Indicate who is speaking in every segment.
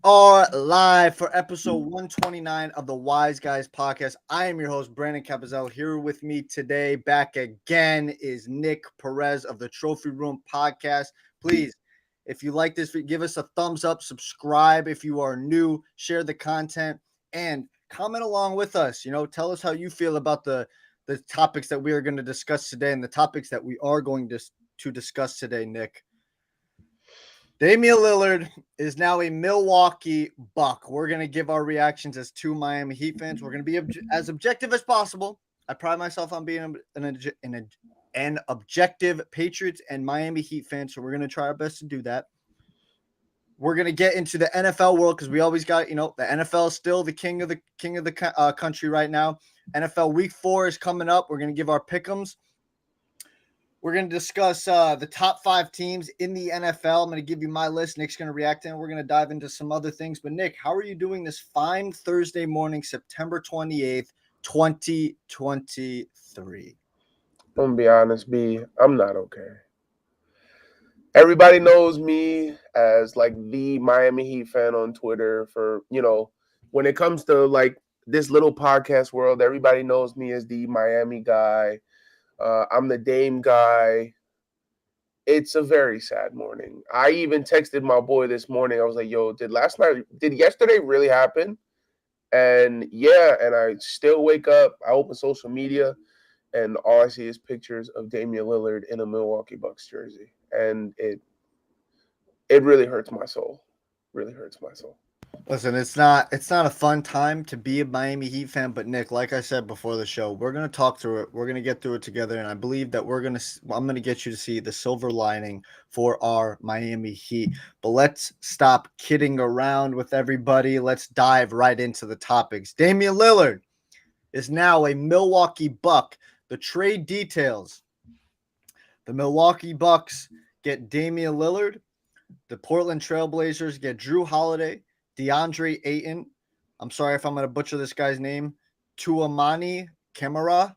Speaker 1: are live for episode 129 of the Wise Guys podcast. I am your host, Brandon Capozziello. Here with me today, back again, is Nick Perez of the Trophy Room podcast. Please, if you like this, give us a thumbs up, subscribe if you are new, share the content, and comment along with us. Tell us how you feel about the topics that we are going to discuss today and the topics that we are going to discuss today, Nick. Damian Lillard is now a Milwaukee Buck. We're going to give our reactions as two Miami Heat fans. We're going to be as objective as possible. I pride myself on being an objective Patriots and Miami Heat fan, so we're going to try our best to do that. We're going to get into the NFL world because we always got, the NFL is still the king of the country right now. NFL Week 4 is coming up. We're going to give our pick'ems. We're going to discuss the top 5 teams in the NFL. I'm going to give you my list. Nick's going to react, and we're going to dive into some other things. But, Nick, how are you doing this fine Thursday morning, September 28th, 2023?
Speaker 2: I'm going to be honest, B, I'm not okay. Everybody knows me as, the Miami Heat fan on Twitter for, when it comes to, this little podcast world, everybody knows me as the Miami guy. I'm the Dame guy. It's a very sad morning. I even texted my boy this morning. I was like, yo, did yesterday really happen? And yeah, and I still wake up. I open social media, and all I see is pictures of Damian Lillard in a Milwaukee Bucks jersey. And it really hurts my soul. Really hurts my soul.
Speaker 1: Listen, it's not a fun time to be a Miami Heat fan, but Nick, like I said before the show, we're going to talk through it. We're going to get through it together, and I believe that I'm going to get you to see the silver lining for our Miami Heat. But let's stop kidding around with everybody. Let's dive right into the topics. Damian Lillard is now a Milwaukee Buck. The trade details. The Milwaukee Bucks get Damian Lillard. The Portland Trailblazers get Drew Holiday, DeAndre Ayton. I'm sorry if I'm going to butcher this guy's name. Tuamani Camara.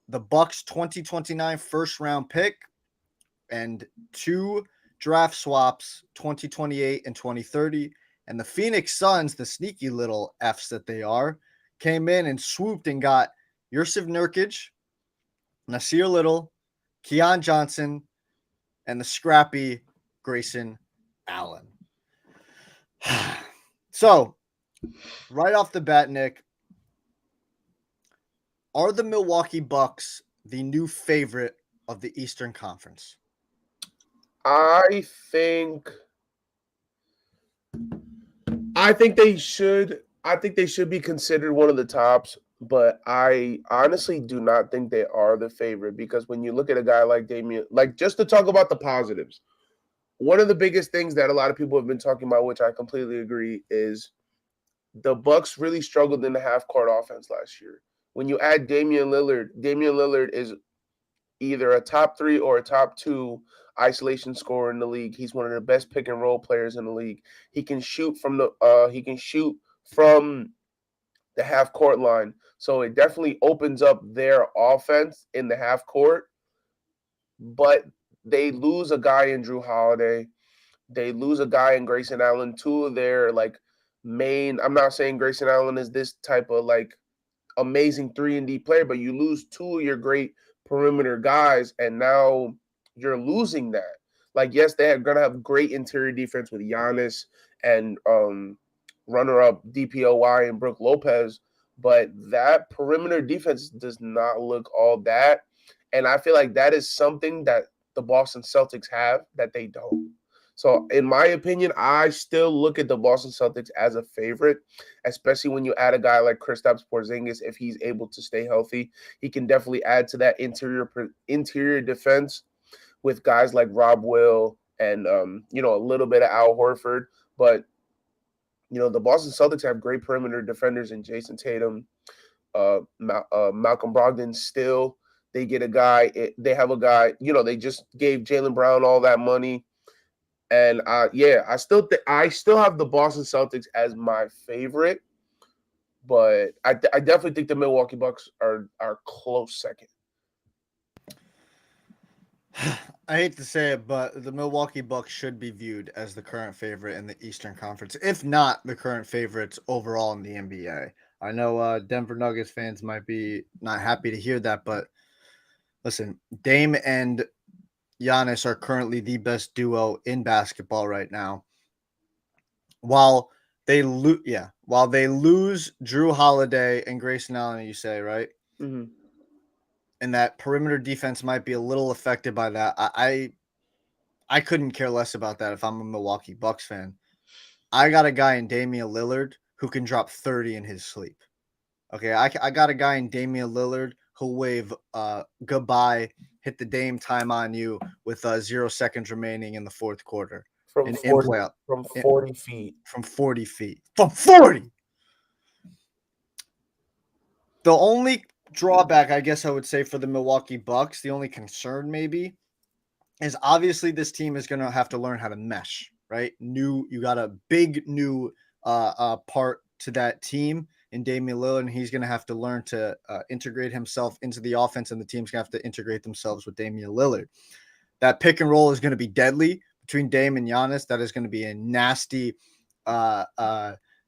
Speaker 1: The Bucks 2029 first round pick and 2 draft swaps 2028 and 2030. And the Phoenix Suns, the sneaky little Fs that they are, came in and swooped and got Yusuf Nurkic, Nasir Little, Keon Johnson, and the scrappy Grayson Allen. So, right off the bat, Nick, are the Milwaukee Bucks the new favorite of the Eastern Conference?
Speaker 2: I think they should. I think they should be considered one of the tops, but I honestly do not think they are the favorite because when you look at a guy like Damian, just to talk about the positives, one of the biggest things that a lot of people have been talking about, which I completely agree, is the Bucks really struggled in the half-court offense last year. When you add Damian Lillard is either a top 3 or a top 2 isolation scorer in the league. He's one of the best pick and roll players in the league. He can shoot from the half court line. So it definitely opens up their offense in the half court. But they lose a guy in Drew Holiday. They lose a guy in Grayson Allen. 2 of their main. I'm not saying Grayson Allen is this type of amazing 3-and-D player, but you lose 2 of your great perimeter guys, and now you're losing that. Yes, they're going to have great interior defense with Giannis and runner-up DPOY and Brook Lopez, but that perimeter defense does not look all that, and I feel like that is something that the Boston Celtics have that they don't. So, in my opinion, I still look at the Boston Celtics as a favorite, especially when you add a guy like Kristaps Porzingis. If he's able to stay healthy, he can definitely add to that interior defense with guys like Rob Will and a little bit of Al Horford. But the Boston Celtics have great perimeter defenders in Jason Tatum, Malcolm Brogdon. Still, they get a guy. They have a guy. They just gave Jaylen Brown all that money. And I still have the Boston Celtics as my favorite, but I definitely think the Milwaukee Bucks are close second.
Speaker 1: I hate to say it, but the Milwaukee Bucks should be viewed as the current favorite in the Eastern Conference, if not the current favorites overall in the NBA. I know Denver Nuggets fans might be not happy to hear that, but listen, Dame and Giannis are currently the best duo in basketball right now. While while they lose Drew Holiday and Grayson Allen, you say, right?
Speaker 2: Mm-hmm.
Speaker 1: And that perimeter defense might be a little affected by that. I couldn't care less about that if I'm a Milwaukee Bucks fan. I got a guy in Damian Lillard who can drop 30 in his sleep. Okay, I got a guy in Damian Lillard who'll wave goodbye, hit the Dame time on you with 0 seconds remaining in the fourth quarter
Speaker 2: From
Speaker 1: in
Speaker 2: 40
Speaker 1: playoff
Speaker 2: from
Speaker 1: in,
Speaker 2: 40 feet.
Speaker 1: from 40 feet. From 40. The only drawback, I guess I would say, for the Milwaukee Bucks, the only concern maybe, is obviously this team is going to have to learn how to mesh, right? You got a big new part to that team in Damian Lillard, and he's going to have to learn to integrate himself into the offense, and the team's going to have to integrate themselves with Damian Lillard. That pick and roll is going to be deadly between Dame and Giannis. That is going to be a nasty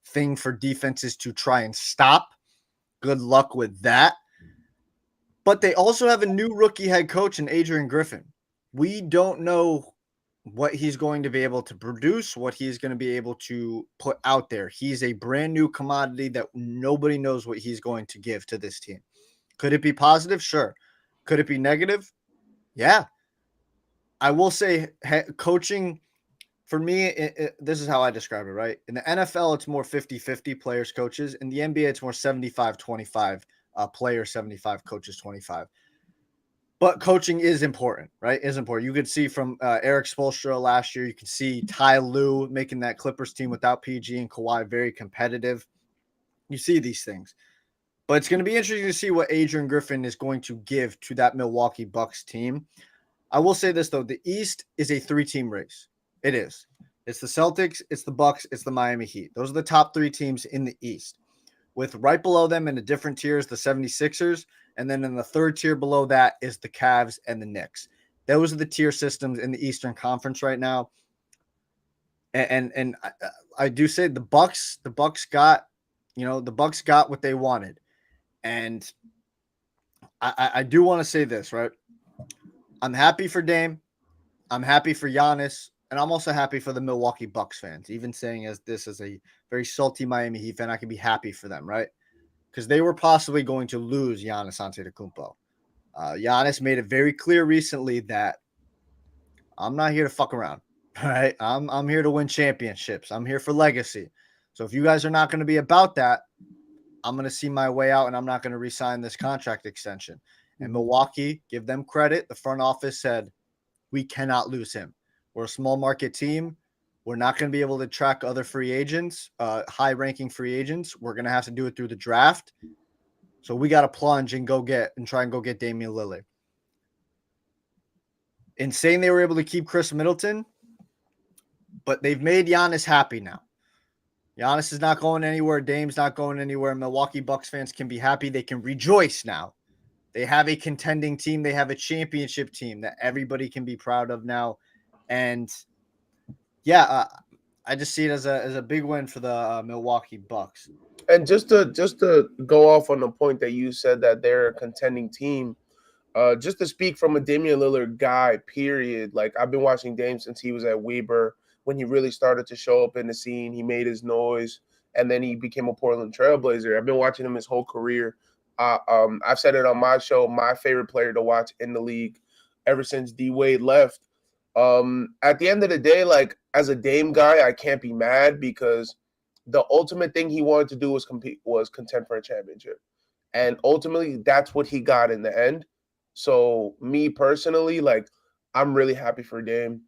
Speaker 1: thing for defenses to try and stop. Good luck with that. But they also have a new rookie head coach in Adrian Griffin. We don't know what he's going to be able to produce, what he's going to be able to put out there. He's a brand new commodity that nobody knows what he's going to give to this team. Could it be positive? Sure. Could it be negative? Yeah. I will say coaching for me, this is how I describe it, right? In the NFL, it's more 50-50 players, coaches. In the NBA, it's more 75-25 players, 75 coaches, 25. But coaching is important, right? Is important. You could see from Eric Spoelstra last year. You can see Ty Lue making that Clippers team without PG and Kawhi very competitive. You see these things. But it's going to be interesting to see what Adrian Griffin is going to give to that Milwaukee Bucks team. I will say this, though. The East is a three-team race. It is. It's the Celtics, it's the Bucks, it's the Miami Heat. Those are the top three teams in the East. With right below them in a different tier is the 76ers. And then in the third tier below that is the Cavs and the Knicks. Those are the tier systems in the Eastern Conference right now. And I do say the Bucks got, the Bucks got what they wanted. And I do want to say this, right? I'm happy for Dame. I'm happy for Giannis. And I'm also happy for the Milwaukee Bucks fans. Even saying as this as a very salty Miami Heat fan, I can be happy for them, right? Because they were possibly going to lose Giannis Antetokounmpo. Giannis made it very clear recently that I'm not here to fuck around. All right, I'm here to win championships. I'm here for legacy. So if you guys are not going to be about that, I'm going to see my way out, and I'm not going to re-sign this contract extension. And Milwaukee, give them credit. The front office said we cannot lose him. We're a small market team. We're not going to be able to track other free agents, high-ranking free agents. We're going to have to do it through the draft. So we got to plunge and try and go get Damian Lillard. In saying they were able to keep Chris Middleton, but they've made Giannis happy now. Giannis is not going anywhere. Dame's not going anywhere. Milwaukee Bucks fans can be happy. They can rejoice now. They have a contending team. They have a championship team that everybody can be proud of now. And yeah, I just see it as a big win for the Milwaukee Bucks.
Speaker 2: And just to go off on the point that you said that they're a contending team, just to speak from a Damian Lillard guy, period. Like I've been watching Dame since he was at Weber when he really started to show up in the scene. He made his noise, and then he became a Portland Trailblazer. I've been watching him his whole career. I've said it on my show, my favorite player to watch in the league ever since D Wade left. At the end of the day, like as a Dame guy, I can't be mad because the ultimate thing he wanted to do was contend for a championship. And ultimately, that's what he got in the end. So me personally, like I'm really happy for Dame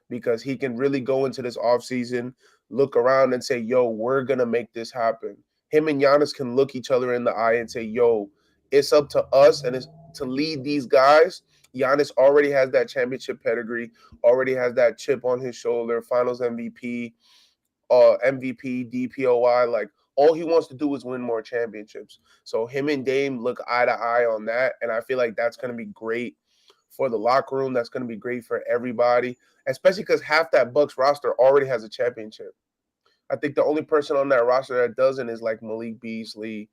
Speaker 2: because he can really go into this offseason, look around and say, yo, we're going to make this happen. Him and Giannis can look each other in the eye and say, yo, it's up to us and it's to lead these guys. Giannis already has that championship pedigree, already has that chip on his shoulder, finals MVP, MVP, DPOY. Like all he wants to do is win more championships. So him and Dame look eye to eye on that. And I feel like that's going to be great for the locker room. That's going to be great for everybody, especially because half that Bucks roster already has a championship. I think the only person on that roster that doesn't is like Malik Beasley,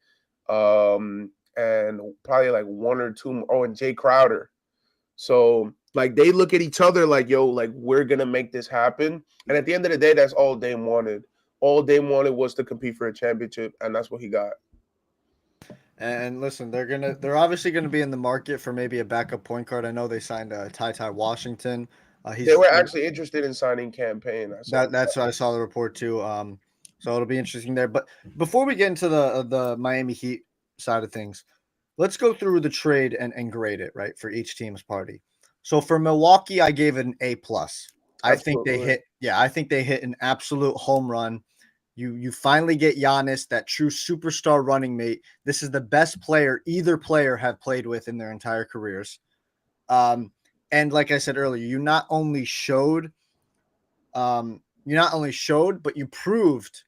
Speaker 2: and probably like one or two. Oh, and Jay Crowder. So like they look at each other like, yo, like we're gonna make this happen. And at the end of the day, that's all Dame wanted. All Dame wanted was to compete for a championship, and that's what he got.
Speaker 1: And listen, they're obviously gonna be in the market for maybe a backup point guard. I know they signed Ty Washington.
Speaker 2: They
Speaker 1: He's
Speaker 2: were actually interested in signing Campaign. I saw
Speaker 1: that's what I saw the report too. So it'll be interesting there. But before we get into the Miami Heat side of things, let's go through the trade and grade it right for each team's party. So for Milwaukee, I gave it an A plus. I think they
Speaker 2: Absolutely.
Speaker 1: hit, I think they hit an absolute home run. You finally get Giannis, that true superstar running mate. This is the best player either player have played with in their entire careers. Um, and like I said earlier, you not only showed, but you proved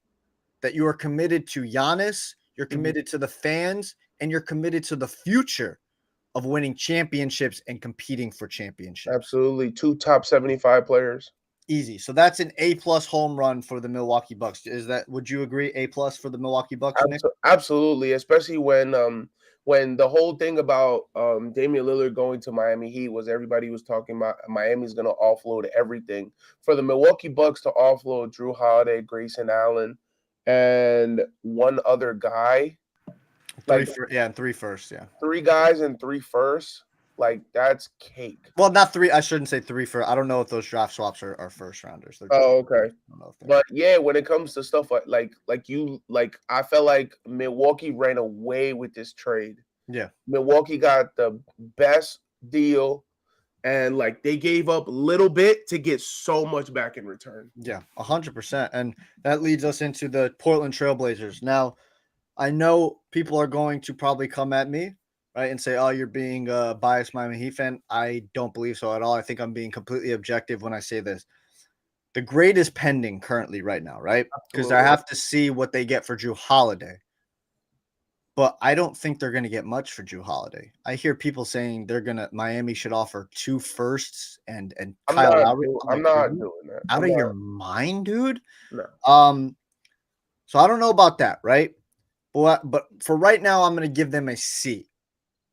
Speaker 1: that you are committed to Giannis, you're
Speaker 2: Mhm.
Speaker 1: committed to the fans, and you're committed to the future of winning championships and competing for championships.
Speaker 2: Absolutely. Two top 75 players.
Speaker 1: Easy. So that's an A plus home run for the Milwaukee Bucks. Would you agree? A plus for the Milwaukee Bucks, Nick?
Speaker 2: Absolutely, especially when the whole thing about Damian Lillard going to Miami Heat was everybody was talking about Miami's going to offload everything. For the Milwaukee Bucks to offload Drew Holiday, Grayson Allen, and one other guy, like
Speaker 1: And three first, yeah.
Speaker 2: three guys and three firsts, like that's cake.
Speaker 1: Well, not three. I shouldn't say three first. I don't know if those draft swaps are first rounders. They're just,
Speaker 2: Oh,
Speaker 1: I
Speaker 2: okay.
Speaker 1: don't know if they
Speaker 2: But yeah, when it comes to stuff like I felt like Milwaukee ran away with this trade.
Speaker 1: yeah.
Speaker 2: Milwaukee got the best deal, and like they gave up a little bit to get so much back in return.
Speaker 1: Yeah, 100%. And that leads us into the Portland Trailblazers. Now, I know people are going to probably come at me, right, and say, "Oh, you're being a biased Miami Heat fan." I don't believe so at all. I think I'm being completely objective when I say this. The grade is pending currently right now, right? Because I
Speaker 2: Absolutely.
Speaker 1: have to see what they get for Drew Holiday. But I don't think they're going to get much for Drew Holiday. I hear people saying Miami should offer 2 firsts and Kyle Lowry. I'm
Speaker 2: I'm
Speaker 1: like, "Are
Speaker 2: not
Speaker 1: you
Speaker 2: doing that.
Speaker 1: out
Speaker 2: I'm
Speaker 1: of your
Speaker 2: not.
Speaker 1: mind, dude?"
Speaker 2: No.
Speaker 1: Um, so I don't know about that, right? But for right now, I'm going to give them a C.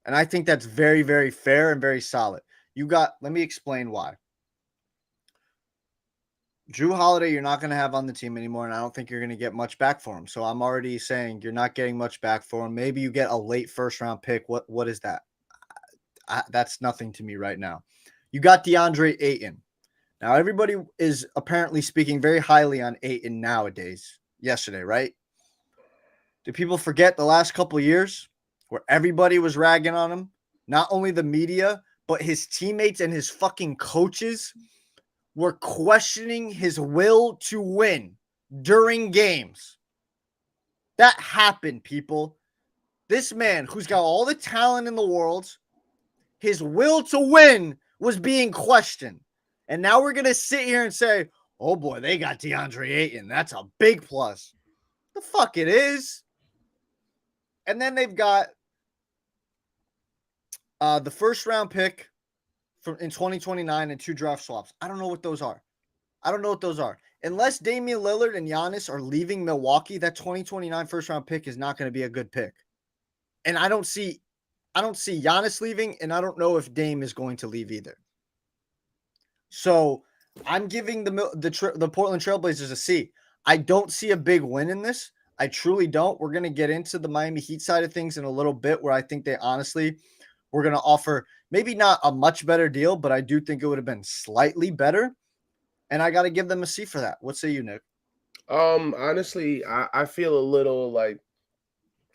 Speaker 1: And I think that's very, very fair and very solid. Let me explain why. Drew Holiday, you're not going to have on the team anymore, and I don't think you're going to get much back for him. So I'm already saying you're not getting much back for him. Maybe you get a late first round pick. What is that? That's nothing to me right now. You got DeAndre Ayton. Now everybody is apparently speaking very highly on Ayton nowadays. Yesterday, right? Do people forget the last couple of years where everybody was ragging on him? Not only the media, but his teammates and his fucking coaches were questioning his will to win during games. That happened, people. This man, who's got all the talent in the world, his will to win was being questioned. And now we're going to sit here and say, oh boy, they got DeAndre Ayton. That's a big plus. The fuck it is. And then they've got the first round pick in 2029 and 2 draft swaps. I don't know what those are. Unless Damian Lillard and Giannis are leaving Milwaukee, that 2029 first round pick is not going to be a good pick. And I don't see Giannis leaving, and I don't know if Dame is going to leave either. So I'm giving the Portland Trailblazers a C. I don't see a big win in this. I truly don't. We're going to get into the Miami Heat side of things in a little bit, where I think they honestly were going to offer maybe not a much better deal, but I do think it would have been slightly better. And I got to give them a C for that. What say you, Nick?
Speaker 2: Honestly, I feel a little like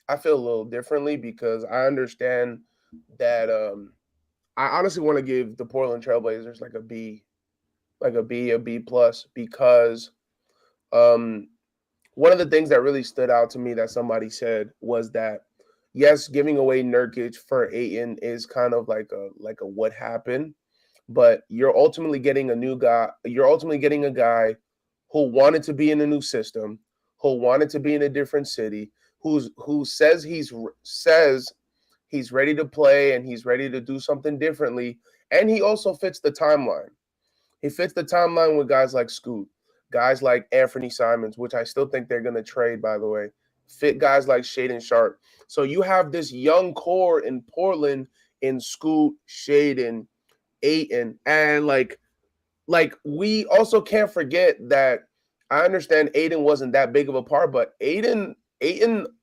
Speaker 2: I feel a little differently because I understand that I honestly want to give the Portland Trailblazers like a B, a B plus, because um one of the things that really stood out to me that somebody said was that yes, giving away Nurkic for Ayton is kind of like a what happened, but you're ultimately getting a new guy. You're ultimately getting a guy who wanted to be in a new system, who wanted to be in a different city, who says he's ready to play and he's ready to do something differently. And he also fits the timeline. He fits the timeline with guys like Scoot, guys like Anthony Simons, which I still think they're going to trade, by the way. Fit guys like Shaden Sharp. So you have this young core in Portland in Scoot, Shaden, Ayton, and like we also can't forget that I understand Aiden wasn't that big of a part, but Aiden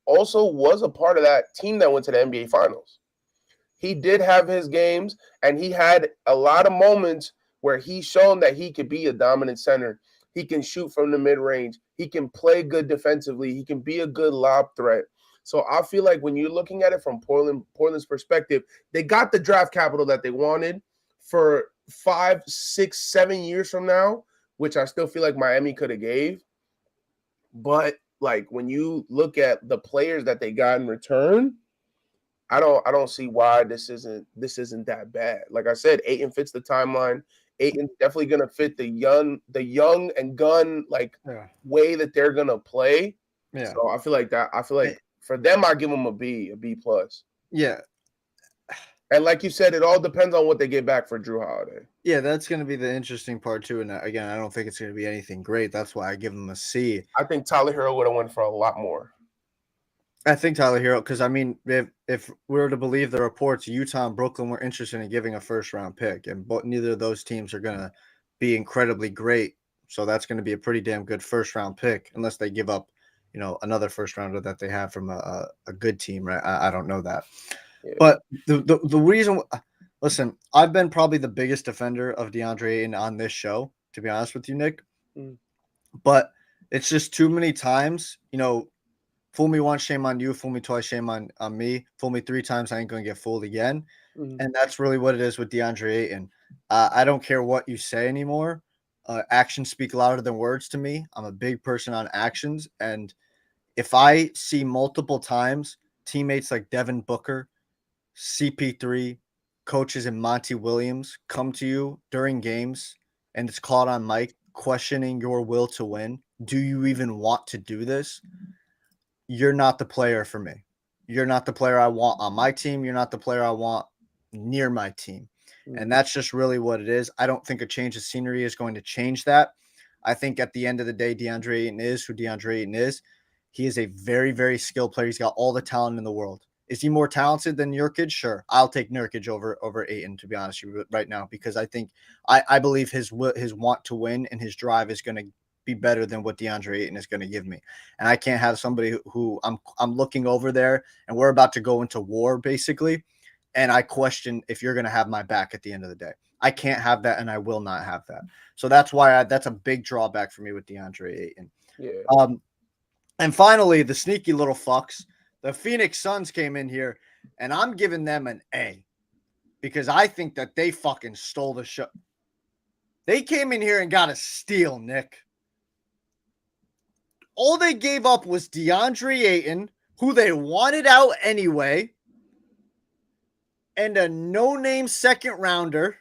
Speaker 2: also was a part of that team that went to the NBA Finals. He did have his games, and he had a lot of moments where he's shown that he could be a dominant center. He can shoot from the mid range. He can play good defensively. He can be a good lob threat. So I feel like when you're looking at it from Portland's perspective, they got the draft capital that they wanted for 5, 6, 7 years from now, which I still feel like Miami could have gave. But like when you look at the players that they got in return, I don't see why this isn't that bad. Like I said, Ayton fits the timeline. Ayton's definitely gonna fit the young and gun way that they're gonna play.
Speaker 1: Yeah.
Speaker 2: So I feel like for them, I give them a B plus.
Speaker 1: Yeah.
Speaker 2: And like you said, it all depends on what they get back for Drew Holiday.
Speaker 1: Yeah, that's going to be the interesting part too. And again, I don't think it's going to be anything great. That's why I give them a C.
Speaker 2: I think Tyler Hero would have went for a lot more.
Speaker 1: I think Tyler Hero, because I mean, if we were to believe the reports, Utah and Brooklyn were interested in giving a first round pick, and neither of those teams are going to be incredibly great. So that's going to be a pretty damn good first round pick, unless they give up, another first rounder that they have from a good team, right? I don't know that. Yeah. But the reason, listen, I've been probably the biggest defender of DeAndre Ayton on this show, to be honest with you, Nick. But it's just too many times, fool me once, shame on you. Fool me twice, shame on me. Fool me 3 times, I ain't going to get fooled again. And that's really what it is with DeAndre Ayton. I don't care what you say anymore. Actions speak louder than words to me. I'm a big person on actions. And if I see multiple times teammates like Devin Booker, CP3, coaches and Monty Williams come to you during games and it's caught on mic questioning your will to win, do you even want to do this? You're not the player for me. You're not the player I want on my team. You're not the player I want near my team. And that's just really what it is. I don't think a change of scenery is going to change that. I think at the end of the day, DeAndre Ayton is who DeAndre Ayton is. He is a very, very skilled player. He's got all the talent in the world. Is he more talented than Nurkic? Sure. I'll take Nurkic over Ayton, to be honest with you right now, because I believe his want to win and his drive is going to be better than what DeAndre Ayton is going to give me. And I can't have somebody who I'm looking over there and we're about to go into war basically. And I question if you're going to have my back at the end of the day. I can't have that and I will not have that. So that's why that's a big drawback for me with DeAndre Ayton.
Speaker 2: Yeah.
Speaker 1: And finally, the sneaky little fucks, the Phoenix Suns came in here and I'm giving them an A because I think that they fucking stole the show. They came in here and got a steal, Nick. All they gave up was DeAndre Ayton, who they wanted out anyway, and a no-name second rounder,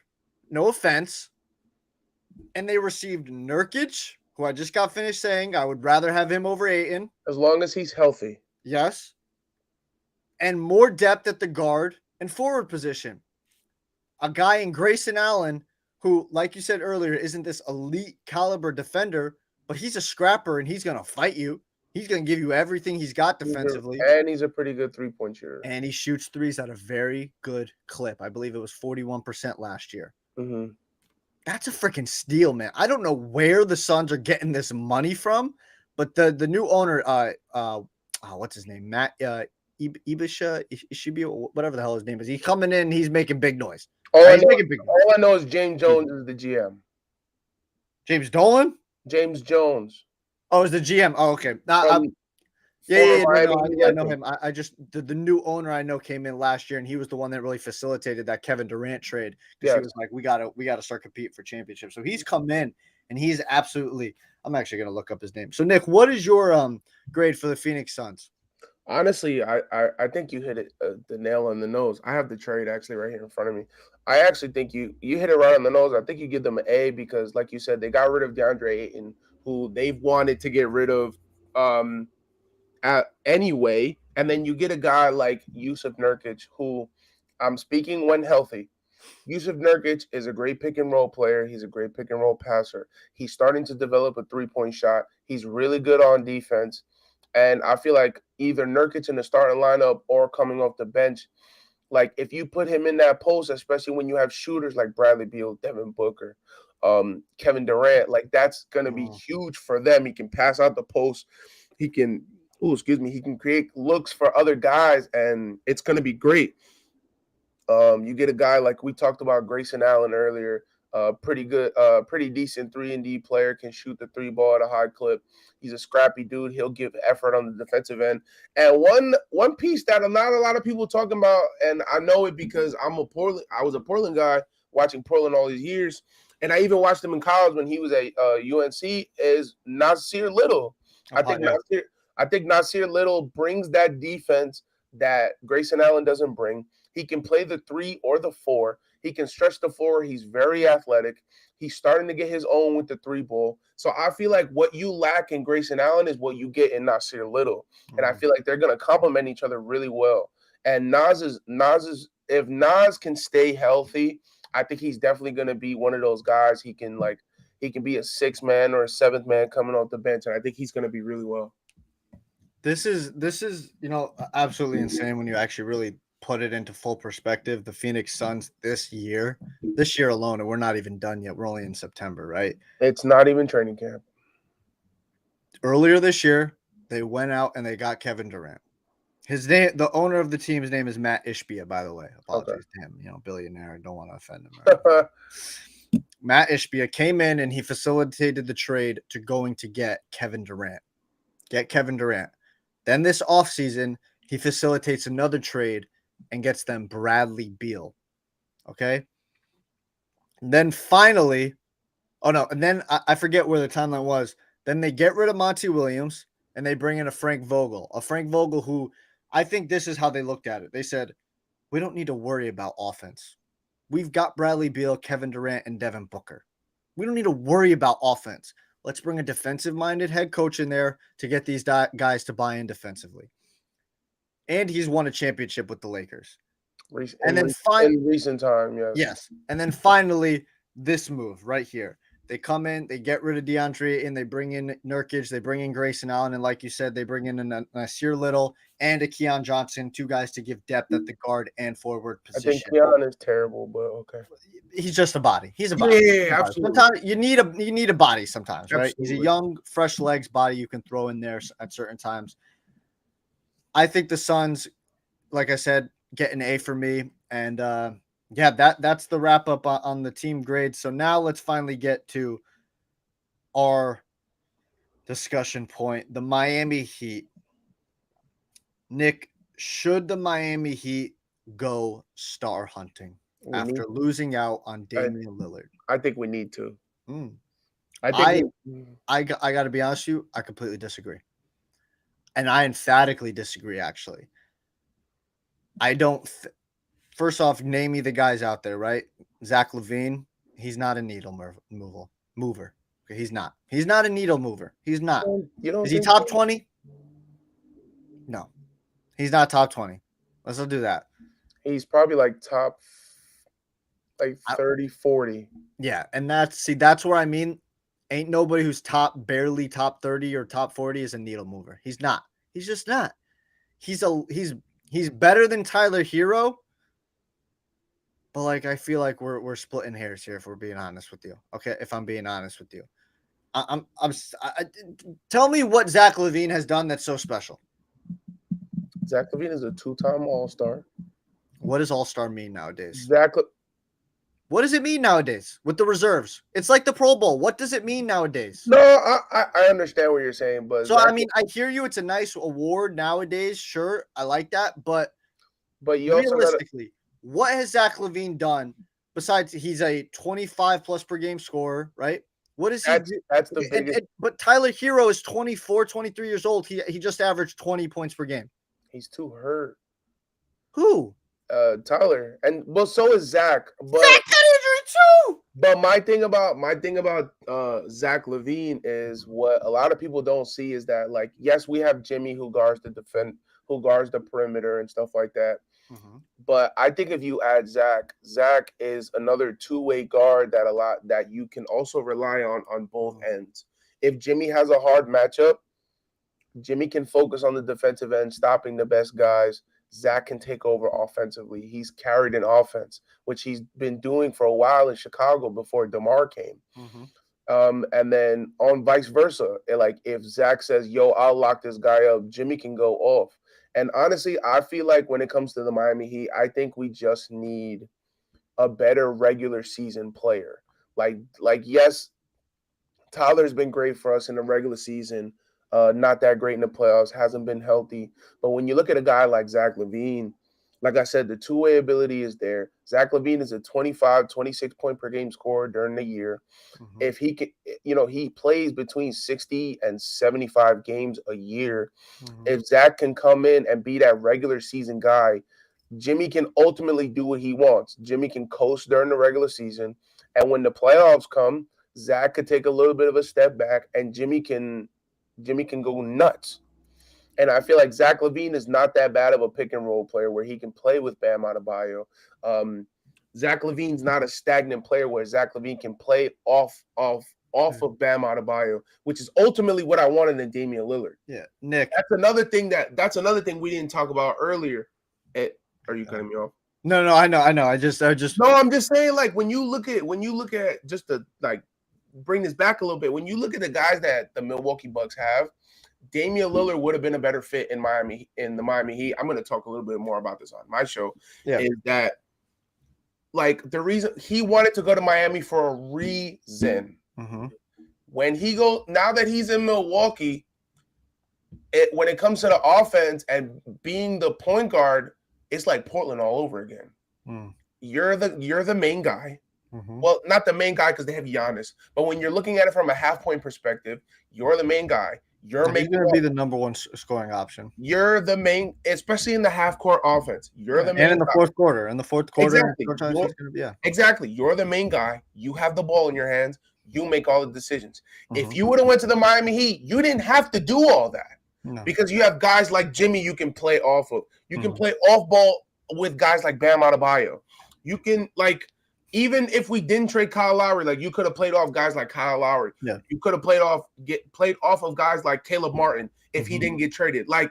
Speaker 1: no offense, and they received Nurkic, who I just got finished saying I would rather have him over Ayton.
Speaker 2: As long as he's healthy.
Speaker 1: Yes. And more depth at the guard and forward position. A guy in Grayson Allen, who, like you said earlier, isn't this elite caliber defender, but he's a scrapper and he's going to fight you. He's going to give you everything he's got defensively.
Speaker 2: And he's a pretty good three-point shooter.
Speaker 1: And he shoots threes at a very good clip. I believe it was 41% last year.
Speaker 2: Mm-hmm.
Speaker 1: That's a freaking steal, man. I don't know where the Suns are getting this money from, but the new owner, what's his name? Matt Ibisha, whatever the hell his name is. He's coming in, he's making big noise.
Speaker 2: All I know is James Jones is the GM.
Speaker 1: James Dolan?
Speaker 2: James Jones.
Speaker 1: Oh, is the GM. Oh, okay. I know him. I just the new owner I know came in last year, and he was the one that really facilitated that Kevin Durant trade because he was like, we gotta start competing for championships. So he's come in, and he's absolutely. I'm actually gonna look up his name. So Nick, what is your grade for the Phoenix Suns?
Speaker 2: Honestly, I think you hit it the nail on the nose. I have the trade actually right here in front of me. I actually think you hit it right on the nose. I think you give them an A because, like you said, they got rid of DeAndre Ayton, who they've wanted to get rid of anyway. And then you get a guy like Yusuf Nurkic, who I'm speaking when healthy. Yusuf Nurkic is a great pick and roll player. He's a great pick and roll passer. He's starting to develop a 3-point shot. He's really good on defense. And I feel like either Nurkic in the starting lineup or coming off the bench, like if you put him in that post, especially when you have shooters like Bradley Beal, Devin Booker, Kevin Durant, like that's gonna be huge for them. He can pass out the post. He can, he can create looks for other guys, and it's gonna be great. You get a guy like we talked about Grayson Allen earlier, pretty good, pretty decent 3-and-D player, can shoot the three ball at a high clip. He's a scrappy dude. He'll give effort on the defensive end. And one piece that not a lot of people talking about, and I know it because I was a Portland guy watching Portland all these years, and I even watched him in college when he was at UNC, is Nasir Little. I think Nasir Little brings that defense that Grayson Allen doesn't bring. He can play the 3 or the 4. He can stretch the floor. He's very athletic. He's starting to get his own with the 3 ball. So I feel like what you lack in Grayson Allen is what you get in Nasir Little. And I feel like they're going to complement each other really well. And if Nas can stay healthy, I think he's definitely going to be one of those guys. He can be a 6th man or a 7th man coming off the bench. And I think he's going to be really well.
Speaker 1: This is absolutely insane when you actually really put it into full perspective. The Phoenix Suns this year alone, and we're not even done yet. We're only in September, right?
Speaker 2: It's not even training camp.
Speaker 1: Earlier this year, they went out and they got Kevin Durant. His name, the owner of the team's name is Matt Ishbia, by the way. Apologies to him, billionaire. I don't want to offend him. Right? Matt Ishbia came in and he facilitated the trade to going to get Kevin Durant. Then this offseason, he facilitates another trade and gets them Bradley Beal. Okay. And then finally, I forget where the timeline was. Then they get rid of Monty Williams and they bring in a Frank Vogel who I think this is how they looked at it. They said, we don't need to worry about offense. We've got Bradley Beal, Kevin Durant, and Devin Booker. We don't need to worry about offense. Let's bring a defensive-minded head coach in there to get these guys to buy in defensively. And he's won a championship with the Lakers.
Speaker 2: In recent time, yes.
Speaker 1: Yes. And then finally, this move right here. They come in, they get rid of DeAndre, and they bring in Nurkic, they bring in Grayson Allen, and like you said, they bring in a Nasir Little and a Keon Johnson, 2 guys to give depth at the guard and forward position.
Speaker 2: I think Keon is terrible, but okay.
Speaker 1: He's just a body. He's a body.
Speaker 2: Yeah, absolutely.
Speaker 1: Sometimes you need a body sometimes, right?
Speaker 2: Absolutely.
Speaker 1: He's a young, fresh legs body you can throw in there at certain times. I think the Suns, like I said, get an A for me. And that's the wrap up on the team grade. So now let's finally get to our discussion point, the Miami Heat. Nick, should the Miami Heat go star hunting after losing out on Damian Lillard?
Speaker 2: I think we need to.
Speaker 1: I got to be honest with you, I completely disagree. And I emphatically disagree, actually. I don't first off, name me the guys out there, right? Zach LaVine, he's not a needle mover. Okay, he's not. He's not a needle mover. He's not. Is he top 20? No. He's not top 20. Let's not do that.
Speaker 2: He's probably like top 30, 40.
Speaker 1: Yeah, and that's where I mean, ain't nobody who's barely top 30 or top 40 is a needle mover. He's not. He's just not. He's better than Tyler Hero. But I feel like we're splitting hairs here if we're being honest with you. Okay, if I'm being honest with you, tell me what Zach LaVine has done that's so special.
Speaker 2: Zach LaVine is a 2-time All-Star.
Speaker 1: What does All-Star mean nowadays? What does it mean nowadays with the reserves? It's like the Pro Bowl. What does it mean nowadays?
Speaker 2: No, I understand what you're saying, but
Speaker 1: I hear you. It's a nice award nowadays. Sure, I like that, but
Speaker 2: you also
Speaker 1: realistically. What has Zach LaVine done besides he's a 25 plus per game scorer, right? What is he do?
Speaker 2: That's the biggest.
Speaker 1: But Tyler Hero is 24, 23 years old. He just averaged 20 points per game.
Speaker 2: He's too hurt.
Speaker 1: Who?
Speaker 2: Tyler. And well, so is Zach. But
Speaker 1: Zach got injured too.
Speaker 2: But my thing about Zach LaVine is what a lot of people don't see is that yes, we have Jimmy who guards the perimeter and stuff like that. Mm-hmm. But I think if you add Zach is another two-way guard that you can also rely on both ends. If Jimmy has a hard matchup, Jimmy can focus on the defensive end, stopping the best guys. Zach can take over offensively. He's carried an offense, which he's been doing for a while in Chicago before DeMar came.
Speaker 1: Mm-hmm.
Speaker 2: And then on vice versa, like if Zach says, "Yo, I'll lock this guy up," Jimmy can go off. And honestly, I feel like when it comes to the Miami Heat, I think we just need a better regular season player. Yes, Tyler's been great for us in the regular season. Not that great in the playoffs, hasn't been healthy. But when you look at a guy like Zach LaVine, like I said, the two-way ability is there. Zach LaVine is a 25, 26 point per game scorer during the year.
Speaker 1: Mm-hmm.
Speaker 2: If he can, he plays between 60 and 75 games a year.
Speaker 1: Mm-hmm.
Speaker 2: If Zach can come in and be that regular season guy, Jimmy can ultimately do what he wants. Jimmy can coast during the regular season. And when the playoffs come, Zach could take a little bit of a step back and Jimmy can go nuts. And I feel like Zach LaVine is not that bad of a pick and roll player where he can play with Bam Adebayo. Zach LaVine's not a stagnant player where Zach LaVine can play off of Bam Adebayo, which is ultimately what I wanted in Damian Lillard.
Speaker 1: Yeah, Nick.
Speaker 2: That's another thing we didn't talk about earlier. Are you cutting me off?
Speaker 1: No, I know. I just.
Speaker 2: No, I'm just saying, like when you look at just to like bring this back a little bit, when you look at the guys that the Milwaukee Bucks have, Damian Lillard would have been a better fit in the Miami Heat. I'm going to talk a little bit more about this on my show.
Speaker 1: Yeah.
Speaker 2: Is that like the reason he wanted to go to Miami for a reason?
Speaker 1: Mm-hmm.
Speaker 2: Now that he's in Milwaukee, when it comes to the offense and being the point guard, it's like Portland all over again.
Speaker 1: Mm.
Speaker 2: You're the main guy.
Speaker 1: Mm-hmm.
Speaker 2: Well, not the main guy because they have Giannis, but when you're looking at it from a half-point perspective, you're the main guy.
Speaker 1: He's going to be the number one scoring option.
Speaker 2: You're the main, especially in the half-court offense. You're the main
Speaker 1: and in the
Speaker 2: guy.
Speaker 1: fourth quarter.
Speaker 2: Exactly.
Speaker 1: Yeah.
Speaker 2: Exactly. You're the main guy. You have the ball in your hands. You make all the decisions.
Speaker 1: Mm-hmm.
Speaker 2: If you would have went to the Miami Heat, you didn't have to do all that.
Speaker 1: No.
Speaker 2: Because you have guys like Jimmy you can play off of. You can play off ball with guys like Bam Adebayo. You can, like, even if we didn't trade Kyle Lowry, like you could have played off guys like Kyle Lowry.
Speaker 1: Yeah.
Speaker 2: You could have played off of guys like Caleb Martin if he didn't get traded. Like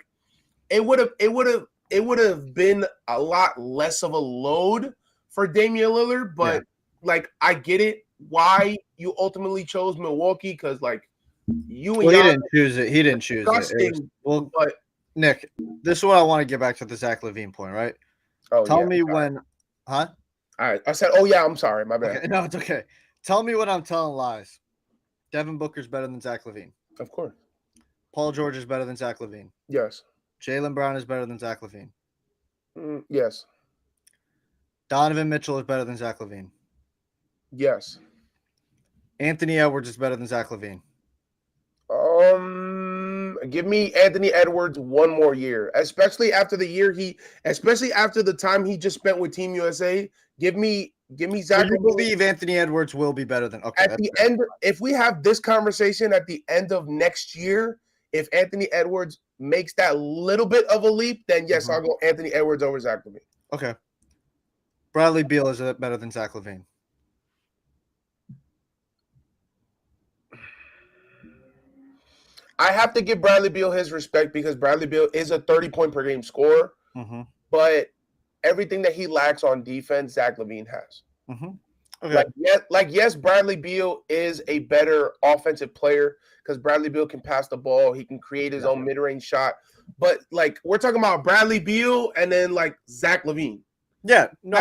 Speaker 2: it would have been a lot less of a load for Damian Lillard, but like I get it why you ultimately chose Milwaukee because like you and
Speaker 1: he didn't choose it. He didn't choose it. Well,
Speaker 2: but
Speaker 1: Nick, this is what I want to get back to the Zach LaVine point, right? Tell me when, huh?
Speaker 2: All right. I said, oh, yeah, I'm sorry. My bad.
Speaker 1: Okay. No, it's okay. Tell me when I'm telling lies. Devin Booker's better than Zach LaVine.
Speaker 2: Of course.
Speaker 1: Paul George is better than Zach LaVine.
Speaker 2: Yes.
Speaker 1: Jaylen Brown is better than Zach LaVine.
Speaker 2: Yes.
Speaker 1: Donovan Mitchell is better than Zach LaVine.
Speaker 2: Yes.
Speaker 1: Anthony Edwards is better than Zach LaVine.
Speaker 2: Give me Anthony Edwards one more year, especially after the time he just spent with Team USA. Give me Zach.
Speaker 1: So you believe Anthony Edwards will be better than
Speaker 2: at the end? If we have this conversation at the end of next year, if Anthony Edwards makes that little bit of a leap, then yes, I'll go Anthony Edwards over Zach LaVine.
Speaker 1: Okay. Bradley Beal is better than Zach LaVine.
Speaker 2: I have to give Bradley Beal his respect because Bradley Beal is a 30-point per game scorer, but everything that he lacks on defense, Zach LaVine has.
Speaker 1: Okay.
Speaker 2: Yes, Bradley Beal is a better offensive player because Bradley Beal can pass the ball. He can create his own mid-range shot. But, like, we're talking about Bradley Beal and then, like, Zach LaVine.
Speaker 1: Yeah. No,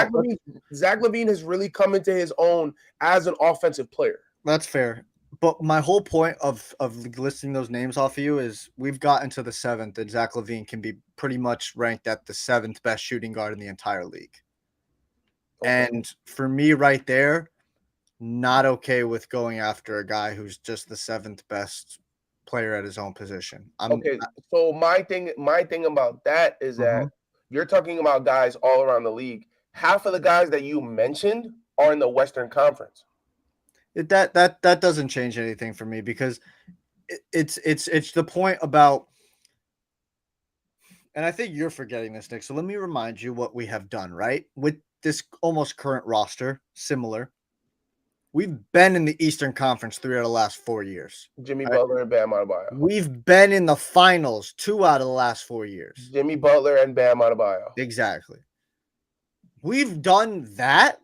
Speaker 2: Zach LaVine has really come into his own as an offensive player.
Speaker 1: That's fair. But my whole point of listing those names off of you is we've gotten to the 7th, and Zach LaVine can be pretty much ranked at the 7th best shooting guard in the entire league. Okay. And for me right there, not okay with going after a guy who's just the 7th best player at his own position.
Speaker 2: So my thing about that is that you're talking about guys all around the league. Half of the guys that you mentioned are in the Western Conference.
Speaker 1: That doesn't change anything for me because it's the point about and I think you're forgetting this, Nick. So let me remind you what we have done, right? With this almost current roster, similar. We've been in the Eastern Conference 3 out of the last 4 years.
Speaker 2: Jimmy
Speaker 1: Right?
Speaker 2: Butler and Bam Adebayo.
Speaker 1: We've been in the finals 2 out of the last 4 years.
Speaker 2: Jimmy Butler and Bam Adebayo.
Speaker 1: Exactly. We've done that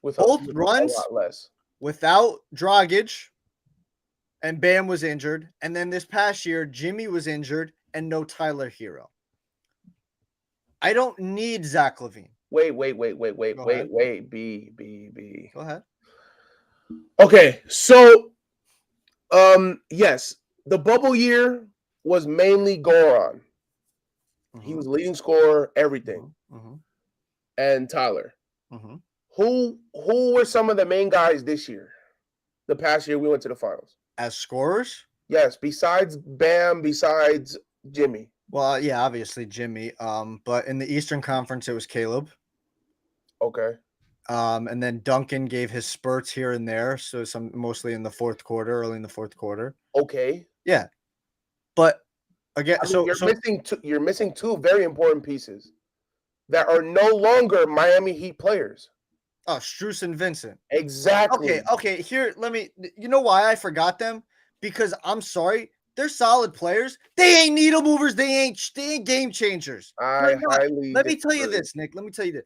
Speaker 2: With
Speaker 1: both
Speaker 2: a
Speaker 1: runs
Speaker 2: lot less.
Speaker 1: without Dragic, and Bam was injured. And then this past year, Jimmy was injured and no Tyler Hero. I don't need Zach LaVine.
Speaker 2: Wait.
Speaker 1: Go ahead.
Speaker 2: B.
Speaker 1: Go ahead.
Speaker 2: Okay, so yes, the bubble year was mainly Goran. He was leading scorer, everything. And Tyler. Who were some of the main guys this year? The past year we went to the finals.
Speaker 1: As scorers?
Speaker 2: Yes, besides Bam, besides Jimmy.
Speaker 1: Well, yeah, obviously Jimmy. But in the Eastern Conference, it was Caleb.
Speaker 2: Okay.
Speaker 1: And then Duncan gave his spurts here and there, so some mostly in the fourth quarter, early in the fourth quarter.
Speaker 2: Okay.
Speaker 1: Yeah, but again,
Speaker 2: I mean, you're missing two very important pieces that are no longer Miami Heat players.
Speaker 1: Oh, Strus and Vincent.
Speaker 2: Exactly.
Speaker 1: Okay. Here, let me. You know why I forgot them? Because I'm sorry, they're solid players. They ain't needle movers. They ain't game changers. Let me tell you this, Nick. Let me tell you this.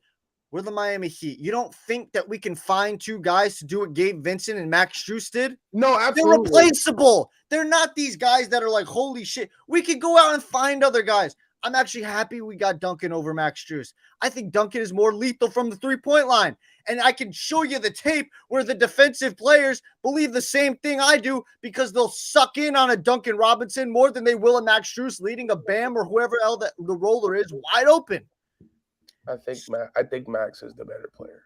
Speaker 1: We're the Miami Heat. You don't think that we can find two guys to do what Gabe Vincent and Max Strus did?
Speaker 2: No, absolutely.
Speaker 1: They're replaceable. They're not these guys that are like, holy shit. We could go out and find other guys. I'm actually happy we got Duncan over Max Strus. I think Duncan is more lethal from the three-point line. And I can show you the tape where the defensive players believe the same thing I do because they'll suck in on a Duncan Robinson more than they will a Max Strus leading a Bam or whoever else the roller is wide open.
Speaker 2: I think Max is the better player.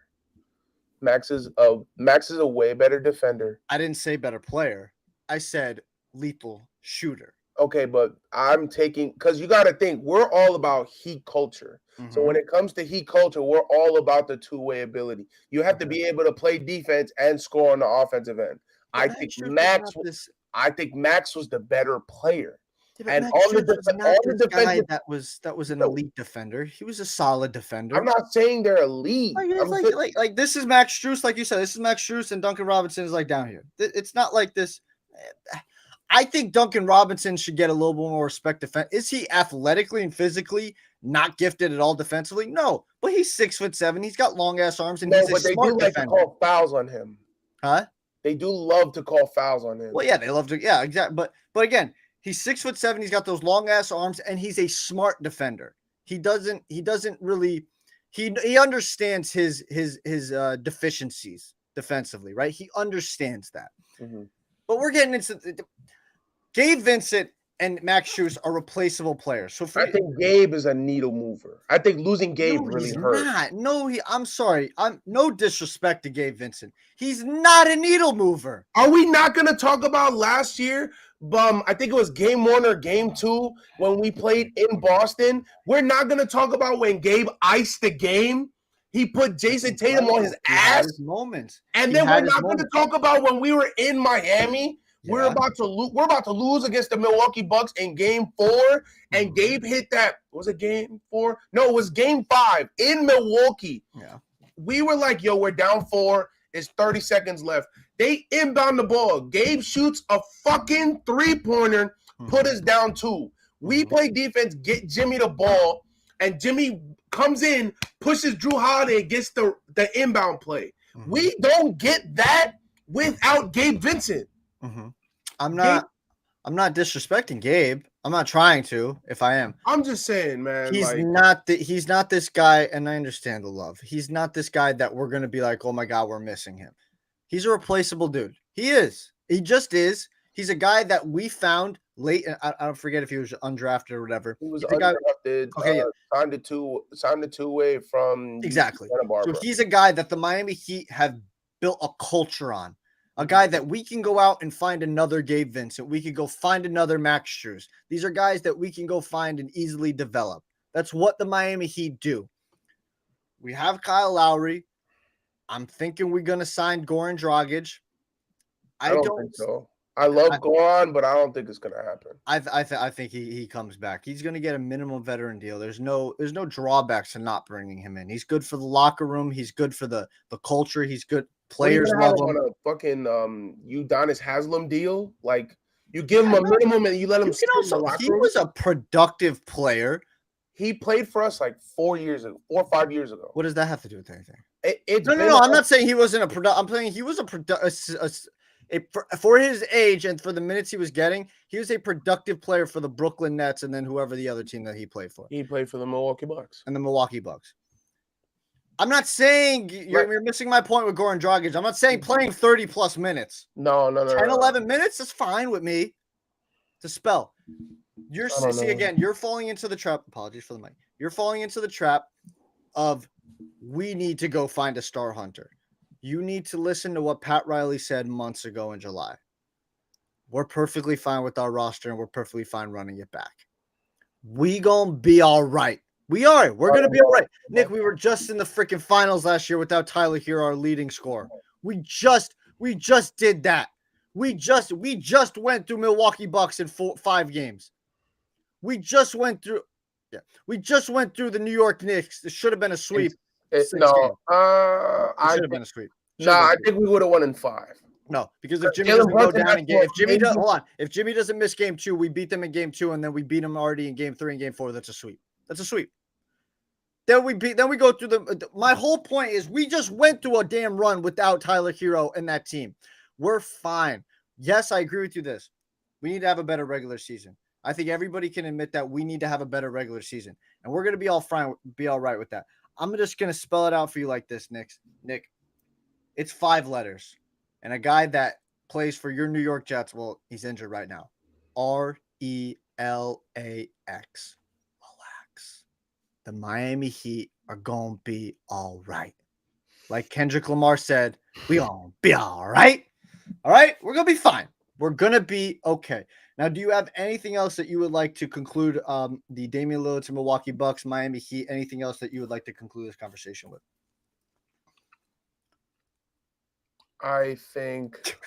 Speaker 2: Max is a way better defender.
Speaker 1: I didn't say better player. I said lethal shooter.
Speaker 2: Okay, but I'm taking because you got to think we're all about Heat culture. So when it comes to Heat culture, we're all about the two-way ability. You have to be able to play defense and score on the offensive end. I think Max was the better player.
Speaker 1: Yeah, and on the defensive that was an elite defender. He was a solid defender.
Speaker 2: I'm not saying they're elite.
Speaker 1: Like this is Max Strus, like you said. This is Max Strus, and Duncan Robinson is like down here. It's not like this. I think Duncan Robinson should get a little bit more respect. Is he athletically and physically not gifted at all defensively? No, but he's 6'7". He's got long ass arms, and he's a smart defender.
Speaker 2: To call fouls on him.
Speaker 1: Huh?
Speaker 2: They do love to call fouls on him.
Speaker 1: Well, yeah, they love to. Yeah, exactly. But again. He's 6'7". He's got those long ass arms, and he's a smart defender. He doesn't really. He understands his deficiencies defensively, right? He understands that. But we're getting into Gabe Vincent and Max Strus are replaceable players. So
Speaker 2: I think Gabe is a needle mover. I think losing Gabe really hurt.
Speaker 1: I'm sorry. I'm no disrespect to Gabe Vincent. He's not a needle mover.
Speaker 2: Are we not going to talk about last year? I think it was game 1 or game 2 when we played in Boston. We're not going to talk about when Gabe iced the game. He put Jason Tatum on his ass.
Speaker 1: Moments.
Speaker 2: And then we're not going to talk about when we were in Miami. Yeah. We're about to lose against the Milwaukee Bucks in game 4. And Gabe hit that. Was it game 4? No, it was game 5 in Milwaukee.
Speaker 1: Yeah.
Speaker 2: We were like, yo, we're down 4. It's 30 seconds left. They inbound the ball. Gabe shoots a fucking three-pointer, put us down 2. We play defense, get Jimmy the ball, and Jimmy comes in, pushes Drew Holiday, gets the inbound play. We don't get that without Gabe Vincent.
Speaker 1: I'm not disrespecting Gabe. I'm not trying to. If I am,
Speaker 2: I'm just saying, man.
Speaker 1: He's not this guy, and I understand the love. He's not this guy that we're gonna be like, oh my god, we're missing him. He's a replaceable dude. He is. He just is. He's a guy that we found late. I don't forget if he was undrafted or whatever.
Speaker 2: He was undrafted.
Speaker 1: Okay,
Speaker 2: signed a two-way from
Speaker 1: exactly.
Speaker 2: Santa Barbara.
Speaker 1: So he's a guy that the Miami Heat have built a culture on. A guy that we can go out and find another Gabe Vincent. We can go find another Max Strus. These are guys that we can go find and easily develop. That's what the Miami Heat do. We have Kyle Lowry. I'm thinking we're going to sign Goran Dragic.
Speaker 2: I don't think so. I love Goran, but I don't think it's gonna happen.
Speaker 1: I think he comes back. He's going to get a minimum veteran deal. There's no drawbacks to not bringing him in. He's good for the locker room. He's good for the culture. He's good. Players love him.
Speaker 2: On a fucking Udonis Haslam deal, like you give him a minimum and you let him.
Speaker 1: He was a productive player.
Speaker 2: He played for us like 4 or 5 years ago.
Speaker 1: What does that have to do with anything?
Speaker 2: No.
Speaker 1: I'm not saying he wasn't a product. I'm saying he was for his age and for the minutes he was getting, he was a productive player for the Brooklyn Nets and then whoever the other team that he played for.
Speaker 2: He played for the Milwaukee Bucks.
Speaker 1: And the Milwaukee Bucks. I'm not saying you're missing my point with Goran Dragic. I'm not saying playing 30 plus minutes.
Speaker 2: No.
Speaker 1: 10, 11 minutes, that's fine with me. To spell. You're falling into the trap. Apologies for the mic. You're falling into the trap of we need to go find a star hunter. You need to listen to what Pat Riley said months ago in July. We're perfectly fine with our roster and we're perfectly fine running it back. We gonna be all right. We are. We're going to be all right. Nick, we were just in the freaking finals last year without Tyler Hero, our leading scorer. We just did that. We just went through Milwaukee Bucks in 5 games. We just went through the New York Knicks. This should have been a sweep.
Speaker 2: It should have
Speaker 1: been a sweep.
Speaker 2: I think we would have won in 5.
Speaker 1: No, because if Jimmy doesn't go down in game, if Jimmy doesn't miss game 2, we beat them in game 2, and then we beat them already in game 3 and game 4. That's a sweep. Then we go through my whole point is we just went through a damn run without Tyler Hero and that team. We're fine. Yes, I agree with you this. We need to have a better regular season. I think everybody can admit that we need to have a better regular season. And we're going to be all right with that. I'm just going to spell it out for you like this, Nick. It's 5 letters. And a guy that plays for your New York Jets, well, he's injured right now. RELAX. Relax. The Miami Heat are going to be all right. Like Kendrick Lamar said, we going to be all right. All right? We're going to be fine. We're going to be okay. Now, do you have anything else that you would like to conclude the Damian Lillard to Milwaukee Bucks, Miami Heat, anything else that you would like to conclude this conversation with?
Speaker 2: I think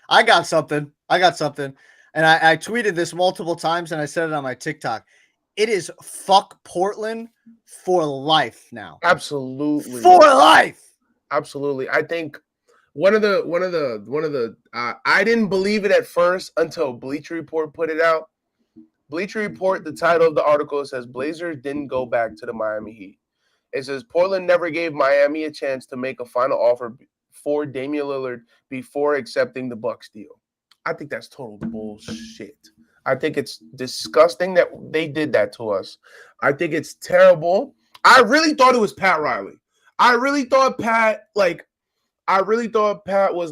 Speaker 1: I got something. And I tweeted this multiple times and I said it on my TikTok. It is fuck Portland for life now.
Speaker 2: Absolutely.
Speaker 1: For life.
Speaker 2: Absolutely. I think one of the I didn't believe it at first until Bleacher Report put it out. Bleacher Report, the title of the article says Blazers didn't go back to the Miami Heat. It says Portland never gave Miami a chance to make a final offer for Damian Lillard before accepting the Bucks deal. I think that's total bullshit. I think it's disgusting that they did that to us. I think it's terrible. I really thought it was Pat Riley. I really thought Pat was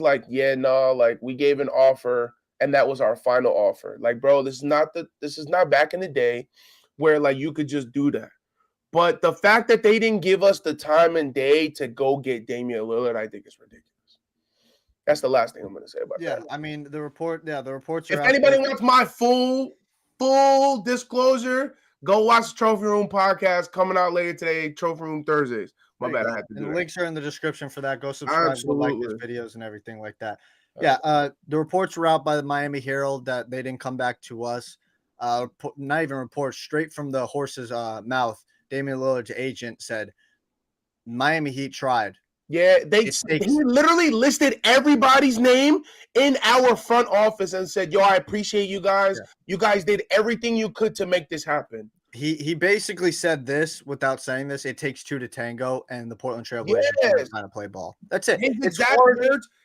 Speaker 2: like, yeah, no, like we gave an offer and that was our final offer. Like, bro, this is not back in the day where like you could just do that. But the fact that they didn't give us the time and day to go get Damian Lillard, I think is ridiculous. That's the last thing I'm going to say about that.
Speaker 1: Yeah, I mean, the reports are
Speaker 2: if anybody wants my full disclosure, go watch the Trophy Room podcast coming out later today, Trophy Room Thursdays. My bad, I had to do that.
Speaker 1: The links are in the description for that. Go subscribe, go like his videos and everything like that. Yeah, the reports were out by the Miami Herald that they didn't come back to us. Not even reports, straight from the horse's mouth. Damian Lillard's agent said, Miami Heat tried.
Speaker 2: Yeah, they literally listed everybody's name in our front office and said, yo, I appreciate you guys. Yeah. You guys did everything you could to make this happen.
Speaker 1: He basically said this without saying this. It takes 2 to tango, and the Portland Trailblazers are trying to play ball. That's it.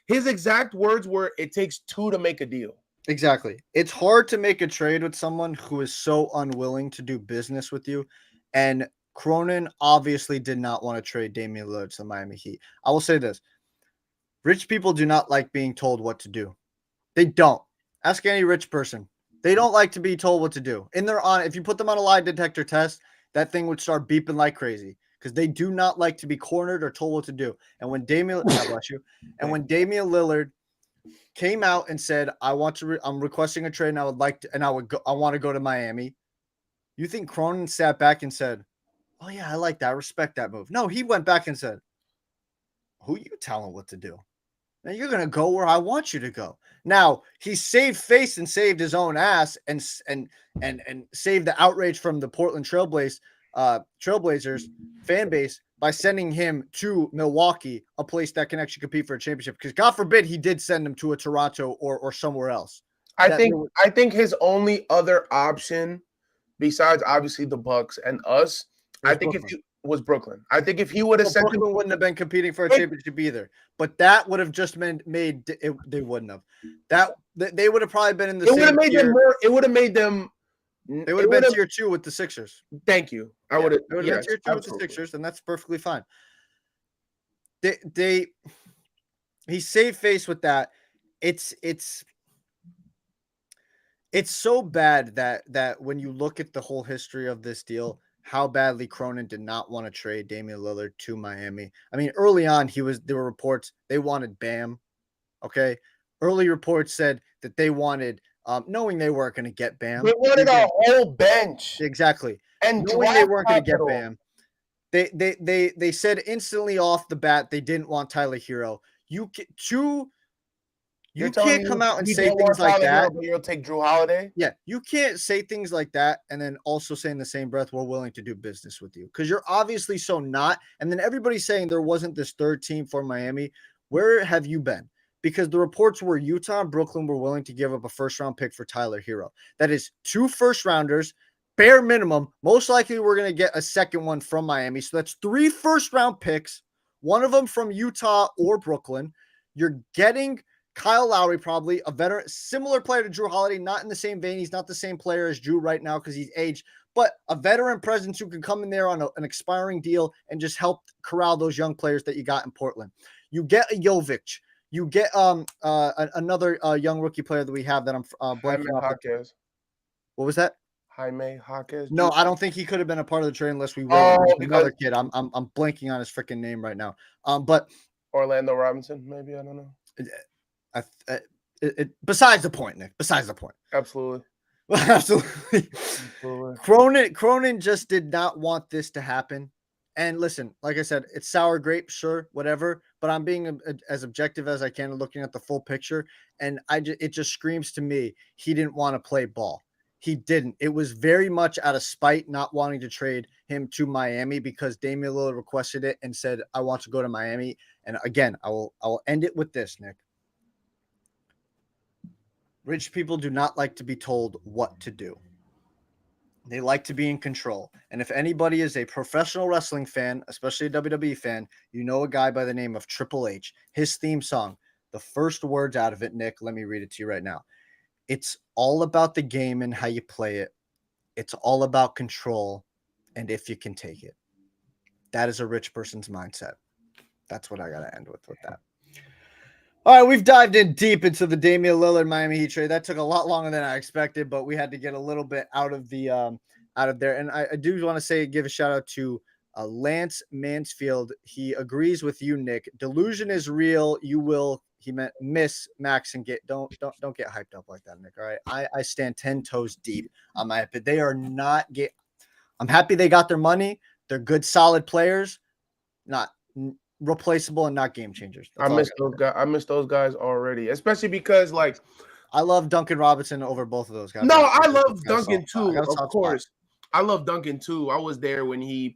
Speaker 2: His exact words were, it takes 2 to make a deal.
Speaker 1: Exactly. It's hard to make a trade with someone who is so unwilling to do business with you. And Cronin obviously did not want to trade Damian Lillard to the Miami Heat. I will say this. Rich people do not like being told what to do. They don't. Ask any rich person. They don't like to be told what to do. If you put them on a lie detector test, that thing would start beeping like crazy because they do not like to be cornered or told what to do. And when Damian Lillard came out and said, I'm requesting a trade and I want to go to Miami. You think Cronin sat back and said, oh, yeah, I like that. I respect that move. No, he went back and said, who you telling what to do? Now you're going to go where I want you to go. Now he saved face and saved his own ass and saved the outrage from the Portland Trailblazers fan base by sending him to Milwaukee, a place that can actually compete for a championship. Because God forbid he did send him to a Toronto or somewhere else.
Speaker 2: I think his only other option, besides obviously the Bucks and us, I think
Speaker 1: Brooklyn.
Speaker 2: if he was Brooklyn. I think if he would have sent
Speaker 1: Brooklyn wouldn't have been competing for a championship either. But that would have just made it, they wouldn't have. They would have probably been in the same tier.
Speaker 2: It would have made them.
Speaker 1: They would have been tier 2 with the Sixers.
Speaker 2: Thank you. I would have.
Speaker 1: They would have been tier 2 with the Sixers, and that's perfectly fine. He saved face with that. It's so bad that when you look at the whole history of this deal, how badly Cronin did not want to trade Damian Lillard to Miami. I mean, early on, there were reports they wanted Bam. Okay. Early reports said that they wanted, knowing they weren't going to get Bam.
Speaker 2: They wanted a whole bench.
Speaker 1: Exactly.
Speaker 2: And
Speaker 1: knowing they weren't going to get Bam. They said instantly off the bat they didn't want Tyler Hero. You can't come out and say things like that.
Speaker 2: But you'll take Drew Holiday?
Speaker 1: Yeah, you can't say things like that and then also say in the same breath, we're willing to do business with you. Because you're obviously so not. And then everybody's saying there wasn't this third team for Miami. Where have you been? Because the reports were Utah and Brooklyn were willing to give up a first-round pick for Tyler Hero. That is 2 first-rounders, bare minimum. Most likely we're going to get a second one from Miami. So that's 3 first-round picks, one of them from Utah or Brooklyn. You're getting Kyle Lowry, probably a veteran, similar player to Drew Holiday, not in the same vein. He's not the same player as Drew right now because he's aged, but a veteran presence who can come in there on an expiring deal and just help corral those young players that you got in Portland. You get a Jovic. You get another young rookie player that we have that I'm blanking off. What was that?
Speaker 2: Jaime Jaquez.
Speaker 1: No, I don't think he could have been a part of the trade unless we were another kid. I'm blanking on his freaking name right now. But
Speaker 2: Orlando Robinson, maybe, I don't know.
Speaker 1: Besides the point, Nick. Besides the point.
Speaker 2: Absolutely.
Speaker 1: Absolutely. Cronin just did not want this to happen. And listen, like I said, it's sour grape, sure, whatever. But I'm being as objective as I can, looking at the full picture. And it just screams to me he didn't want to play ball. He didn't. It was very much out of spite, not wanting to trade him to Miami because Damian Lillard requested it and said, "I want to go to Miami." And again, I will end it with this, Nick. Rich people do not like to be told what to do. They like to be in control. And if anybody is a professional wrestling fan, especially a WWE fan, you know a guy by the name of Triple H. His theme song, the first words out of it, Nick, let me read it to you right now. It's all about the game and how you play it. It's all about control and if you can take it. That is a rich person's mindset. That's what I got to end with that. All right, we've dived in deep into the Damian Lillard Miami Heat trade. That took a lot longer than I expected, but we had to get a little bit out of there. And I do want to give a shout out to Lance Mansfield. He agrees with you, Nick. Delusion is real. You will. He meant miss Max and don't get hyped up like that, Nick. All right, I stand 10 toes deep on my. But they are not I'm happy they got their money. They're good, solid players. Not replaceable and not game changers.
Speaker 2: I miss those guys. I miss those guys already, especially because
Speaker 1: I love Duncan Robinson over both of those guys.
Speaker 2: No, I love Duncan too. Of course, I love Duncan too. I was there when he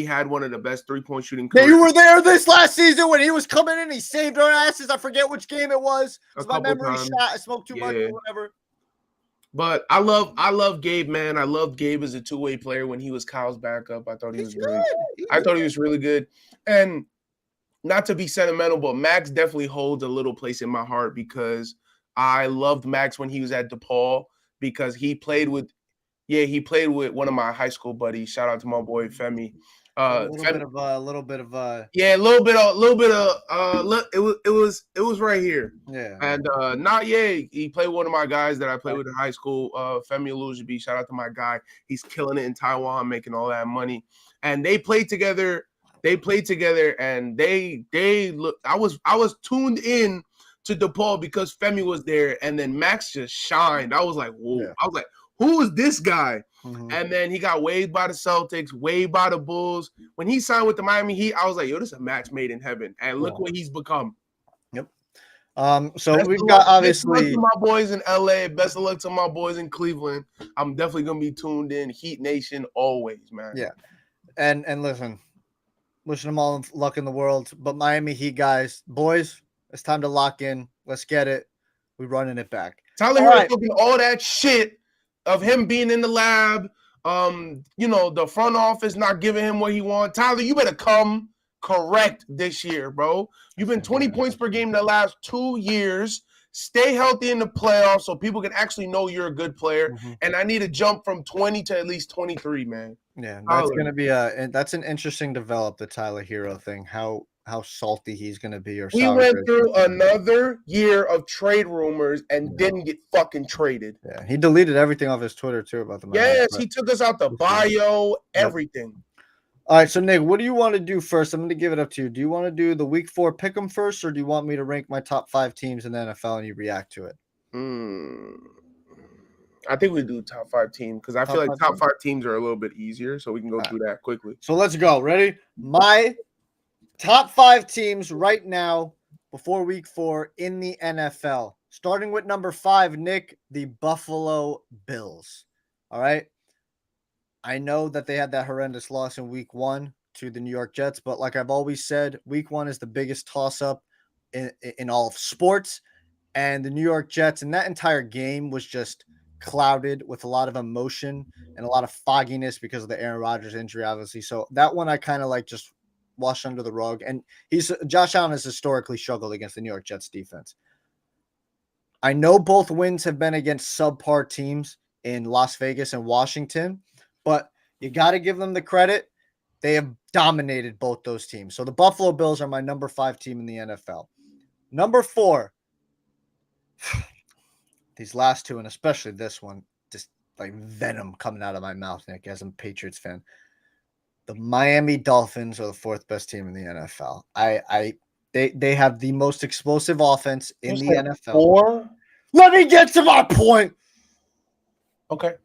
Speaker 2: had one of the best 3-point shooting careers.
Speaker 1: You were there this last season when he was coming in. He saved our asses. I forget which game it was. It's my memory shot. I smoked too much or whatever.
Speaker 2: But I love Gabe, man. I loved Gabe as a two-way player when he was Kyle's backup. I thought he was really good. I thought he was really good. And not to be sentimental, but Max definitely holds a little place in my heart because I loved Max when he was at DePaul because he played with one of my high school buddies. Shout out to my boy Femi.
Speaker 1: It
Speaker 2: was right here.
Speaker 1: Yeah.
Speaker 2: And he played one of my guys that I played with in high school, Femi Alujabi. Shout out to my guy. He's killing it in Taiwan, making all that money. And they played together. And I was tuned in to DePaul because Femi was there, and then Max just shined. I was like, whoa. Yeah. I was like, who is this guy? Mm-hmm. And then he got waived by the Celtics, waived by the Bulls. When he signed with the Miami Heat, I was like, yo, this is a match made in heaven. And look what he's become.
Speaker 1: So
Speaker 2: Best
Speaker 1: we've
Speaker 2: of
Speaker 1: got
Speaker 2: luck- Best of luck
Speaker 1: obviously.
Speaker 2: to my boys in LA. Best of luck to my boys in Cleveland. I'm definitely gonna be tuned in. Heat Nation always, man.
Speaker 1: Yeah. And listen, wishing them all luck in the world. But Miami Heat guys, boys, it's time to lock in. Let's get it. We're running it back.
Speaker 2: Tyler
Speaker 1: All
Speaker 2: Hero
Speaker 1: right.
Speaker 2: talking all that shit of him being in the lab. The front office not giving him what he wants. Tyler, you better come correct this year, bro. You've been 20 points per game the last 2 years. Stay healthy in the playoffs so people can actually know you're a good player.
Speaker 1: Mm-hmm.
Speaker 2: And I need to jump from 20 to at least 23, man.
Speaker 1: Yeah, that's
Speaker 2: Tyler.
Speaker 1: gonna be that's an interesting develop, the Tyler Hero thing. How salty he's gonna be or
Speaker 2: He
Speaker 1: sour.
Speaker 2: went through another year of trade rumors and didn't get fucking traded.
Speaker 1: Yeah, he deleted everything off his Twitter too about the Miami.
Speaker 2: Yes, he took us out the bio, everything.
Speaker 1: All right, so Nick, what do you want to do first? I'm going to give it up to you. Do you want to do the Week 4 pick'em first, or do you want me to rank my top 5 teams in the NFL and you react to it?
Speaker 2: I think we do top 5 teams because I feel like top
Speaker 1: teams?
Speaker 2: 5 teams are a little bit easier, so we can go through that quickly.
Speaker 1: So let's go. Ready? My top 5 teams right now before Week 4 in the NFL. Starting with number 5, Nick, the Buffalo Bills. All right. I know that they had that horrendous loss in Week 1 to the New York Jets, but like I've always said, Week 1 is the biggest toss-up in all of sports. And the New York Jets and that entire game was just clouded with a lot of emotion and a lot of fogginess because of the Aaron Rodgers injury, obviously. So that one I kind of like just washed under the rug. And Josh Allen has historically struggled against the New York Jets defense. I know both wins have been against subpar teams in Las Vegas and Washington, but you got to give them the credit. They have dominated both those teams. So the Buffalo Bills are my number 5 team in the NFL. Number 4, these last two, and especially this one, just like venom coming out of my mouth, Nick, as I'm a Patriots fan. The Miami Dolphins are the 4th best team in the NFL. They have the most explosive offense in the NFL.
Speaker 2: 4?
Speaker 1: Let me get to my point.
Speaker 2: Okay.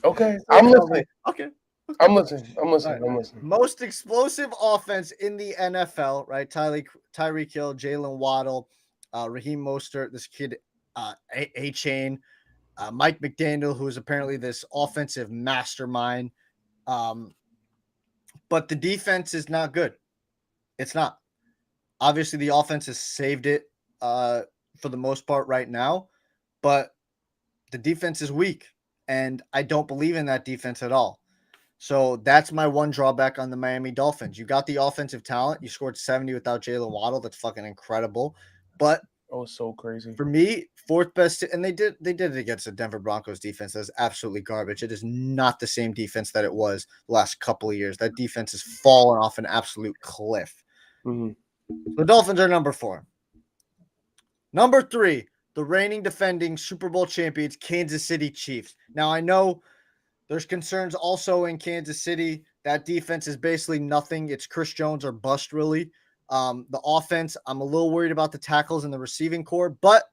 Speaker 2: Okay. I'm listening.
Speaker 1: Okay.
Speaker 2: I'm listening.
Speaker 1: Most explosive offense in the NFL, right? Tyreek Hill, Jalen Waddle, Raheem Mostert, this kid, A-Chain, Mike McDaniel, who is apparently this offensive mastermind. But the defense is not good. It's not. Obviously, the offense has saved it for the most part right now, but the defense is weak, and I don't believe in that defense at all. So that's my one drawback on the Miami Dolphins. You got the offensive talent. You scored 70 without Jalen Waddle. That's fucking incredible. But
Speaker 2: so crazy.
Speaker 1: For me, 4th best, and they did it against the Denver Broncos defense. That's absolutely garbage. It is not the same defense that it was the last couple of years. That defense has fallen off an absolute cliff.
Speaker 2: Mm-hmm.
Speaker 1: The Dolphins are number 4. Number 3, the reigning defending Super Bowl champions, Kansas City Chiefs. Now, I know there's concerns also in Kansas City. That defense is basically nothing. It's Chris Jones or bust, really. The offense, I'm a little worried about the tackles and the receiving core, but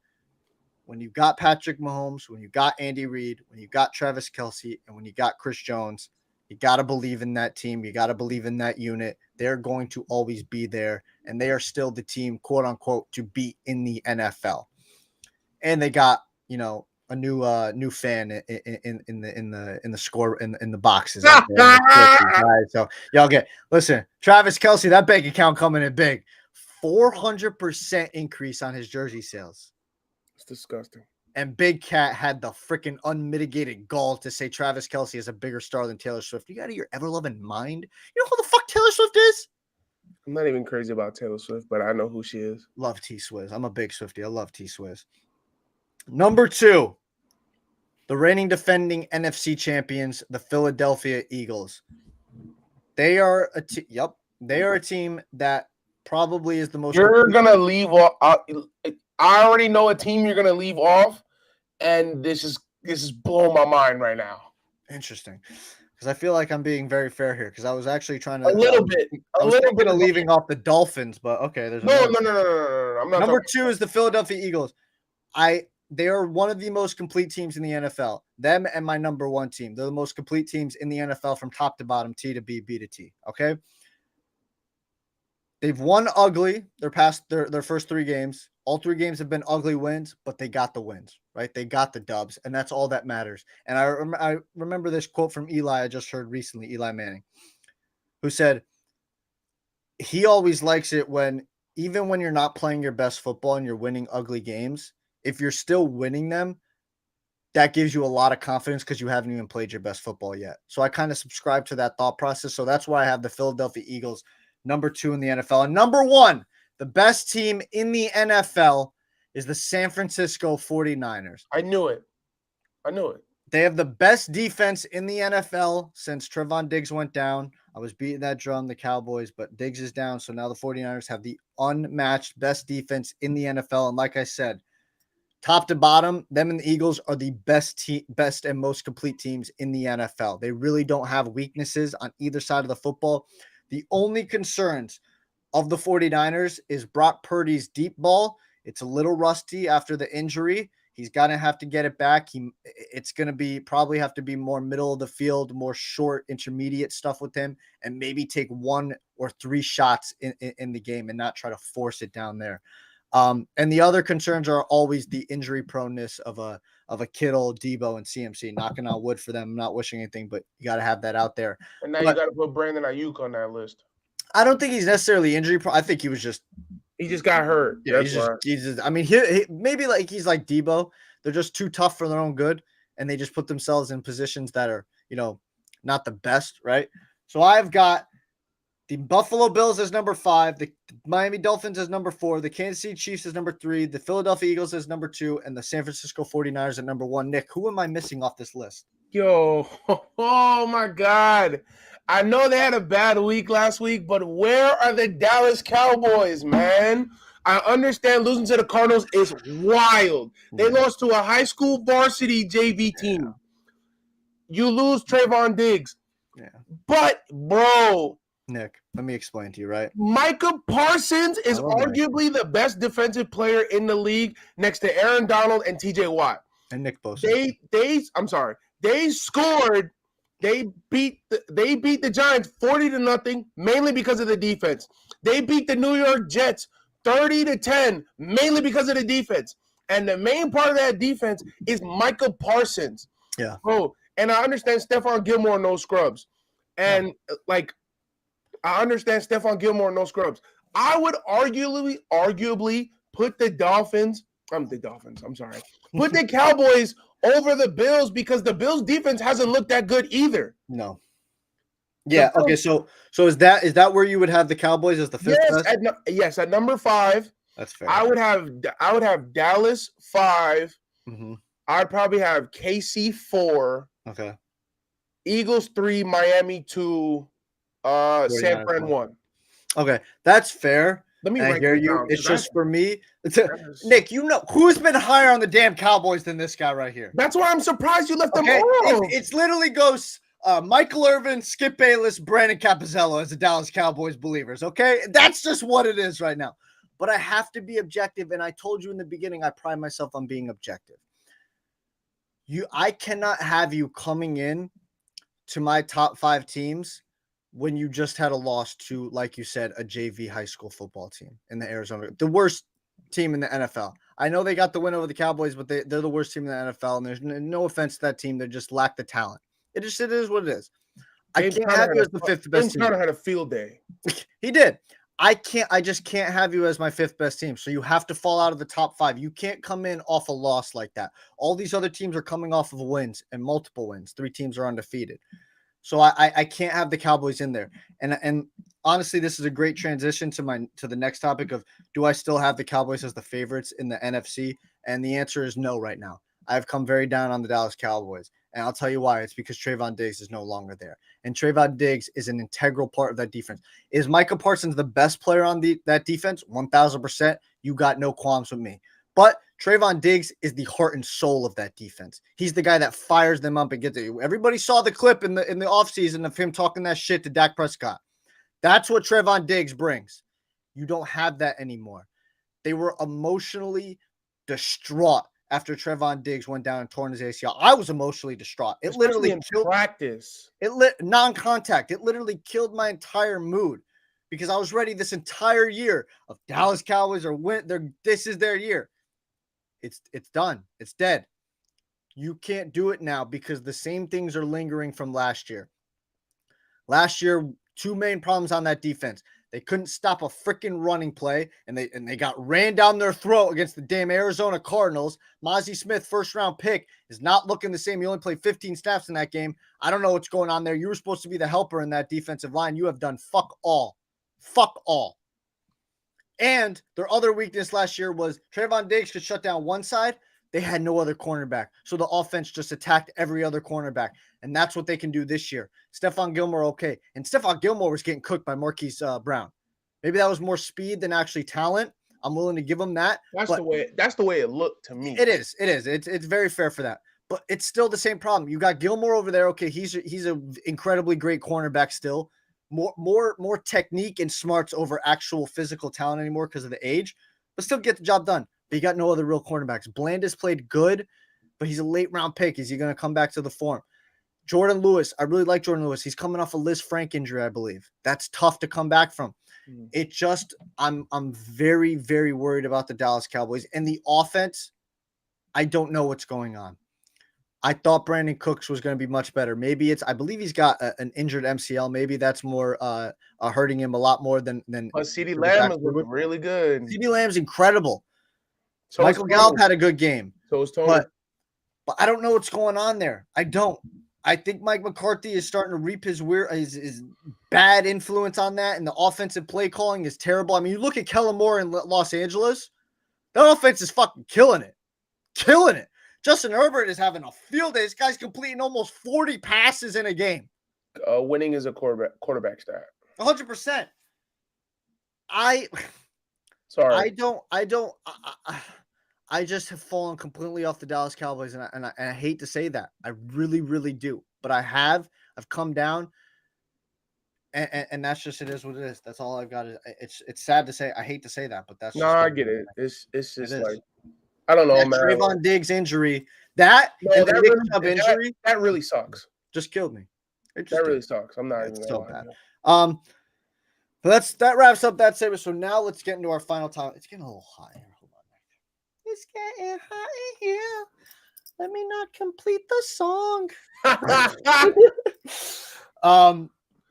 Speaker 1: when you got Patrick Mahomes, when you got Andy Reid, when you got Travis Kelce, and when you got Chris Jones, you got to believe in that team. You got to believe in that unit. They're going to always be there, and they are still the team, quote unquote, to beat in the NFL. And they got, a new fan in the score in the boxes. Right? So y'all listen, Travis Kelce, that bank account coming in big, 400% increase on his jersey sales.
Speaker 2: It's disgusting.
Speaker 1: And Big Cat had the freaking unmitigated gall to say Travis Kelce is a bigger star than Taylor Swift. You out of your ever-loving mind? You know who the fuck Taylor Swift is?
Speaker 2: I'm not even crazy about Taylor Swift, but I know who she is.
Speaker 1: Love T-Swizz. I'm a big Swiftie. I love T-Swizz. Number 2, the reigning defending NFC champions, the Philadelphia Eagles. They are they are a team that probably is the most.
Speaker 2: You're gonna leave off. I already know a team you're gonna leave off, and this is blowing my mind right now.
Speaker 1: Interesting, because I feel like I'm being very fair here. Because I was actually trying to
Speaker 2: a little bit
Speaker 1: of leaving off the Dolphins, but okay. There's
Speaker 2: no.
Speaker 1: I'm not. Number 2 is the Philadelphia Eagles. They are one of the most complete teams in the NFL. Them and my number 1 team. They're the most complete teams in the NFL from top to bottom, T to B, B to T. Okay. They've won ugly. They're past their first 3 games. All 3 games have been ugly wins, but they got the wins, right? They got the dubs, and that's all that matters. And I remember this quote from Eli I just heard recently, Eli Manning, who said he always likes it when, even when you're not playing your best football and you're winning ugly games, if you're still winning them, that gives you a lot of confidence because you haven't even played your best football yet. So I kind of subscribe to that thought process. So that's why I have the Philadelphia Eagles number 2 in the NFL. And number 1, the best team in the NFL is the San Francisco 49ers.
Speaker 2: I knew it.
Speaker 1: They have the best defense in the NFL since Trevon Diggs went down. I was beating that drum, the Cowboys, but Diggs is down. So now the 49ers have the unmatched best defense in the NFL. And like I said, top to bottom, them and the Eagles are the best and most complete teams in the NFL. They really don't have weaknesses on either side of the football. The only concerns of the 49ers is Brock Purdy's deep ball. It's a little rusty after the injury. He's going to have to get it back. It's going to be probably have to be more middle of the field, more short, intermediate stuff with him, and maybe take 1 or 3 shots in the game and not try to force it down there. And the other concerns are always the injury proneness of a Kittle, Debo, and CMC. Knocking on wood for them. I'm not wishing anything, but you got to have that out there.
Speaker 2: And now you got to put Brandon Ayuk on that list.
Speaker 1: I don't think he's necessarily injury I think he
Speaker 2: just got hurt.
Speaker 1: Yeah, I mean, he maybe like he's like Debo. They're just too tough for their own good, and they just put themselves in positions that are, not the best, right? So I've got the Buffalo Bills as number 5, the Miami Dolphins as number 4, the Kansas City Chiefs as number 3, the Philadelphia Eagles as number 2, and the San Francisco 49ers at number 1. Nick, who am I missing off this list?
Speaker 2: Yo, oh my God. I know they had a bad week last week, but where are the Dallas Cowboys, man? I understand losing to the Cardinals is wild. They lost to a high school varsity JV team. Yeah. You lose Trevon Diggs.
Speaker 1: Yeah.
Speaker 2: But, bro.
Speaker 1: Nick, let me explain to you, right?
Speaker 2: Micah Parsons is arguably the best defensive player in the league next to Aaron Donald and TJ Watt.
Speaker 1: And Nick Bosa.
Speaker 2: They scored. They beat the Giants 40-0, mainly because of the defense. They beat the New York Jets 30-10, mainly because of the defense. And the main part of that defense is Micah Parsons.
Speaker 1: Yeah.
Speaker 2: Bro, and I understand Stephon Gilmore, no scrubs. And, I understand Stephon Gilmore, no scrubs. I would arguably put the Put the Cowboys over the Bills because the Bills defense hasn't looked that good either.
Speaker 1: No. Yeah. Okay. So is that where you would have the Cowboys as the 5th best?
Speaker 2: Yes, at number 5.
Speaker 1: That's fair.
Speaker 2: I would have Dallas 5.
Speaker 1: Mm-hmm.
Speaker 2: I'd probably have KC 4.
Speaker 1: Okay.
Speaker 2: Eagles 3, Miami 2, San Fran 1.
Speaker 1: Okay, that's fair.
Speaker 2: Let me
Speaker 1: hear you. It's just for me. Nick, who's been higher on the damn Cowboys than this guy right here?
Speaker 2: That's why I'm surprised you left them off.
Speaker 1: It's literally goes Michael Irvin, Skip Bayless, Brandon Capozziello as the Dallas Cowboys believers. Okay, that's just what it is right now. But I have to be objective, and I told you in the beginning, I pride myself on being objective. I cannot have you coming in to my top 5 teams when you just had a loss to, like you said, a JV high school football team in the Arizona, the worst team in the NFL. I know they got the win over the Cowboys, but they're the worst team in the NFL, and there's no offense to that team. They just lack the talent. It is what it is. I can't have you as the 5th best team.
Speaker 2: James had a field day.
Speaker 1: He did. I just can't have you as my 5th best team. So you have to fall out of the top 5. You can't come in off a loss like that. All these other teams are coming off of wins and multiple wins. 3 teams are undefeated. So I can't have the Cowboys in there. And honestly, this is a great transition to the next topic of, do I still have the Cowboys as the favorites in the NFC? And the answer is no right now. I've come very down on the Dallas Cowboys. And I'll tell you why. It's because Trevon Diggs is no longer there. And Trevon Diggs is an integral part of that defense. Is Micah Parsons the best player on that defense? 1,000%. You got no qualms with me. But Trevon Diggs is the heart and soul of that defense. He's the guy that fires them up and gets it. Everybody saw the clip in the offseason of him talking that shit to Dak Prescott. That's what Trevon Diggs brings. You don't have that anymore. They were emotionally distraught after Trevon Diggs went down and torn his ACL. I was emotionally distraught. It literally
Speaker 2: killed practice.
Speaker 1: Non-contact. It literally killed my entire mood. because I was ready this entire year of Dallas Cowboys are win. This is their year. It's done. It's dead. You can't do it now because the same things are lingering from last year. Last year, two main problems on that defense. They couldn't stop a freaking running play, and they got ran down their throat against the damn Arizona Cardinals. Mozzie Smith, first-round pick, is not looking the same. He only played 15 snaps in that game. I don't know what's going on there. You were supposed to be the helper in that defensive line. You have done fuck all. Fuck all. And their other weakness last year was Trayvon Diggs could shut down one side. They had no other cornerback. So the offense just attacked every other cornerback. And that's what they can do this year. Stephon Gilmore, okay. And Stephon Gilmore was getting cooked by Marquise Brown. Maybe that was more speed than actually talent. I'm willing to give him that.
Speaker 2: That's the way it looked to me.
Speaker 1: It is. It's very fair for that. But it's still the same problem. You got Gilmore over there. Okay, he's an incredibly great cornerback still. More technique and smarts over actual physical talent anymore because of the age, but still get the job done. But you got no other real cornerbacks. Blandis played good, but he's a late round pick. Is he going to come back to the form? Jordan Lewis, I really like Jordan Lewis. He's coming off a Liz Frank injury, I believe. That's tough to come back from. It just, I'm very, very worried about the Dallas Cowboys and the offense. I don't know what's going on. I thought Brandon Cooks was going to be much better. Maybe I believe he's got an injured MCL. Maybe that's more hurting him a lot more than.
Speaker 2: But CeeDee Lamb is looking really good.
Speaker 1: CeeDee Lamb's incredible.
Speaker 2: So
Speaker 1: Michael Gallup had a good game.
Speaker 2: So is Tony.
Speaker 1: But I don't know what's going on there. I don't. I think Mike McCarthy is starting to reap his bad influence on that, and the offensive play calling is terrible. I mean, you look at Kellen Moore in Los Angeles, that offense is fucking killing it. Killing it. Justin Herbert is having a field day. This guy's completing almost 40 passes in a game.
Speaker 2: Winning is a quarterback stat.
Speaker 1: 100%. I just have fallen completely off the Dallas Cowboys, and I hate to say that. I really, really do. But I've come down, and that's just, it is what it is. That's all I've got. It's sad to say. I hate to say that, but that's
Speaker 2: no, I get it. It's just like, I don't know, man.
Speaker 1: Trayvon Diggs injury, that
Speaker 2: really sucks.
Speaker 1: Just killed me.
Speaker 2: That really sucks. I'm not even
Speaker 1: so bad. But that wraps up that segment. So now let's get into our final time. It's getting a little hot here. Hold on. It's getting hot in here. Let me not complete the song.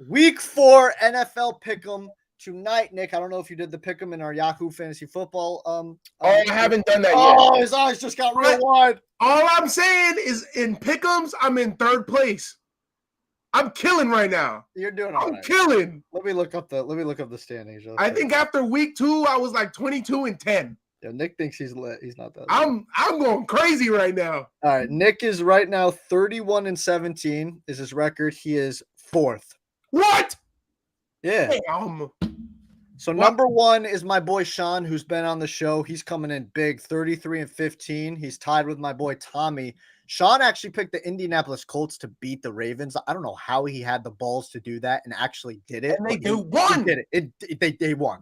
Speaker 1: Week 4 NFL Pick'em tonight, Nick. I don't know if you did the Pick'em in our Yahoo Fantasy Football.
Speaker 2: I haven't done that yet.
Speaker 1: Oh, his eyes just got real wide.
Speaker 3: All I'm saying is in Pick'ems, I'm in 3rd place. I'm killing right now.
Speaker 1: You're doing all right.
Speaker 3: I'm killing.
Speaker 1: Let me look up the standings.
Speaker 3: I think after week 2, I was like 22-10.
Speaker 1: Yeah, Nick thinks he's lit. He's not that.
Speaker 3: I'm going crazy right now.
Speaker 1: All right, Nick is right now 31-17 is his record. He is 4th.
Speaker 3: What?
Speaker 1: Yeah.
Speaker 3: Damn.
Speaker 1: So number 1 is my boy Sean, who's been on the show. He's coming in big, 33-15. He's tied with my boy Tommy. Sean actually picked the Indianapolis Colts to beat the Ravens. I don't know how he had the balls to do that and actually did it.
Speaker 3: And they won.
Speaker 1: He did it. They won.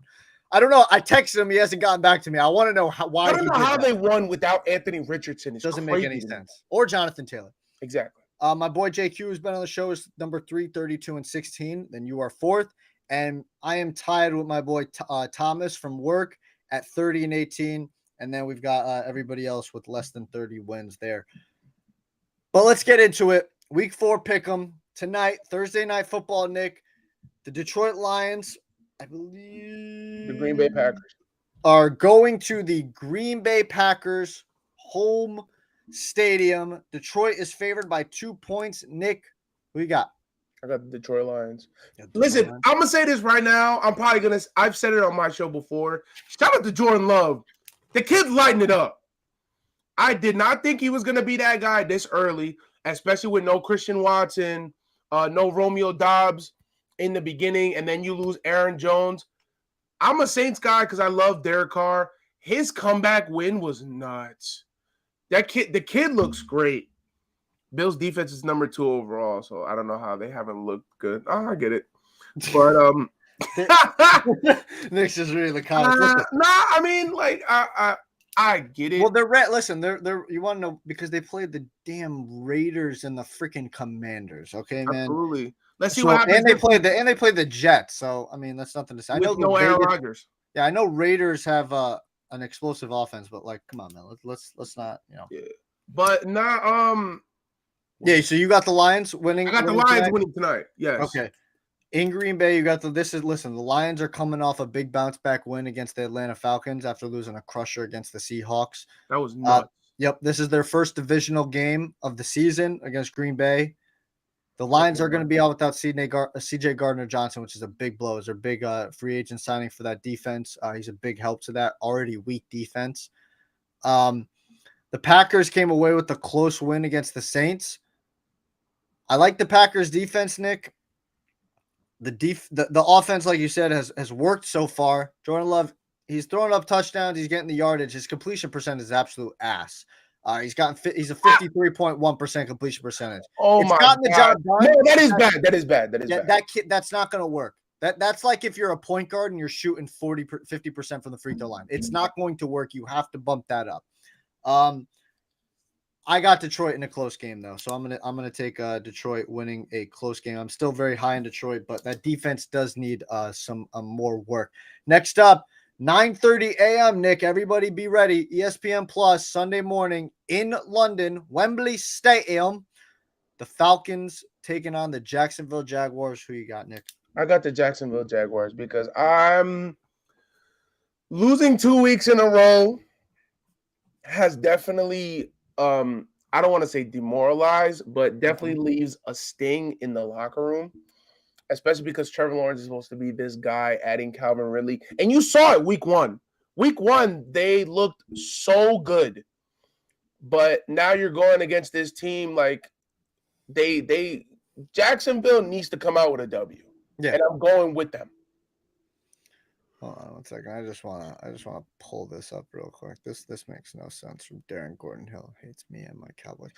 Speaker 1: I don't know. I texted him. He hasn't gotten back to me. I want to know why.
Speaker 3: I don't know how they won without Anthony Richardson. It
Speaker 1: doesn't make any sense. Or Jonathan Taylor.
Speaker 3: Exactly.
Speaker 1: My boy JQ has been on the show is number 3, 32-16. Then you are 4th. And I am tied with my boy Thomas from work at 30-18. And then we've got everybody else with less than 30 wins there. But let's get into it. Week 4 Pick'em tonight, Thursday Night Football, Nick. The Detroit Lions, I believe,
Speaker 2: the Green Bay Packers
Speaker 1: are going to the Green Bay Packers home stadium. Detroit is favored by 2 points. Nick, who you got?
Speaker 2: I got the Detroit Lions.
Speaker 3: Listen, I'm going to say this right now. I've said it on my show before. Shout out to Jordan Love. The kid's lighting it up. I did not think he was going to be that guy this early, especially with no Christian Watson, no Romeo Doubs in the beginning, and then you lose Aaron Jones. I'm a Saints guy because I love Derek Carr. His comeback win was nuts. The kid looks great. Bills defense is number 2 overall, so I don't know how they haven't looked good. Oh, I get it. But
Speaker 1: Nick's just reading the comments.
Speaker 3: I mean, like I get it.
Speaker 1: Well, they're you want to know because they played the damn Raiders and the freaking Commanders. Okay, man.
Speaker 3: Absolutely. Let's see what happens.
Speaker 1: And they played the Jets. So I mean, that's nothing to say. I know
Speaker 3: no Aaron Rodgers.
Speaker 1: Yeah, I know Raiders have an explosive offense, but like, come on, man, let's not,
Speaker 3: Yeah. But not
Speaker 1: Yeah, so you got the Lions winning.
Speaker 3: I got the Lions winning tonight. Yes.
Speaker 1: Okay. In Green Bay, you got listen, the Lions are coming off a big bounce back win against the Atlanta Falcons after losing a crusher against the Seahawks.
Speaker 3: That was nuts.
Speaker 1: Yep, this is their first divisional game of the season against Green Bay. The Lions are going to be out without CJ Gardner-Johnson, which is a big blow. It's a big free agent signing for that defense. He's a big help to that already weak defense. The Packers came away with a close win against the Saints. I like the Packers defense, Nick. The offense, like you said, has worked so far. Jordan Love, he's throwing up touchdowns. He's getting the yardage. His completion percentage is absolute ass. He's a 53.1% completion percent.
Speaker 3: Oh
Speaker 1: it's
Speaker 3: my
Speaker 1: gotten the
Speaker 3: God.
Speaker 1: job done.
Speaker 3: No, that is bad. That is bad.
Speaker 1: That kid, that's not going to work. That's like if you're a point guard and you're shooting 50% from the free throw line. It's not going to work. You have to bump that up. I got Detroit in a close game though, so I'm gonna take Detroit winning a close game. I'm still very high in Detroit, but that defense does need some more work. Next up, 9:30 a.m. Nick, everybody be ready. ESPN Plus Sunday morning in London, Wembley Stadium. The Falcons taking on the Jacksonville Jaguars. Who you got, Nick?
Speaker 2: I got the Jacksonville Jaguars because I'm losing 2 weeks in a row. Has definitely I don't want to say demoralized, but definitely leaves a sting in the locker room, especially because Trevor Lawrence is supposed to be this guy, adding Calvin Ridley. And you saw it week one. Week one, they looked so good. But now you're going against this team like Jacksonville needs to come out with a W. Yeah. And I'm going with them.
Speaker 1: Hold on 1 second. I just wanna pull this up real quick. This makes no sense from Darren Gordon Hill. Hates me and my Cowboys.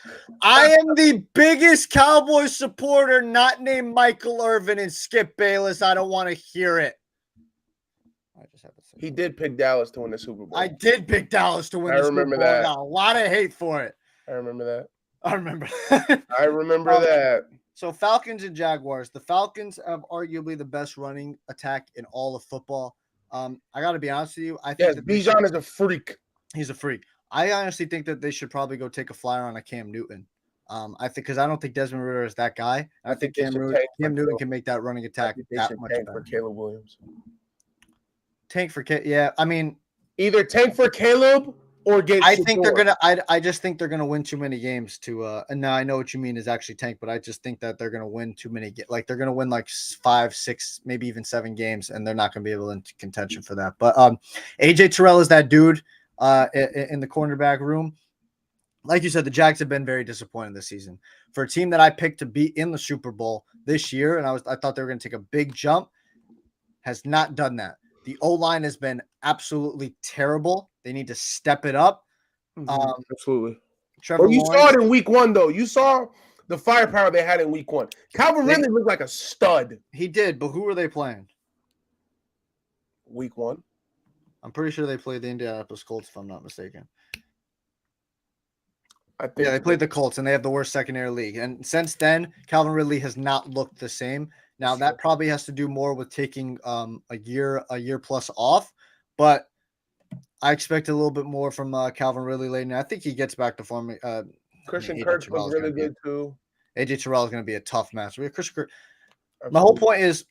Speaker 1: I am the biggest Cowboys supporter, not named Michael Irvin and Skip Bayless. I don't want to hear it. I just have to say
Speaker 2: he did pick Dallas to win the Super Bowl.
Speaker 1: I did pick Dallas to win the Super Bowl. I remember that. I got a lot of hate for it.
Speaker 2: I remember that.
Speaker 1: I remember
Speaker 2: that.
Speaker 1: So Falcons and Jaguars. The Falcons have arguably the best running attack in all of football. I got to be honest with you. I think
Speaker 2: Bijan is a freak.
Speaker 1: He's a freak. I honestly think that they should probably go take a flyer on a Cam Newton. I think because I don't think Desmond Ridder is that guy. I think Cam Newton can make that running attack that much better.
Speaker 2: For Caleb Williams.
Speaker 1: Tank for Caleb. Yeah, I mean,
Speaker 2: either tank for Caleb or get.
Speaker 1: I think they're gonna. I just think they're gonna win too many games to. And now I know what you mean is actually tank, but I just think that they're gonna win too many. Like they're gonna win like 5, 6, maybe even 7 games, and they're not gonna be able to contention for that. But AJ Terrell is that dude in the cornerback room. Like you said, the Jags have been very disappointing this season. For a team that I picked to be in the Super Bowl this year, and I thought they were gonna take a big jump, has not done that. The O-line has been absolutely terrible. They need to step it up.
Speaker 2: Absolutely.
Speaker 1: Trevor
Speaker 2: you saw it in week one, though. You saw the firepower they had in week one. Calvin Ridley looked like a stud.
Speaker 1: He did, but who were they playing?
Speaker 2: Week one.
Speaker 1: I'm pretty sure they played the Indianapolis Colts, if I'm not mistaken.
Speaker 2: I think
Speaker 1: they played the Colts, and they have the worst secondary league. And since then, Calvin Ridley has not looked the same. Now, that probably has to do more with taking a year plus off, but I expect a little bit more from Calvin Ridley later. I think he gets back to form.
Speaker 2: Christian Kirk was really good too.
Speaker 1: AJ Terrell is going to be a tough match. We have Christian Kirk. My whole point is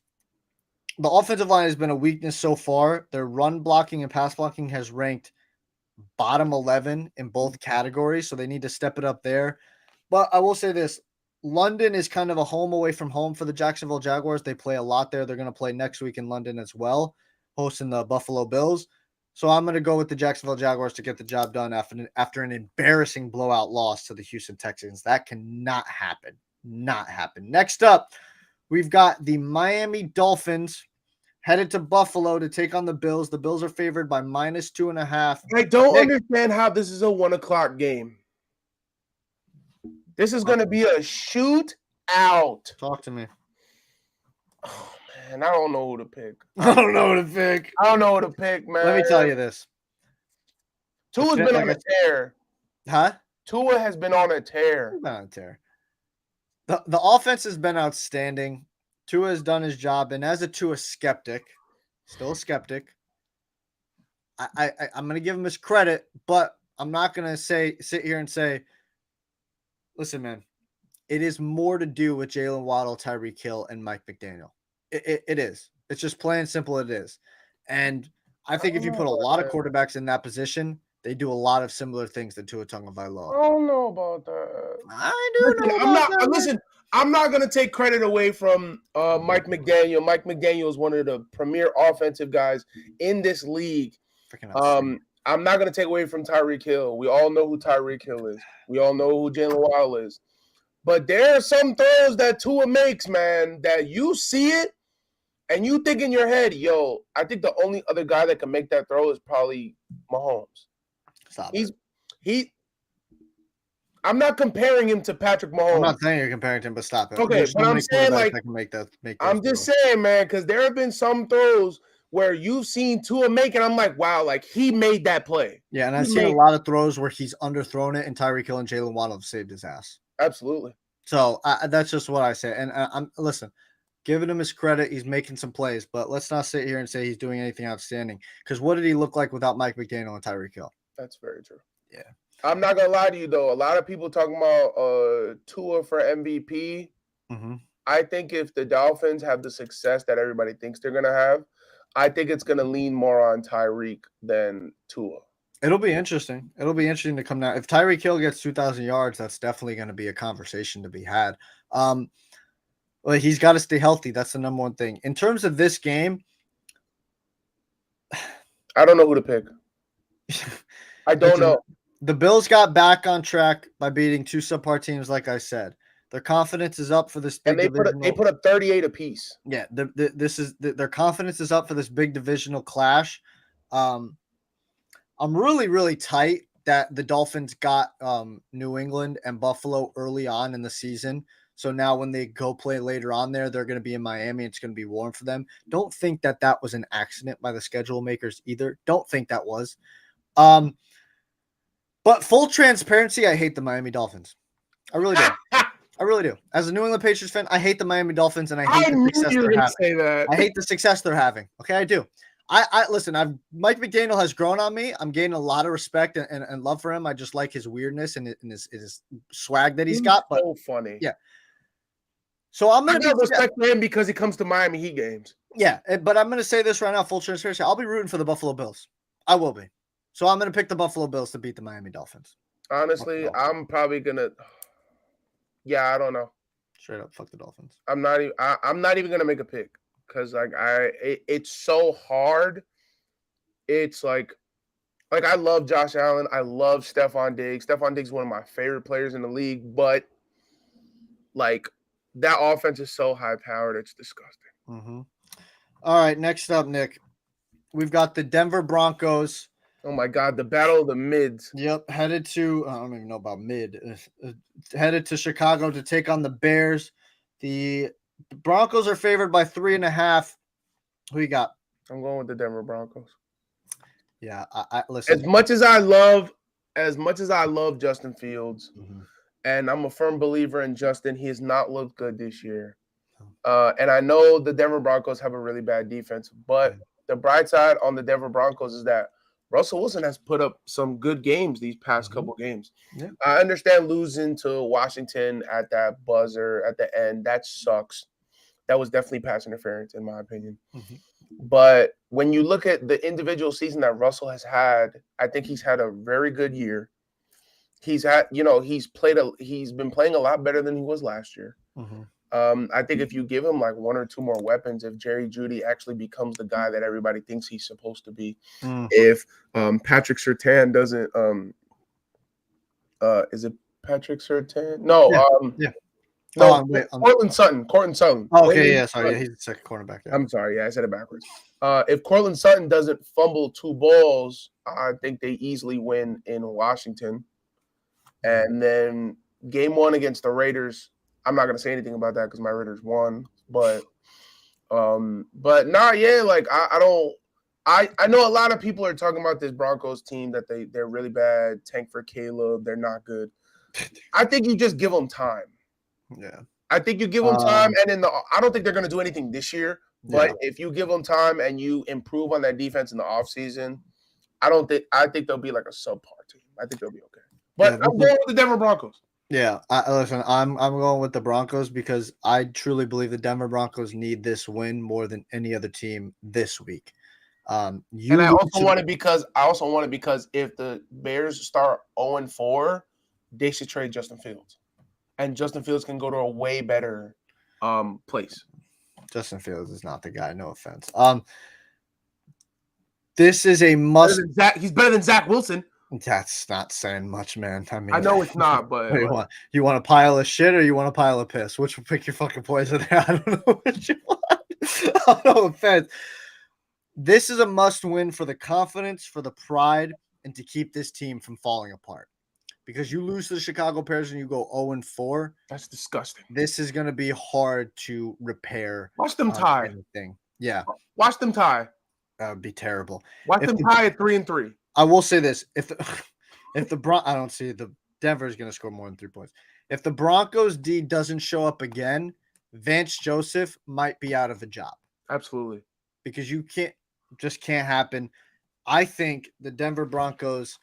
Speaker 1: the offensive line has been a weakness so far. Their run blocking and pass blocking has ranked bottom 11 in both categories, so they need to step it up there. But I will say this. London is kind of a home away from home for the Jacksonville Jaguars. They play a lot there. They're going to play next week in London as well, hosting the Buffalo Bills. So I'm going to go with the Jacksonville Jaguars to get the job done after an embarrassing blowout loss to the Houston Texans. That cannot happen. Not happen. Next up, we've got the Miami Dolphins headed to Buffalo to take on the Bills. The Bills are favored by -2.5.
Speaker 3: I don't understand how this is a 1:00 game. This is going to be a shootout.
Speaker 1: Talk to me.
Speaker 2: Oh, man, I don't know who to pick.
Speaker 1: I don't know who to pick,
Speaker 2: man.
Speaker 1: Let me tell you this.
Speaker 2: Tua's been on a tear.
Speaker 1: Huh?
Speaker 2: Tua has been on a tear.
Speaker 1: The offense has been outstanding. Tua has done his job, and as a Tua skeptic, still a skeptic, I'm going to give him his credit, but I'm not going to sit here and say, listen, man, it is more to do with Jalen Waddle, Tyreek Hill, and Mike McDaniel. It is. It's just plain and simple. It is. And I think if you put a lot of quarterbacks in that position, they do a lot of similar things to Tua Tagovailoa.
Speaker 2: I don't know about that.
Speaker 1: I do know
Speaker 3: I'm
Speaker 1: about
Speaker 3: not.
Speaker 1: that.
Speaker 3: Listen, I'm not gonna take credit away from Mike McDaniel. Mike McDaniel is one of the premier offensive guys in this league. I'm not gonna take away from Tyreek Hill. We all know who Tyreek Hill is. We all know who Jalen Waddle is. But there are some throws that Tua makes, man, that you see it and you think in your head, yo, I think the only other guy that can make that throw is probably Mahomes.
Speaker 1: Stop.
Speaker 3: I'm not comparing him to Patrick Mahomes.
Speaker 1: I'm not saying you're comparing him, but stop it.
Speaker 3: Okay,
Speaker 1: There's
Speaker 3: but
Speaker 1: so
Speaker 3: I'm
Speaker 1: many
Speaker 3: saying,
Speaker 1: quarterbacks
Speaker 3: like,
Speaker 1: that can make that.
Speaker 3: I'm just saying, man, because there have been some throws where you've seen Tua make, and I'm like, wow, like he made that play.
Speaker 1: Yeah, and I've seen a lot of throws where he's underthrown it, and Tyreek Hill and Jalen Waddle have saved his ass.
Speaker 3: Absolutely.
Speaker 1: So that's just what I say. And I'm listen, giving him his credit. He's making some plays, but let's not sit here and say he's doing anything outstanding. Because what did he look like without Mike McDaniel and Tyreek Hill?
Speaker 3: That's very true.
Speaker 1: Yeah.
Speaker 3: I'm not gonna lie to you though. A lot of people talking about Tua for MVP.
Speaker 1: Mm-hmm.
Speaker 3: I think if the Dolphins have the success that everybody thinks they're gonna have, I think it's gonna lean more on Tyreek than Tua.
Speaker 1: It'll be interesting. It'll be interesting to come down. If Tyreek Hill gets 2,000 yards, that's definitely going to be a conversation to be had. Well, he's got to stay healthy. That's the number one thing. In terms of this game,
Speaker 3: I don't know who to pick. I don't know.
Speaker 1: The Bills got back on track by beating two subpar teams, like I said. Their confidence is up for this big
Speaker 3: divisional. They put up 38 apiece.
Speaker 1: Yeah, their confidence is up for this big divisional clash. I'm really, really tight that the Dolphins got New England and Buffalo early on in the season. So now when they go play later on there, they're going to be in Miami. It's going to be warm for them. Don't think that was an accident by the schedule makers either. Don't think that was. But full transparency, I hate the Miami Dolphins. I really do. I really do. As a New England Patriots fan, I hate the Miami Dolphins, and I hate the success they're having.
Speaker 3: Say that.
Speaker 1: I hate the success they're having. Okay, I do. I listen. Mike McDaniel has grown on me. I'm gaining a lot of respect and love for him. I just like his weirdness and his swag that he's got. But
Speaker 3: so funny.
Speaker 1: Yeah. So I'm gonna
Speaker 3: respect for him because he comes to Miami Heat games.
Speaker 1: Yeah, but I'm gonna say this right now, full transparency. I'll be rooting for the Buffalo Bills. I will be. So I'm gonna pick the Buffalo Bills to beat the Miami Dolphins.
Speaker 3: Honestly, I'm probably gonna. Yeah, I don't know.
Speaker 1: Straight up, fuck the Dolphins.
Speaker 3: I'm not even gonna make a pick because it's so hard. It's like I love Josh Allen. I love Stephon Diggs. Stephon Diggs is one of my favorite players in the league, but like that offense is so high powered, it's disgusting.
Speaker 1: Mm-hmm. All right, next up, Nick, we've got the Denver Broncos.
Speaker 3: Oh my God, the battle of the mids.
Speaker 1: Yep, headed to I don't even know about mid. Headed to Chicago to take on the Bears. The Broncos are favored by 3.5. Who you got?
Speaker 3: I'm going with the Denver Broncos.
Speaker 1: Yeah, I listen.
Speaker 3: As much as I love Justin Fields,
Speaker 1: mm-hmm.
Speaker 3: and I'm a firm believer in Justin, he has not looked good this year. And I know the Denver Broncos have a really bad defense, but the bright side on the Denver Broncos is that Russell Wilson has put up some good games these past couple games.
Speaker 1: Yeah.
Speaker 3: I understand losing to Washington at that buzzer at the end. That sucks. That was definitely pass interference, in my opinion.
Speaker 1: Mm-hmm.
Speaker 3: But when you look at the individual season that Russell has had, I think he's had a very good year. He's been playing a lot better than he was last year.
Speaker 1: Mm-hmm.
Speaker 3: I think if you give him like one or two more weapons, if Jerry Jeudy actually becomes the guy that everybody thinks he's supposed to be, if Patrick Surtain doesn't, is it Patrick Surtain? No, no, Courtland Sutton.
Speaker 1: Oh, okay, yeah, sorry, yeah, he's the second cornerback. Yeah.
Speaker 3: I'm sorry, yeah, I said it backwards. If Courtland Sutton doesn't fumble 2 balls, I think they easily win in Washington. And then game 1 against the Raiders. I'm not gonna say anything about that because my Raiders won, but nah, yeah, like I know a lot of people are talking about this Broncos team that they're really bad. Tank for Caleb, they're not good. I think you just give them time.
Speaker 1: Yeah,
Speaker 3: I think you give them time, and I don't think they're going to do anything this year. But if you give them time and you improve on that defense in the offseason, I think they'll be like a subpar team. I think they'll be okay. But I'm going with the Denver Broncos.
Speaker 1: Yeah, listen, I'm going with the Broncos because I truly believe the Denver Broncos need this win more than any other team this week.
Speaker 3: I also want it because if the Bears start 0-4, they should trade Justin Fields, and Justin Fields can go to a way better place.
Speaker 1: Justin Fields is not the guy. No offense. This is a must.
Speaker 3: He's better than Zach Wilson.
Speaker 1: That's not saying much, man. I mean,
Speaker 3: I know it's not, but
Speaker 1: you want a pile of shit or you want a pile of piss? Which will pick your fucking poison there? I don't know what you want. No offense. This is a must-win for the confidence, for the pride, and to keep this team from falling apart. Because you lose to the Chicago Bears and you go 0-4.
Speaker 3: That's disgusting.
Speaker 1: This is going to be hard to repair.
Speaker 3: Watch them tie.
Speaker 1: Anything. Yeah.
Speaker 3: Watch them tie.
Speaker 1: That would be terrible.
Speaker 3: Watch them tie at 3-3.
Speaker 1: I will say this: if the I don't see the Denver's going to score more than 3 points. If the Broncos D doesn't show up again, Vance Joseph might be out of a job.
Speaker 3: Absolutely,
Speaker 1: because can't happen. I think the Denver Broncos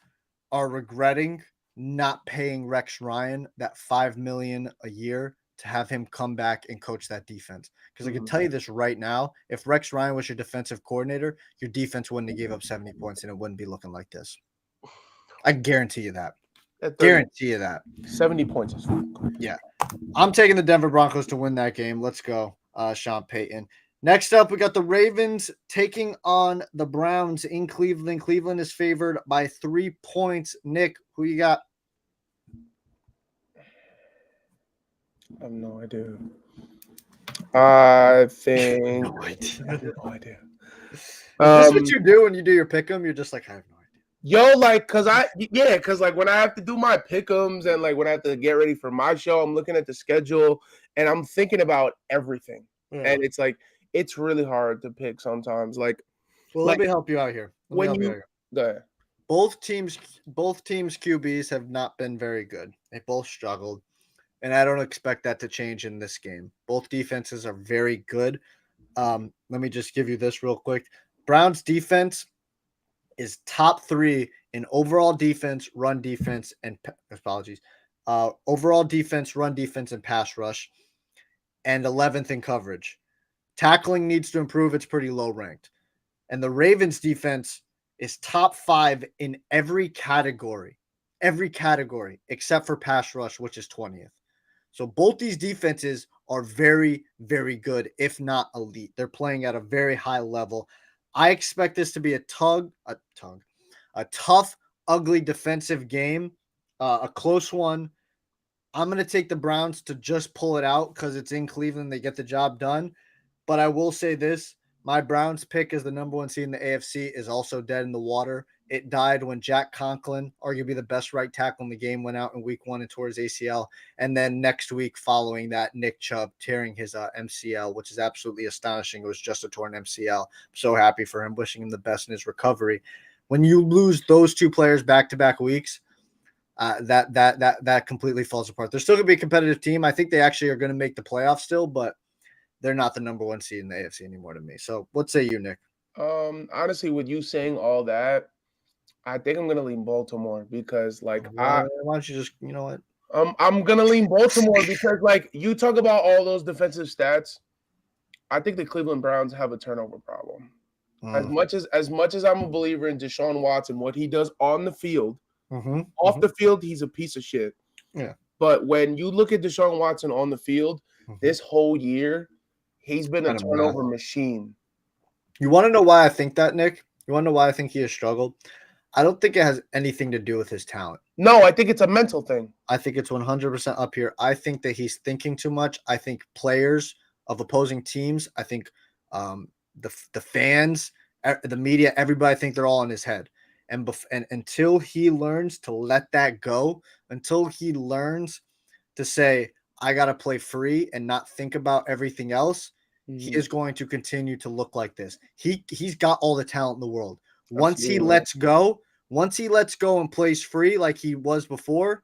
Speaker 1: are regretting not paying Rex Ryan that $5 million a year to have him come back and coach that defense. Because I can tell you this right now, if Rex Ryan was your defensive coordinator, your defense wouldn't have gave up 70 points and it wouldn't be looking like this. I guarantee you that. Guarantee you that.
Speaker 3: 70 points is fine.
Speaker 1: Yeah. I'm taking the Denver Broncos to win that game. Let's go, Sean Payton. Next up, we got the Ravens taking on the Browns in Cleveland. Cleveland is favored by 3 points. Nick, who you got?
Speaker 3: I have no idea. I think
Speaker 1: No idea.
Speaker 3: I have no idea.
Speaker 1: Is this what you do when you do your pick'em? You're just like, I have no idea.
Speaker 3: Yo, cause when I have to do my pick'ems and like when I have to get ready for my show, I'm looking at the schedule and I'm thinking about everything. Yeah. And it's like it's really hard to pick sometimes.
Speaker 1: Let me help you out here.
Speaker 3: Go ahead.
Speaker 1: Both teams' QBs have not been very good. They both struggled. And I don't expect that to change in this game. Both defenses are very good. Let me just give you this real quick. Browns defense is top 3 in overall defense, run defense, and overall defense, run defense, and pass rush, and 11th in coverage. Tackling needs to improve. It's pretty low ranked. And the Ravens defense is top 5 in every category except for pass rush, which is 20th. So both these defenses are very, very good, if not elite. They're playing at a very high level. I expect this to be a tough, ugly defensive game, a close one. I'm going to take the Browns to just pull it out because it's in Cleveland. They get the job done. But I will say this. My Browns pick as the number 1 seed in the AFC is also dead in the water. It died when Jack Conklin, arguably the best right tackle in the game, went out in week 1 and tore his ACL. And then next week following that, Nick Chubb tearing his MCL, which is absolutely astonishing. It was just a torn MCL. I'm so happy for him, wishing him the best in his recovery. When you lose those 2 players back-to-back weeks, that completely falls apart. They're still going to be a competitive team. I think they actually are going to make the playoffs still, but they're not the number 1 seed in the AFC anymore to me. So what say you, Nick?
Speaker 2: Honestly, with you saying all that, I think I'm gonna lean Baltimore because
Speaker 1: why don't you just what?
Speaker 2: I'm gonna lean Baltimore because you talk about all those defensive stats. I think the Cleveland Browns have a turnover problem. As much as I'm a believer in Deshaun Watson, what he does on the field, off the field, he's a piece of shit.
Speaker 1: Yeah.
Speaker 2: But when you look at Deshaun Watson on the field, this whole year, he's been a turnover machine.
Speaker 1: You want to know why I think that, Nick? You want to know why I think he has struggled? I don't think it has anything to do with his talent.
Speaker 2: No, I think it's a mental thing.
Speaker 1: I think it's 100% up here. I think that he's thinking too much. I think players of opposing teams, I think the fans, the media, everybody, I think they're all in his head. And until he learns to let that go, until he learns to say, I got to play free and not think about everything else, he is going to continue to look like this. He's got all the talent in the world. Once he lets go and plays free like he was before,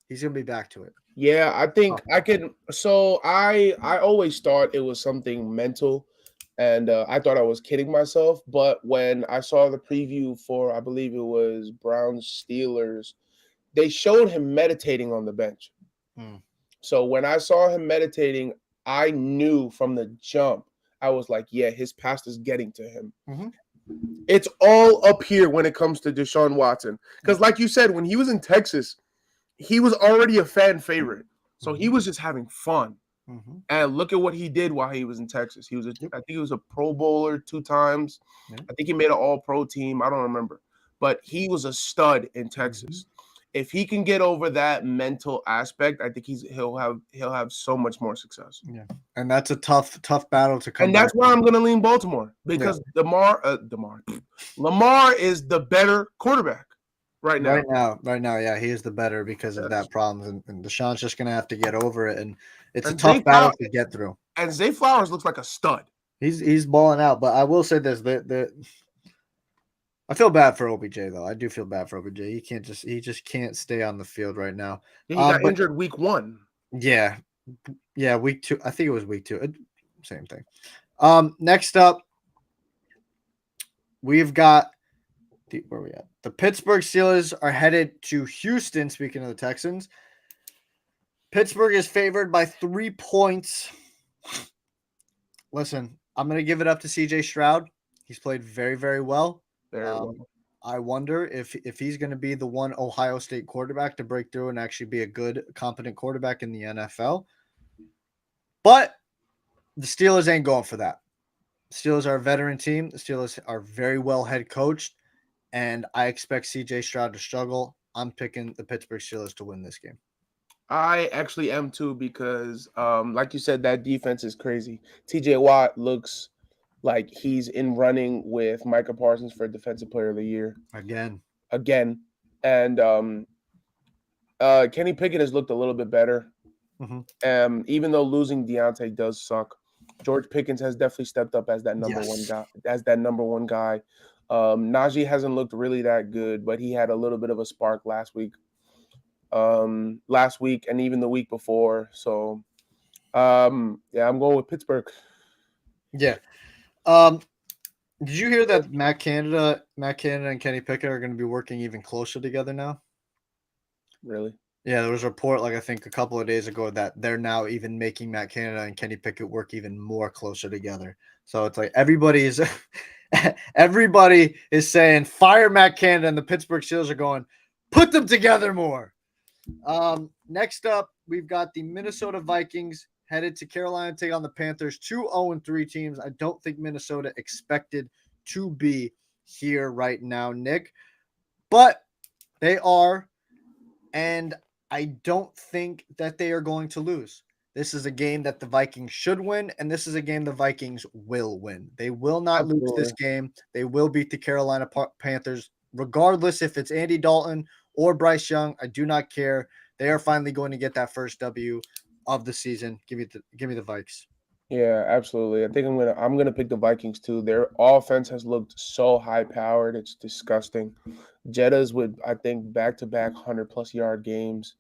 Speaker 1: He's gonna be back to it.
Speaker 3: Yeah, I think I can. So I always thought it was something mental, and I thought I was kidding myself. But when I saw the preview for, I believe it was Browns Steelers, they showed him meditating on the bench.
Speaker 1: Hmm.
Speaker 3: So when I saw him meditating, I knew from the jump. I was like, yeah, his past is getting to him.
Speaker 1: Mhm.
Speaker 3: It's all up here when it comes to Deshaun Watson. Because like you said, when he was in Texas, he was already a fan favorite. So he was just having fun.
Speaker 1: Mhm.
Speaker 3: And look at what he did while he was in Texas. I think he was a Pro Bowler 2 times.
Speaker 1: Yeah.
Speaker 3: I think he made an All-Pro team. I don't remember. But he was a stud in Texas. If he can get over that mental aspect, I think he'll have so much more success.
Speaker 1: Yeah, and that's a tough battle to come.
Speaker 3: And that's
Speaker 1: back
Speaker 3: why
Speaker 1: from.
Speaker 3: I'm going to lean Baltimore because Lamar is the better quarterback right now.
Speaker 1: Right now, yeah, he is the better because of that problem, and Deshaun's just gonna have to get over it, and it's
Speaker 3: And
Speaker 1: a tough
Speaker 3: Zay
Speaker 1: battle
Speaker 3: Flower-
Speaker 1: to get through.
Speaker 3: And Zay Flowers looks like a stud.
Speaker 1: He's balling out, but I will say this: I feel bad for OBJ though. I do feel bad for OBJ. He just can't stay on the field right now.
Speaker 3: He got injured week 1.
Speaker 1: Yeah, week 2. I think it was week 2. Same thing. Next up, we've got where are we at? The Pittsburgh Steelers are headed to Houston. Speaking of the Texans, Pittsburgh is favored by 3 points. Listen, I'm going to give it up to CJ Stroud. He's played very, very well. I wonder if he's going to be the one Ohio State quarterback to break through and actually be a good, competent quarterback in the NFL. But the Steelers ain't going for that. The Steelers are a veteran team. The Steelers are very well head coached, and I expect CJ Stroud to struggle. I'm picking the Pittsburgh Steelers to win this game.
Speaker 3: I actually am too because, like you said, that defense is crazy. TJ Watt looks like he's in running with Micah Parsons for Defensive Player of the Year
Speaker 1: Again.
Speaker 3: And Kenny Pickett has looked a little bit better. Even though losing Deontay does suck, George Pickens has definitely stepped up as that number one guy. Najee hasn't looked really that good, but he had a little bit of a spark last week and even the week before. So I'm going with Pittsburgh.
Speaker 1: Yeah. Did you hear that Matt Canada and Kenny Pickett are going to be working even closer together now?
Speaker 3: Really?
Speaker 1: Yeah, there was a report, like I think a couple of days ago, that they're now even making Matt Canada and Kenny Pickett work even more closer together. So it's like everybody is saying fire Matt Canada, and the Pittsburgh Steelers are going, put them together more. Next up, we've got the Minnesota Vikings headed to Carolina to take on the Panthers. 2 0-3 teams. I don't think Minnesota expected to be here right now, Nick, but they are, and I don't think that they are going to lose. This is a game that the Vikings should win, and this is a game the Vikings will win. They will not lose this game. They will beat the Carolina Panthers, regardless if it's Andy Dalton or Bryce Young. I do not care. They are finally going to get that first W of the season. Give me the Vikes.
Speaker 3: Yeah, absolutely. I think I'm gonna pick the Vikings too. Their offense has looked so high powered, it's disgusting. Jetta's with, I think, back-to-back 100+ yard games,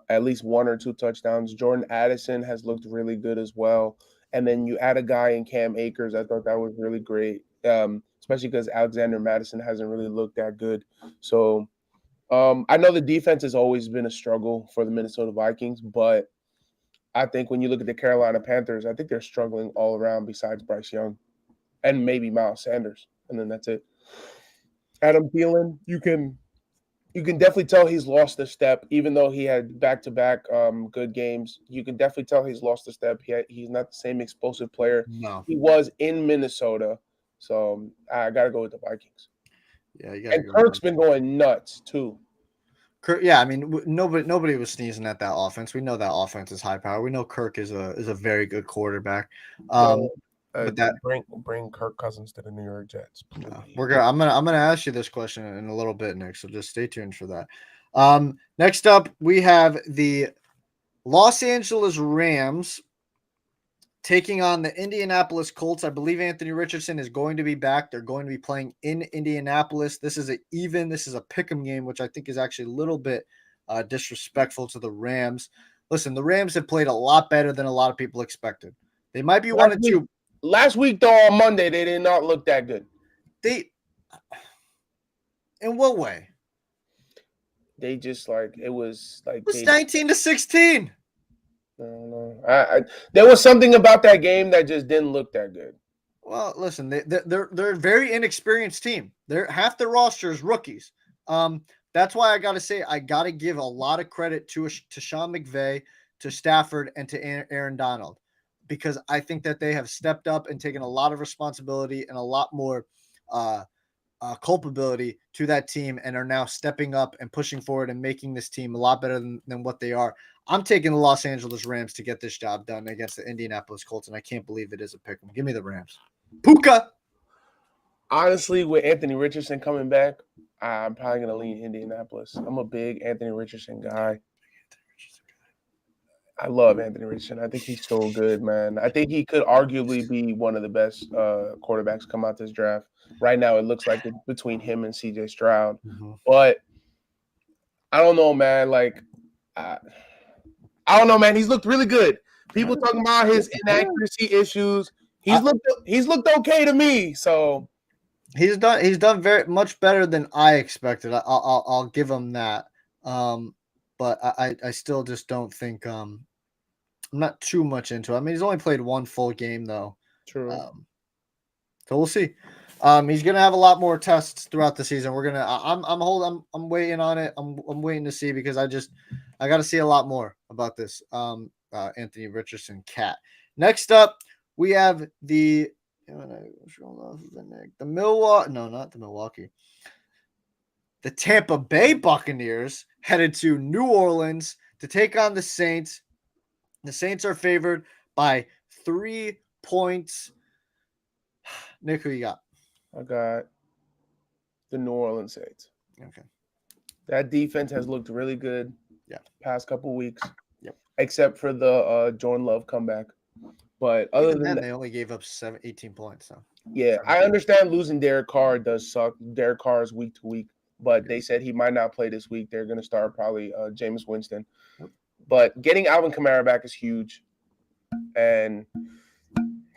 Speaker 3: at least 1 or 2 touchdowns. Jordan Addison has looked really good as well. And then you add a guy in Cam Akers. I thought that was really great, especially because Alexander Madison hasn't really looked that good. So I know the defense has always been a struggle for the Minnesota Vikings, but I think when you look at the Carolina Panthers, I think they're struggling all around besides Bryce Young and maybe Miles Sanders, and then that's it. Adam Thielen, you can definitely tell he's lost a step, even though he had back-to-back good games. You can definitely tell he's lost a step. He's not the same explosive player he was in Minnesota. So I got to go with the Vikings.
Speaker 1: Yeah,
Speaker 3: and Kirk's been going nuts too.
Speaker 1: Yeah, I mean, nobody was sneezing at that offense. We know that offense is high power. We know Kirk is a very good quarterback. But that
Speaker 3: bring Kirk Cousins to the New York Jets.
Speaker 1: I'm gonna ask you this question in a little bit, Nick. So just stay tuned for that. Next up, we have the Los Angeles Rams taking on the Indianapolis Colts. I believe Anthony Richardson is going to be back. They're going to be playing in Indianapolis. This is a pick'em game, which I think is actually a little bit disrespectful to the Rams. Listen, the Rams have played a lot better than a lot of people expected. They might be one or two.
Speaker 2: Last week, though, on Monday, they did not look that good.
Speaker 1: In what way?
Speaker 2: They just it was
Speaker 1: 19-16.
Speaker 2: I don't know. There was something about that game that just didn't look that good.
Speaker 1: Well, listen, they're a very inexperienced team. Half their roster is rookies. That's why I got to say I got to give a lot of credit to Sean McVay, to Stafford, and to Aaron Donald, because I think that they have stepped up and taken a lot of responsibility and a lot more culpability to that team, and are now stepping up and pushing forward and making this team a lot better than what they are. I'm taking the Los Angeles Rams to get this job done against the Indianapolis Colts, and I can't believe it is a pick 'em. Give me the Rams. Puka.
Speaker 2: Honestly, with Anthony Richardson coming back, I'm probably going to lean Indianapolis. I'm a big Anthony Richardson guy. I love Anthony Richardson. I think he's so good, man. I think he could arguably be one of the best quarterbacks come out this draft. Right now, it looks like it's between him and CJ Stroud.
Speaker 1: Mm-hmm.
Speaker 2: But I don't know, man. I don't know, man. He's looked really good. People talking about his inaccuracy issues. He's looked okay to me. So
Speaker 1: he's done very much better than I expected. I'll give him that. But I still just don't think I'm not too much into it. I mean, he's only played one full game though.
Speaker 2: True.
Speaker 1: So we'll see. He's gonna have a lot more tests throughout the season. I'm waiting on it. I'm waiting to see, because I got to see a lot more about this Anthony Richardson cat. Next up, we have the Milwaukee. The Tampa Bay Buccaneers headed to New Orleans to take on the Saints. The Saints are favored by 3 points. Nick, who you got?
Speaker 2: I got the New Orleans Saints.
Speaker 1: Okay.
Speaker 2: That defense has looked really good.
Speaker 1: Yeah.
Speaker 2: Past couple weeks.
Speaker 1: Yep.
Speaker 2: Except for the Jordan Love comeback. But other than that,
Speaker 1: they only gave up 18 points. So.
Speaker 2: Yeah, I understand losing Derek Carr does suck. Derek Carr is week to week, but they said he might not play this week. They're going to start probably Jameis Winston. Yep. But getting Alvin Kamara back is huge. And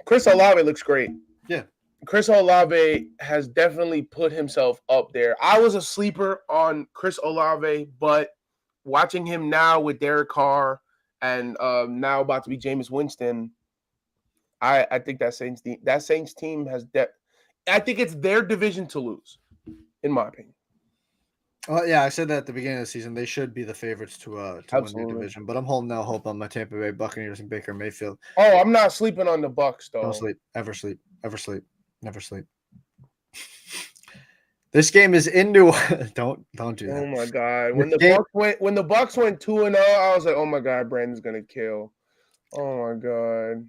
Speaker 2: Chris Olave looks great.
Speaker 1: Yeah.
Speaker 2: Chris Olave has definitely put himself up there. I was a sleeper on Chris Olave, but watching him now with Derek Carr and now about to be Jameis Winston, I think that Saints team has I think it's their division to lose, in my opinion.
Speaker 1: Well, yeah, I said that at the beginning of the season. They should be the favorites to win their division, but I'm holding out hope on my Tampa Bay Buccaneers and Baker Mayfield.
Speaker 2: Oh, I'm not sleeping on the Bucks though.
Speaker 1: Don't sleep. Ever sleep. Ever sleep. Never sleep. This game is in New. Don't do that.
Speaker 2: Oh my god! When the Bucks went 2-0, I was like, oh my god, Brandon's gonna kill. Oh my god.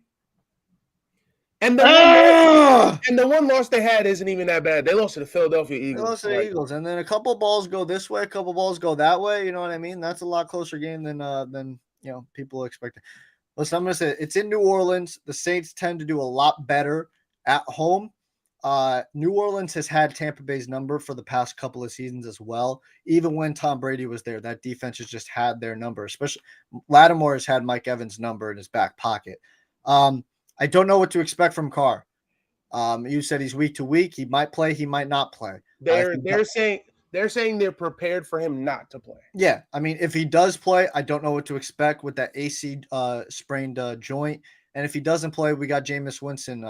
Speaker 2: And the one loss they had isn't even that bad. They lost to the Philadelphia Eagles.
Speaker 1: They lost to the Eagles, and then a couple balls go this way, a couple balls go that way. You know what I mean? That's a lot closer game than people expected. Listen, I'm gonna say it's in New Orleans. The Saints tend to do a lot better at home. New Orleans has had Tampa Bay's number for the past couple of seasons as well. Even when Tom Brady was there, that defense has just had their number. Especially Lattimore has had Mike Evans' number in his back pocket. I don't know what to expect from Carr. You said he's week to week. He might play. He might not play.
Speaker 2: They're saying they're prepared for him not to play.
Speaker 1: Yeah, I mean, if he does play, I don't know what to expect with that AC sprained joint. And if he doesn't play, we got Jameis Winston,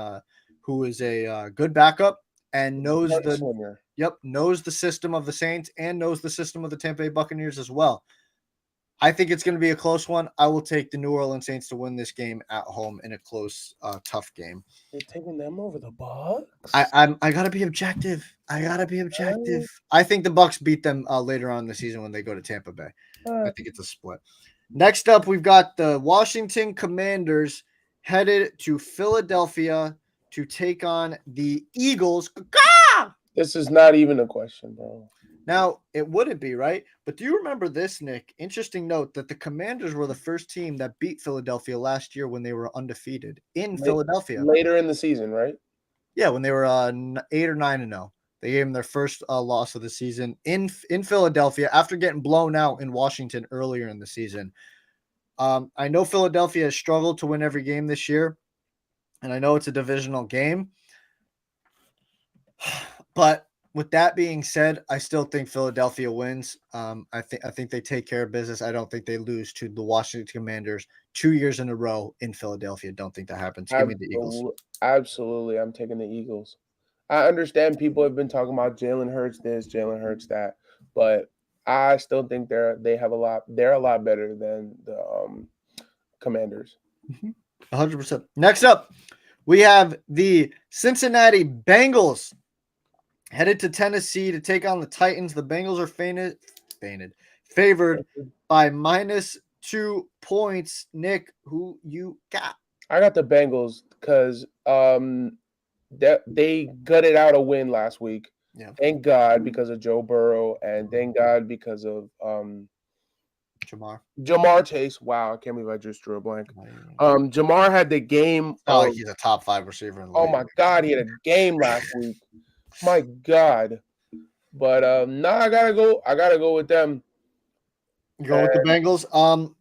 Speaker 1: who is a good backup and knows the system of the Saints and knows the system of the Tampa Bay Buccaneers as well. I think it's going to be a close one. I will take the New Orleans Saints to win this game at home in a close, tough game.
Speaker 2: You're taking them over the Bucs?
Speaker 1: I gotta be objective. I think the Bucs beat them later on in the season when they go to Tampa Bay. I think it's a split. Next up, we've got the Washington Commanders headed to Philadelphia to take on the Eagles.
Speaker 2: This is not even a question, bro.
Speaker 1: Now, it wouldn't be, right? But do you remember this, Nick? Interesting note that the Commanders were the first team that beat Philadelphia last year when they were undefeated in Philadelphia.
Speaker 2: Later in the season, right?
Speaker 1: Yeah, when they were 8 or 9-0. They gave them their first loss of the season in Philadelphia after getting blown out in Washington earlier in the season. I know Philadelphia has struggled to win every game this year, and I know it's a divisional game. But with that being said, I still think Philadelphia wins. I think they take care of business. I don't think they lose to the Washington Commanders 2 years in a row in Philadelphia. Don't think that happens. Give me the Eagles.
Speaker 2: Absolutely, I'm taking the Eagles. I understand people have been talking about Jalen Hurts this, Jalen Hurts that, but I still think they're a lot better than the Commanders.
Speaker 1: 100%. Next up, we have the Cincinnati Bengals headed to Tennessee to take on the Titans. The Bengals are favored by -2 points. Nick, who you got?
Speaker 2: I got the Bengals because they gutted out a win last week.
Speaker 1: Yeah.
Speaker 2: Thank God because of Joe Burrow, and thank God because of Jamar Chase. Wow, I can't believe I just drew a blank. Jamar had the game.
Speaker 1: Like he's a top 5 receiver in the league.
Speaker 2: Oh my God, he had a game last week. My God. But I gotta go with them.
Speaker 1: You go with the Bengals.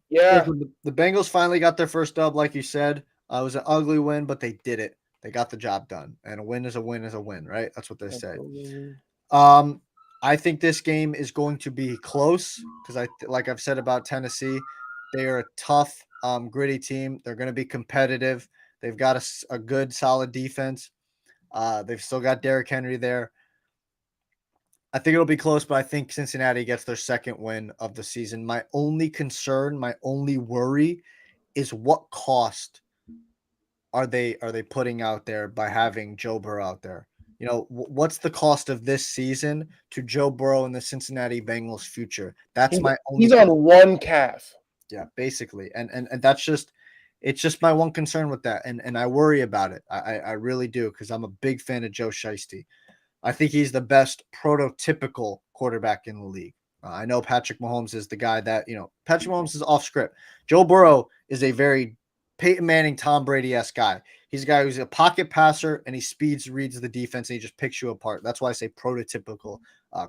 Speaker 2: Yeah.
Speaker 1: The Bengals finally got their first dub, like you said. It was an ugly win, but they did it. They got the job done. And a win is a win is a win, right? That's what they say. I think this game is going to be close because like I've said about Tennessee, they are a tough, gritty team. They're going to be competitive. They've got a good, solid defense. They've still got Derrick Henry there. I think it'll be close, but I think Cincinnati gets their second win of the season. My only concern, my only worry is what cost are they putting out there by having Joe Burrow out there? You know, what's the cost of this season to Joe Burrow and the Cincinnati Bengals' future? That's my only.
Speaker 2: He's on one calf.
Speaker 1: Yeah, basically, and that's just. It's just my one concern with that, and I worry about it. I really do because I'm a big fan of Joe Shiesty. I think he's the best prototypical quarterback in the league. I know Patrick Mahomes is the guy that, Patrick Mahomes is off script. Joe Burrow is a very Peyton Manning, Tom Brady-esque guy. He's a guy who's a pocket passer, and he reads the defense, and he just picks you apart. That's why I say prototypical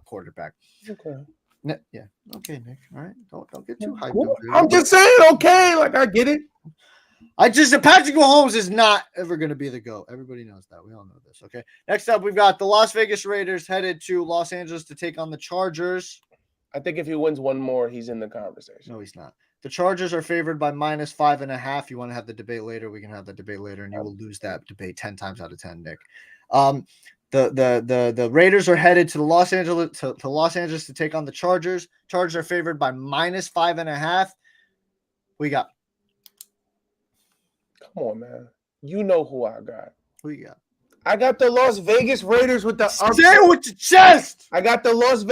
Speaker 1: quarterback.
Speaker 2: Okay.
Speaker 1: Yeah. Okay, Nick. All right. Don't get too hyped.
Speaker 2: Cool. I'm just saying, okay. Like, I get it.
Speaker 1: Patrick Mahomes is not ever going to be the GOAT. Everybody knows that. We all know this. Okay. Next up, we've got the Las Vegas Raiders headed to Los Angeles to take on the Chargers.
Speaker 2: I think if he wins one more, he's in the conversation.
Speaker 1: No, he's not. The Chargers are favored by -5.5. You want to have the debate later? We can have the debate later, and you will lose that debate 10 times out of 10, Nick. The Raiders are headed to Los Angeles to take on the Chargers. Chargers are favored by -5.5. We got.
Speaker 2: Come on, man. You know who I got.
Speaker 1: Who you got?
Speaker 2: I got the Las Vegas Raiders with the upset.
Speaker 1: Say it with your chest.
Speaker 2: I got my Las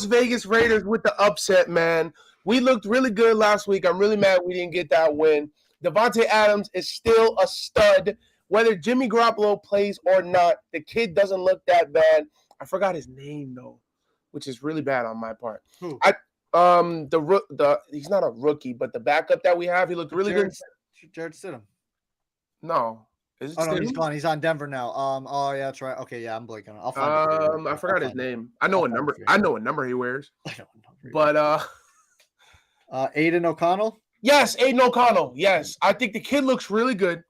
Speaker 2: Vegas Raiders with the upset, man. We looked really good last week. I'm really mad we didn't get that win. Davante Adams is still a stud. Whether Jimmy Garoppolo plays or not, the kid doesn't look that bad. I forgot his name, though, which is really bad on my part.
Speaker 1: Who?
Speaker 2: He's not a rookie, but the backup that we have, he looked really good.
Speaker 1: Jared Stidham.
Speaker 2: No. Is it
Speaker 1: no, he's gone. He's on Denver now. Oh yeah, that's right. Okay, yeah, I'm blanking on. I'll find
Speaker 2: I forgot his name. I know what number he wears. But
Speaker 1: Aiden O'Connell?
Speaker 2: Yes, Aiden O'Connell. Yes. I think the kid looks really good.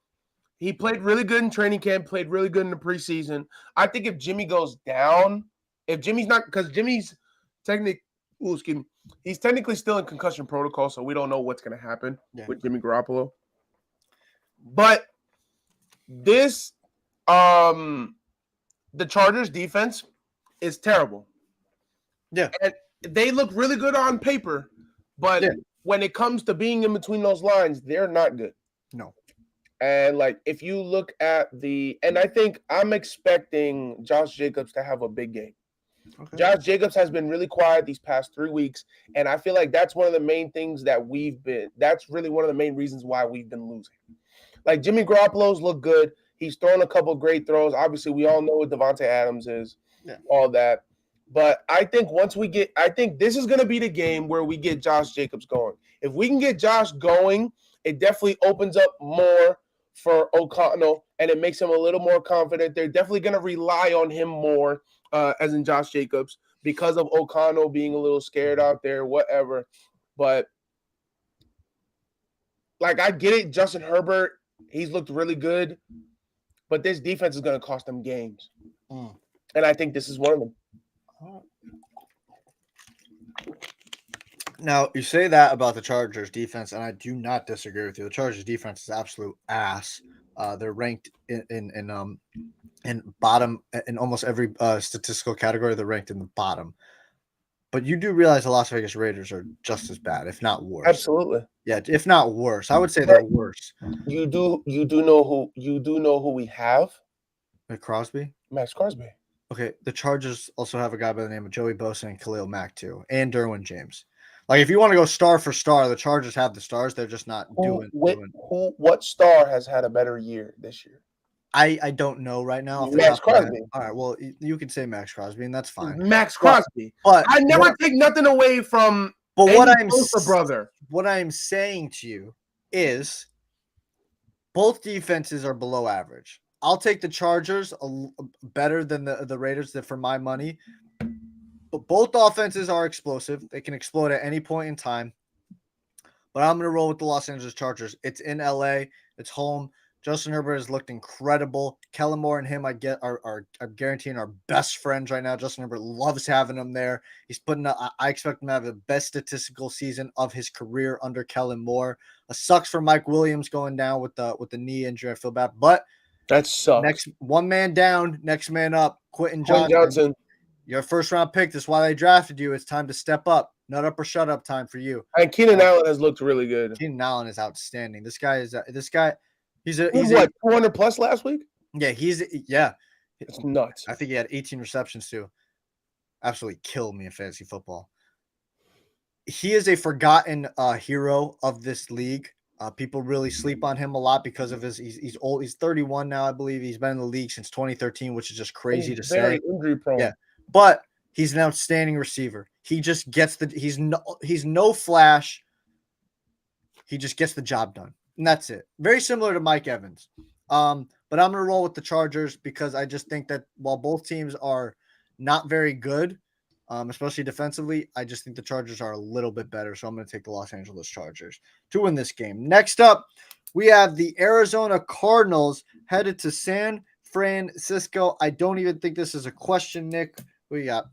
Speaker 2: He played really good in training camp, played really good in the preseason. I think if Jimmy goes down, if Jimmy's not, because Jimmy's he's technically still in concussion protocol, so we don't know what's going to happen with Jimmy Garoppolo. But this, the Chargers defense is terrible.
Speaker 1: Yeah.
Speaker 2: And they look really good on paper, but when it comes to being in between those lines, they're not good.
Speaker 1: No.
Speaker 2: And like, if you look at and I think I'm expecting Josh Jacobs to have a big game. Okay. Josh Jacobs has been really quiet these past 3 weeks, and I feel like that's one of the main things that's really one of the main reasons why we've been losing. Like, Jimmy Garoppolo's look good. He's thrown a couple great throws. Obviously, we all know what Davante Adams is, all that. But I think I think this is going to be the game where we get Josh Jacobs going. If we can get Josh going, it definitely opens up more for O'Connell, and it makes him a little more confident. They're definitely going to rely on him more, as in Josh Jacobs, because of O'Connell being a little scared out there, whatever. But, like, I get it. Justin Herbert, he's looked really good, but this defense is going to cost them games. And I think this is one of them.
Speaker 1: Now, you say that about the Chargers defense, and I do not disagree with you. The Chargers defense is absolute ass. They're ranked in bottom in almost every statistical category. They're ranked in the bottom. But you do realize the Las Vegas Raiders are just as bad, if not worse.
Speaker 2: Absolutely.
Speaker 1: Yeah, if not worse. I would say they're worse.
Speaker 2: You do know who we have?
Speaker 1: Crosby?
Speaker 2: Max Crosby.
Speaker 1: Okay, the Chargers also have a guy by the name of Joey Bosa and Khalil Mack too, and Derwin James. Like, if you want to go star for star, the Chargers have the stars. They're just not doing.
Speaker 2: What star has had a better year this year?
Speaker 1: I don't know right now.
Speaker 2: Max Crosby.
Speaker 1: All right, well, you can say Max Crosby, and that's fine.
Speaker 3: Max Crosby.
Speaker 1: But
Speaker 3: I never take nothing away from.
Speaker 1: But
Speaker 3: what
Speaker 1: I'm saying to you is, both defenses are below average. I'll take the Chargers better than the Raiders for my money. But both offenses are explosive. They can explode at any point in time. But I'm going to roll with the Los Angeles Chargers. It's in LA. It's home. Justin Herbert has looked incredible. Kellen Moore and him, are guaranteeing our best friends right now. Justin Herbert loves having him there. He's I expect him to have the best statistical season of his career under Kellen Moore. It sucks for Mike Williams going down with the knee injury. I feel bad, but
Speaker 2: that sucks.
Speaker 1: Next one man down, next man up. Quentin Johnson. Your first round pick. That's why they drafted you. It's time to step up. Nut up or shut up time for you.
Speaker 2: And Keenan Allen has looked really good.
Speaker 1: Keenan Allen is outstanding. This guy. He's
Speaker 2: what, 200 plus last week?
Speaker 1: Yeah,
Speaker 2: it's nuts.
Speaker 1: I think he had 18 receptions too. Absolutely killed me in fantasy football. He is a forgotten hero of this league. People really sleep on him a lot because of he's old. He's 31 now, I believe. He's been in the league since 2013, which is just crazy to say.
Speaker 2: Very injury prone.
Speaker 1: Yeah, but he's an outstanding receiver. He just gets he's no flash. He just gets the job done. And that's it. Very similar to Mike Evans. But I'm going to roll with the Chargers because I just think that while both teams are not very good, especially defensively, I just think the Chargers are a little bit better. So I'm going to take the Los Angeles Chargers to win this game. Next up, we have the Arizona Cardinals headed to San Francisco. I don't even think this is a question, Nick. What you got?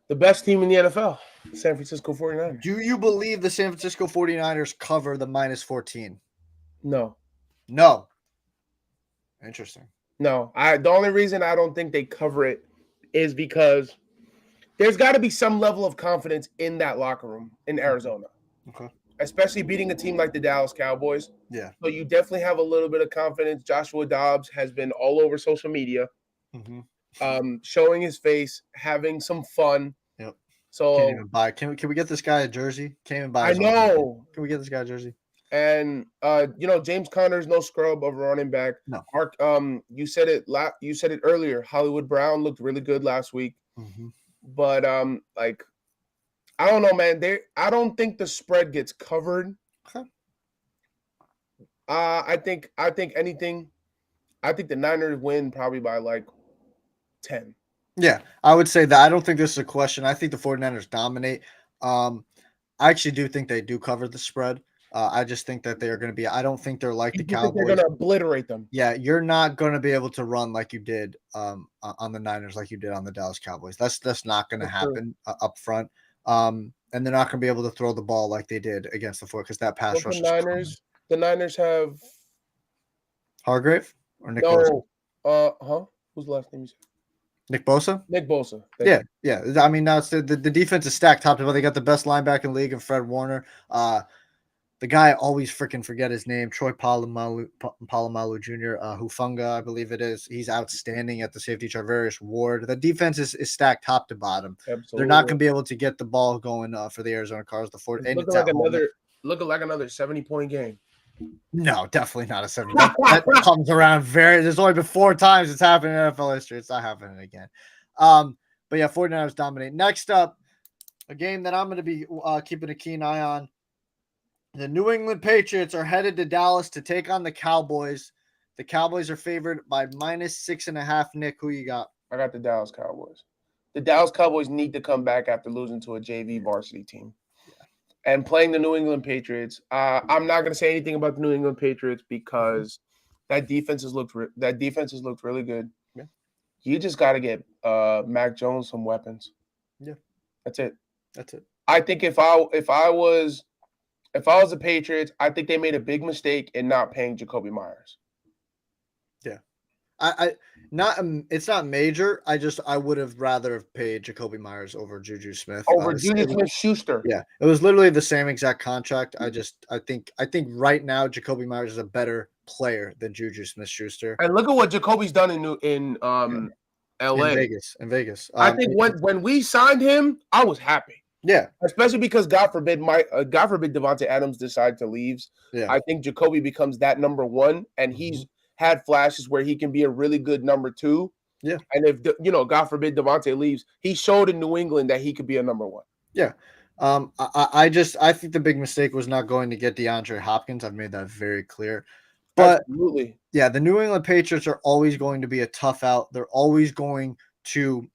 Speaker 2: The best team in the NFL. San Francisco 49ers.
Speaker 1: Do you believe the San Francisco 49ers cover the -14?
Speaker 2: No.
Speaker 1: Interesting.
Speaker 2: No. The only reason I don't think they cover it is because there's got to be some level of confidence in that locker room in Arizona.
Speaker 1: Okay.
Speaker 2: Especially beating a team like the Dallas Cowboys.
Speaker 1: Yeah.
Speaker 2: So you definitely have a little bit of confidence. Joshua Dobbs has been all over social media, showing his face, having some fun.
Speaker 1: Yep.
Speaker 2: So
Speaker 1: can't even buy. Can we get this guy a jersey? Can't even buy.
Speaker 2: I know.
Speaker 1: Can we get this guy a jersey?
Speaker 2: And James Conner's no scrub of a running back.
Speaker 1: No.
Speaker 2: You said it earlier. Hollywood Brown looked really good last week. But I don't know, man. I don't think the spread gets covered.
Speaker 1: Okay.
Speaker 2: I think the Niners win probably by like 10.
Speaker 1: Yeah, I would say that. I don't think this is a question. I think the 49ers dominate. I actually do think they do cover the spread. I just think that they are going to be – I don't think they're like the Cowboys.
Speaker 2: They're going to obliterate them.
Speaker 1: Yeah, you're not going to be able to run like you did on the Niners, like you did on the Dallas Cowboys. That's not going to happen up front. And they're not going to be able to throw the ball like they did against the 49ers because that pass rush is
Speaker 2: the Niners have –
Speaker 1: Hargrave or Nick
Speaker 2: Bosa? Who's the last name you said?
Speaker 1: Nick Bosa?
Speaker 2: Nick Bosa.
Speaker 1: Yeah. I mean, now it's the defense is stacked top to bottom. They got the best linebacker in the league in Fred Warner. The guy I always freaking forget his name, Troy Polamalu Jr., Hufunga, I believe it is. He's outstanding at the safety. Charvarius Ward. The defense is stacked top to bottom.
Speaker 2: Absolutely.
Speaker 1: They're not going to be able to get the ball going for the Arizona Cardinals.
Speaker 2: Looking like another 70-point game.
Speaker 1: No, definitely not a 70. That comes around there's only been 4 times it's happened in NFL history. It's not happening again. But yeah, 49ers dominate. Next up, a game that I'm going to be keeping a keen eye on. The New England Patriots are headed to Dallas to take on the Cowboys. The Cowboys are favored by -6.5. Nick, who you got?
Speaker 2: I got the Dallas Cowboys. The Dallas Cowboys need to come back after losing to a JV varsity team. And playing the New England Patriots. I'm not going to say anything about the New England Patriots because that defense has looked really good.
Speaker 1: Yeah.
Speaker 2: You just got to get Mac Jones some weapons.
Speaker 1: Yeah.
Speaker 2: That's it.
Speaker 1: That's it.
Speaker 2: I think if I was the Patriots, I think they made a big mistake in not paying Jacoby Myers.
Speaker 1: Yeah. It's not major. I would have rather have paid Jacoby Myers over Juju Smith.
Speaker 2: Over Juju Smith-Schuster.
Speaker 1: Yeah. It was literally the same exact contract. I think right now Jacoby Myers is a better player than Juju Smith-Schuster.
Speaker 2: And look at what Jacoby's done in LA.
Speaker 1: In Vegas.
Speaker 2: I think when we signed him, I was happy.
Speaker 1: Yeah.
Speaker 2: Especially because God forbid Devontae Adams decided to leave.
Speaker 1: Yeah.
Speaker 2: I think Jacoby becomes that number one, and he's had flashes where he can be a really good number two.
Speaker 1: Yeah.
Speaker 2: And if God forbid Devontae leaves, he showed in New England that he could be a number one.
Speaker 1: Yeah. I think the big mistake was not going to get DeAndre Hopkins. I've made that very clear. But
Speaker 2: absolutely.
Speaker 1: Yeah, the New England Patriots are always going to be a tough out. They're always going to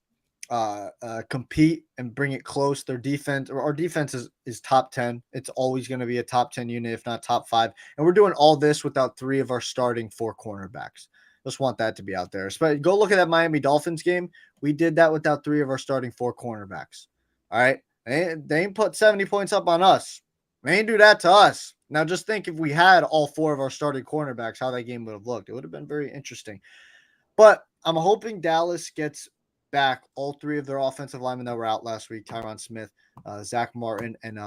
Speaker 1: compete and bring it close. Their defense, or our defense, is top 10. It's always going to be a top 10 unit, if not top 5. And we're doing all this without 3 of our starting 4 cornerbacks. Just want that to be out there. Go look at that Miami Dolphins game. We did that without 3 of our starting 4 cornerbacks. All right. They ain't put 70 points up on us. They ain't do that to us. Now, just think if we had all 4 of our starting cornerbacks, how that game would have looked. It would have been very interesting. But I'm hoping Dallas gets back all 3 of their offensive linemen that were out last week: Tyron Smith, Zach Martin, and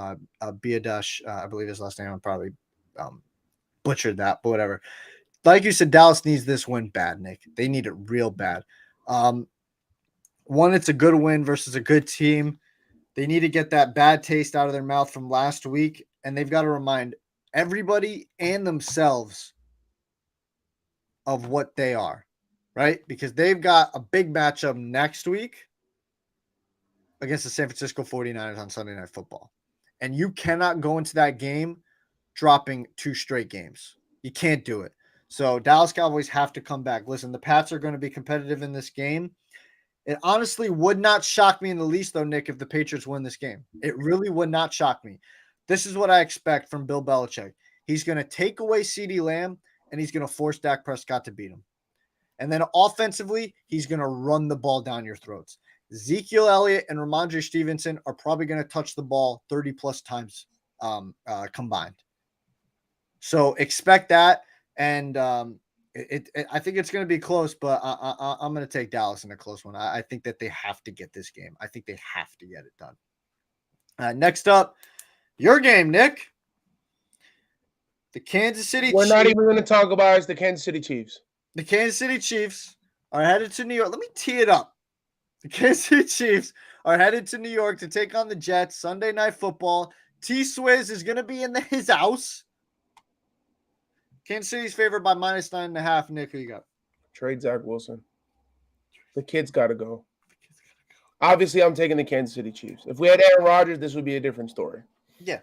Speaker 1: Biadash. I believe his last name. I probably butchered that, but whatever. Like you said, Dallas needs this win bad, Nick. They need it real bad. One, it's a good win versus a good team. They need to get that bad taste out of their mouth from last week, and they've got to remind everybody and themselves of what they are, right? Because they've got a big matchup next week against the San Francisco 49ers on Sunday Night Football. And you cannot go into that game dropping 2 straight games. You can't do it. So Dallas Cowboys have to come back. Listen, the Pats are going to be competitive in this game. It honestly would not shock me in the least, though, Nick, if the Patriots win this game. It really would not shock me. This is what I expect from Bill Belichick. He's going to take away CeeDee Lamb, and he's going to force Dak Prescott to beat him. And then offensively, he's going to run the ball down your throats. Ezekiel Elliott and Ramondre Stevenson are probably going to touch the ball 30-plus times combined. So expect that, and I think it's going to be close, but I'm going to take Dallas in a close one. I think that they have to get this game. I think they have to get it done. Next up, your game, Nick. The Kansas City
Speaker 2: We're
Speaker 1: Chiefs.
Speaker 2: not even going to talk about the Kansas City Chiefs.
Speaker 1: The Kansas City Chiefs are headed to New York. Let me tee it up. The Kansas City Chiefs are headed to New York to take on the Jets. Sunday Night Football. T-Swizz is going to be in his house. Kansas City's favored by -9.5. Nick, who you got?
Speaker 2: Trade Zach Wilson. The kid's got to go. Obviously, I'm taking the Kansas City Chiefs. If we had Aaron Rodgers, this would be a different story.
Speaker 1: Yeah.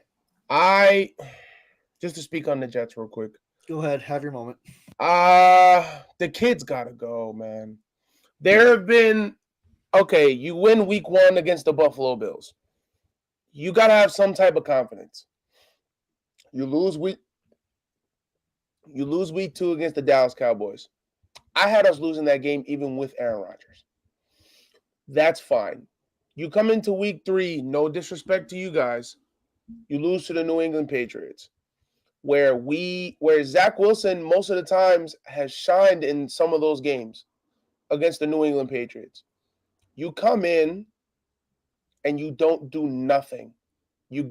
Speaker 2: Just to speak on the Jets real quick.
Speaker 1: Go ahead. Have your moment.
Speaker 2: The kid's got to go, man. There have been, okay, you win week 1 against the Buffalo Bills. You got to have some type of confidence. You lose week 2 against the Dallas Cowboys. I had us losing that game even with Aaron Rodgers. That's fine. You come into week 3, no disrespect to you guys, you lose to the New England Patriots, where Zach Wilson most of the times has shined in some of those games against the New England Patriots. You come in and you don't do nothing. You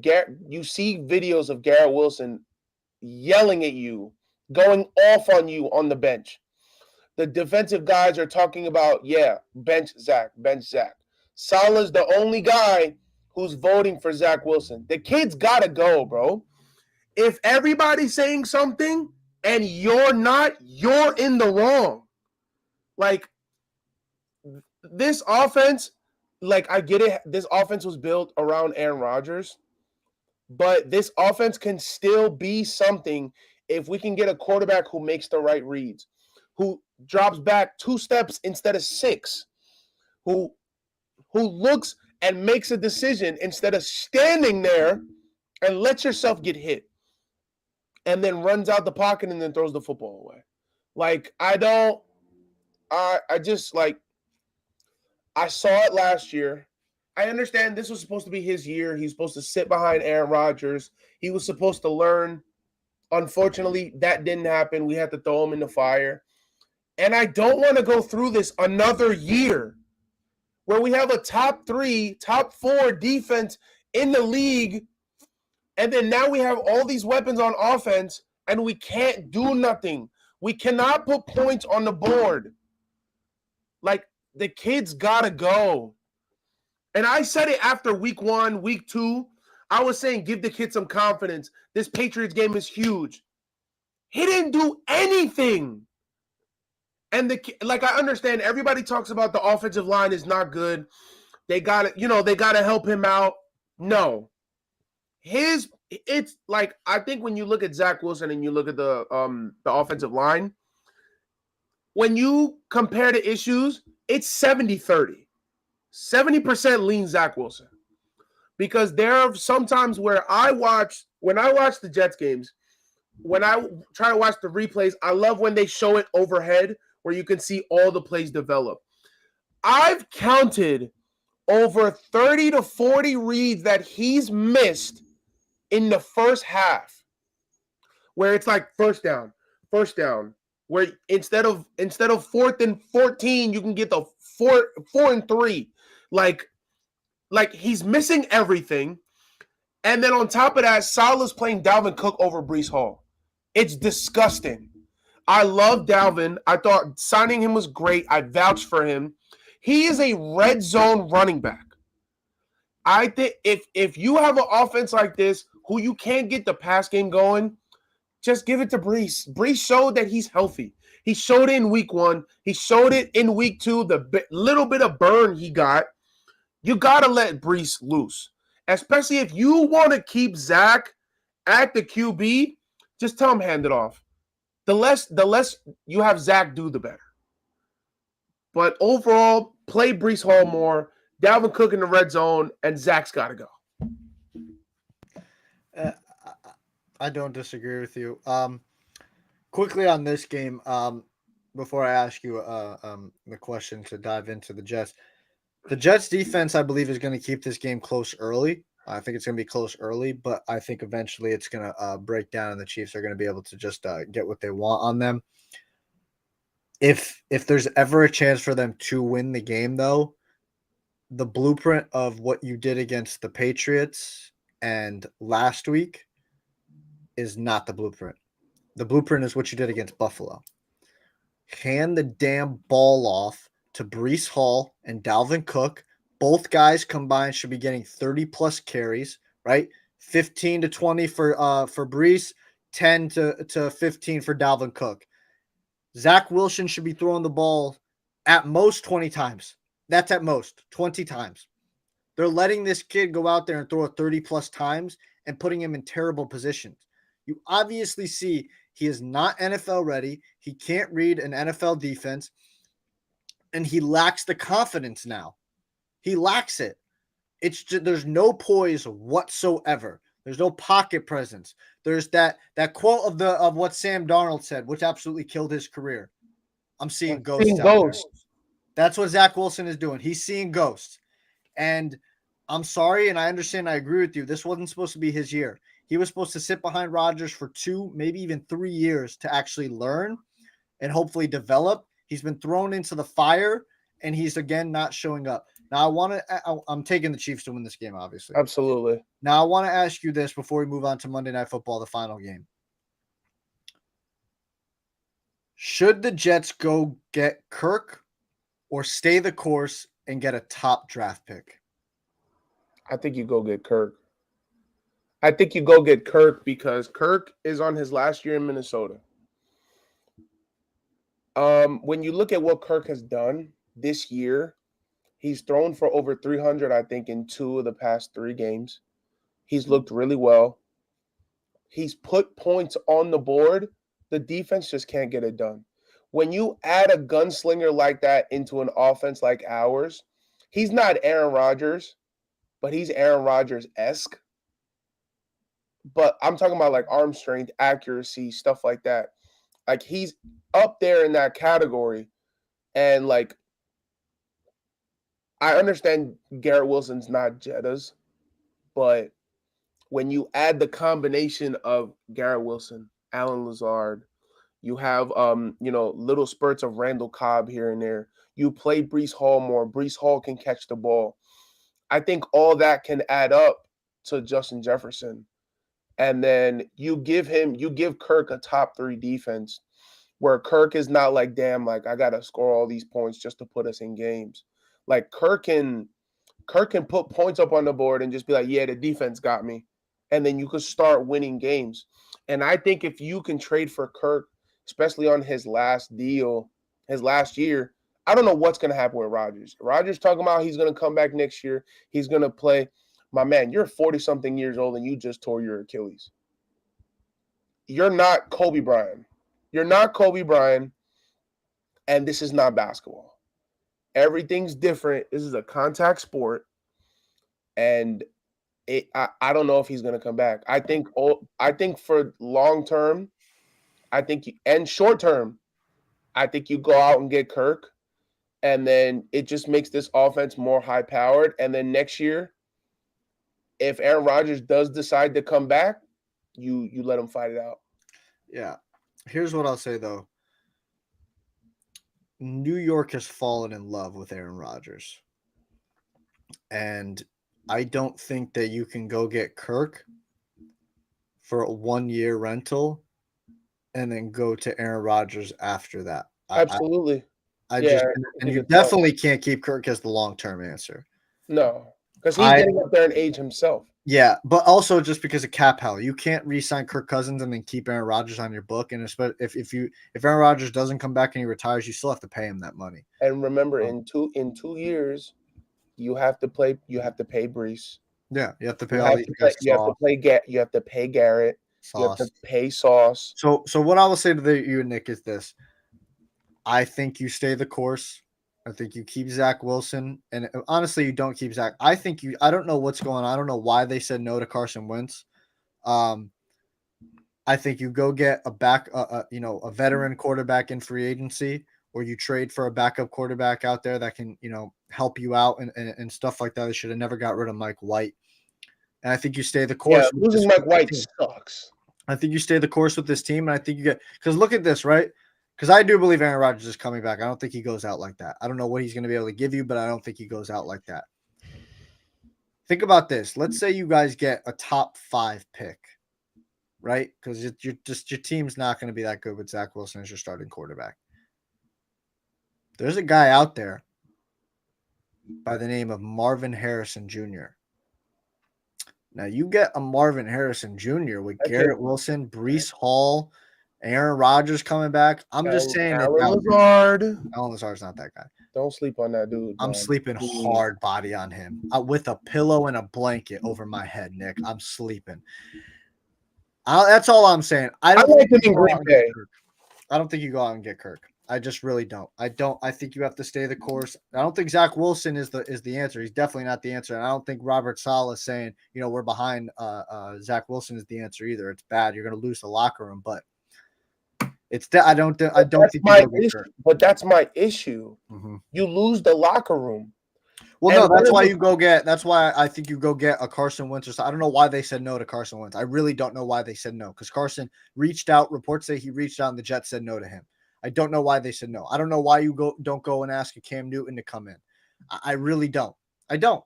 Speaker 2: see videos of Garrett Wilson yelling at you, going off on you on the bench. The defensive guys are talking about, bench Zach. Salah's the only guy who's voting for Zach Wilson. The kid's got to go, bro.
Speaker 3: If everybody's saying something and you're not, you're in the wrong. Like, this offense, I get it. This offense was built around Aaron Rodgers.
Speaker 2: But this offense can still be something if we can get a quarterback who makes the right reads, who drops back 2 steps instead of 6, who looks and makes a decision instead of standing there and lets yourself get hit and then runs out the pocket and then throws the football away. Like, I just, like, I saw it last year. I understand this was supposed to be his year. He's supposed to sit behind Aaron Rodgers. He was supposed to learn. Unfortunately, that didn't happen. We had to throw him in the fire. And I don't want to go through this another year where we have a top 3, top 4 defense in the league, and then now we have all these weapons on offense, and we can't do nothing. We cannot put points on the board. Like, the kids gotta go. And I said it after week 1, week 2. I was saying, give the kid some confidence. This Patriots game is huge. He didn't do anything. And I understand everybody talks about the offensive line is not good. They got to help him out. No. It's like, I think when you look at Zach Wilson and you look at the offensive line, when you compare the issues, it's 70-30. 70% lean Zach Wilson. Because there are some times where when I watch the Jets games, when I try to watch the replays, I love when they show it overhead where you can see all the plays develop. I've counted over 30 to 40 reads that he's missed in the first half, where it's like first down, where instead of 4th and 14, you can get the 4 and 3. Like he's missing everything. And then on top of that, Salah's playing Dalvin Cook over Breece Hall. It's disgusting. I love Dalvin. I thought signing him was great. I vouched for him. He is a red zone running back. I think if you have an offense like this, who you can't get the pass game going, just give it to Breece. Breece showed that he's healthy. He showed it in week 1. He showed it in week 2, the little bit of burn he got. You got to let Breece loose, especially if you want to keep Zach at the QB. Just tell him hand it off. The less you have Zach do, the better. But overall, play Breece Hall more, Dalvin Cook in the red zone, and Zach's got to go.
Speaker 1: I don't disagree with you. Quickly on this game, before I ask you the question to dive into the Jets. The Jets defense, I believe, is going to keep this game close early. I think it's going to be close early, but I think eventually it's going to break down, and the Chiefs are going to be able to just get what they want on them. If there's ever a chance for them to win the game, though, the blueprint of what you did against the Patriots and last week is not the blueprint. The blueprint is what you did against Buffalo. Hand the damn ball off to Breece Hall and Dalvin Cook. Both guys combined should be getting 30-plus carries, right? 15 to 20 for Breece, 10 to 15 for Dalvin Cook. Zach Wilson should be throwing the ball at most 20 times. That's at most 20 times. They're letting this kid go out there and throw it 30-plus times and putting him in terrible positions. You obviously see he is not NFL ready. He can't read an NFL defense. And he lacks the confidence now. He lacks it. It's just, there's no poise whatsoever. There's no pocket presence. There's that quote of what Sam Darnold said, which absolutely killed his career. I'm seeing ghosts out there. That's what Zach Wilson is doing. He's seeing ghosts. And I'm sorry, and I understand, I agree with you. This wasn't supposed to be his year. He was supposed to sit behind Rodgers for 2, maybe even 3 years to actually learn and hopefully develop. He's been thrown into the fire, and he's, again, not showing up. Now, I'm taking the Chiefs to win this game, obviously.
Speaker 2: Absolutely.
Speaker 1: Now, I want to ask you this before we move on to Monday Night Football, the final game. Should the Jets go get Kirk or stay the course and get a top draft pick?
Speaker 2: I think you go get Kirk. I think you go get Kirk because Kirk is on his last year in Minnesota. When you look at what Kirk has done this year, he's thrown for over 300, I think, in 2 of the past 3 games. He's looked really well. He's put points on the board. The defense just can't get it done. When you add a gunslinger like that into an offense like ours, he's not Aaron Rodgers, but he's Aaron Rodgers-esque. But I'm talking about like arm strength, accuracy, stuff like that. Like he's up there in that category. And like I understand Garrett Wilson's not Jetta's, but when you add the combination of Garrett Wilson, Alan Lazard, you have little spurts of Randall Cobb here and there. You play Breece Hall more. Breece Hall can catch the ball. I think all that can add up to Justin Jefferson. And then you give Kirk a top 3 defense where Kirk is not like, damn, like I gotta score all these points just to put us in games. Like Kirk can put points up on the board and just be like, yeah, the defense got me. And then you could start winning games. And I think if you can trade for Kirk, especially on his last deal, his last year, I don't know what's going to happen with Rodgers. Rodgers talking about he's going to come back next year. He's going to play. My man, you're 40-something years old and you just tore your Achilles. You're not Kobe Bryant. You're not Kobe Bryant, and this is not basketball. Everything's different. This is a contact sport, and I don't know if he's going to come back. I think for long term, and short term, I think you go out and get Kirk, and then it just makes this offense more high powered. And then next year, if Aaron Rodgers does decide to come back, you let him fight it out.
Speaker 1: Yeah. Here's what I'll say though. New York has fallen in love with Aaron Rodgers. And I don't think that you can go get Kirk for a 1-year rental and then go to Aaron Rodgers after that.
Speaker 2: Absolutely.
Speaker 1: You definitely can't keep Kirk as the long-term answer.
Speaker 2: No, because he's getting up there in age himself.
Speaker 1: Yeah, but also just because of cap hell, you can't re-sign Kirk Cousins and then keep Aaron Rodgers on your book. And if Aaron Rodgers doesn't come back and he retires, you still have to pay him that money.
Speaker 2: And remember, in 2 years, you have to pay Breece.
Speaker 1: Yeah, you have to pay all these guys.
Speaker 2: You have to pay Garrett.
Speaker 1: Sauce.
Speaker 2: You have to pay Sauce.
Speaker 1: So what I will say to you, Nick, is this: I think you stay the course. I think you keep Zach Wilson, and honestly, you don't keep Zach. I don't know what's going on. I don't know why they said no to Carson Wentz. I think you go get a veteran quarterback in free agency, or you trade for a backup quarterback out there that can, help you out and stuff like that. They should have never got rid of Mike White. And I think you stay the course.
Speaker 2: Yeah, losing Mike White sucks.
Speaker 1: I think you stay the course with this team, and I think you get – because look at this, right? Because I do believe Aaron Rodgers is coming back. I don't think he goes out like that. I don't know what he's going to be able to give you, but I don't think he goes out like that. Think about this. Let's say you guys get a top 5 pick, right? Because your team's not going to be that good with Zach Wilson as your starting quarterback. There's a guy out there by the name of Marvin Harrison Jr. Now, you get a Marvin Harrison Jr. with Garrett Wilson, Breece Hall, Aaron Rodgers coming back. I'm just saying
Speaker 2: Alan Lazard.
Speaker 1: Alan Lazard's not that guy.
Speaker 2: Don't sleep on that dude.
Speaker 1: I'm sleeping hard body on him with a pillow and a blanket over my head, Nick. I'm sleeping. That's all I'm saying. I like him in Green Bay. I don't think you go out and get Kirk. I just really don't. I think you have to stay the course. I don't think Zach Wilson is the answer. He's definitely not the answer. And I don't think Robert Saleh saying, we're behind Zach Wilson is the answer either. It's bad. You're going to lose the locker room, but I don't think my
Speaker 2: issue. But that's my issue.
Speaker 1: Mm-hmm.
Speaker 2: You lose the locker room.
Speaker 1: Well, no, that's why you go get. That's why I think you go get a Carson Wentz. I don't know why they said no to Carson Wentz. I really don't know why they said no, because Carson reached out. Reports say he reached out, and the Jets said no to him. I don't know why they said no. I don't know why you don't go and ask a Cam Newton to come in. I really don't. I don't.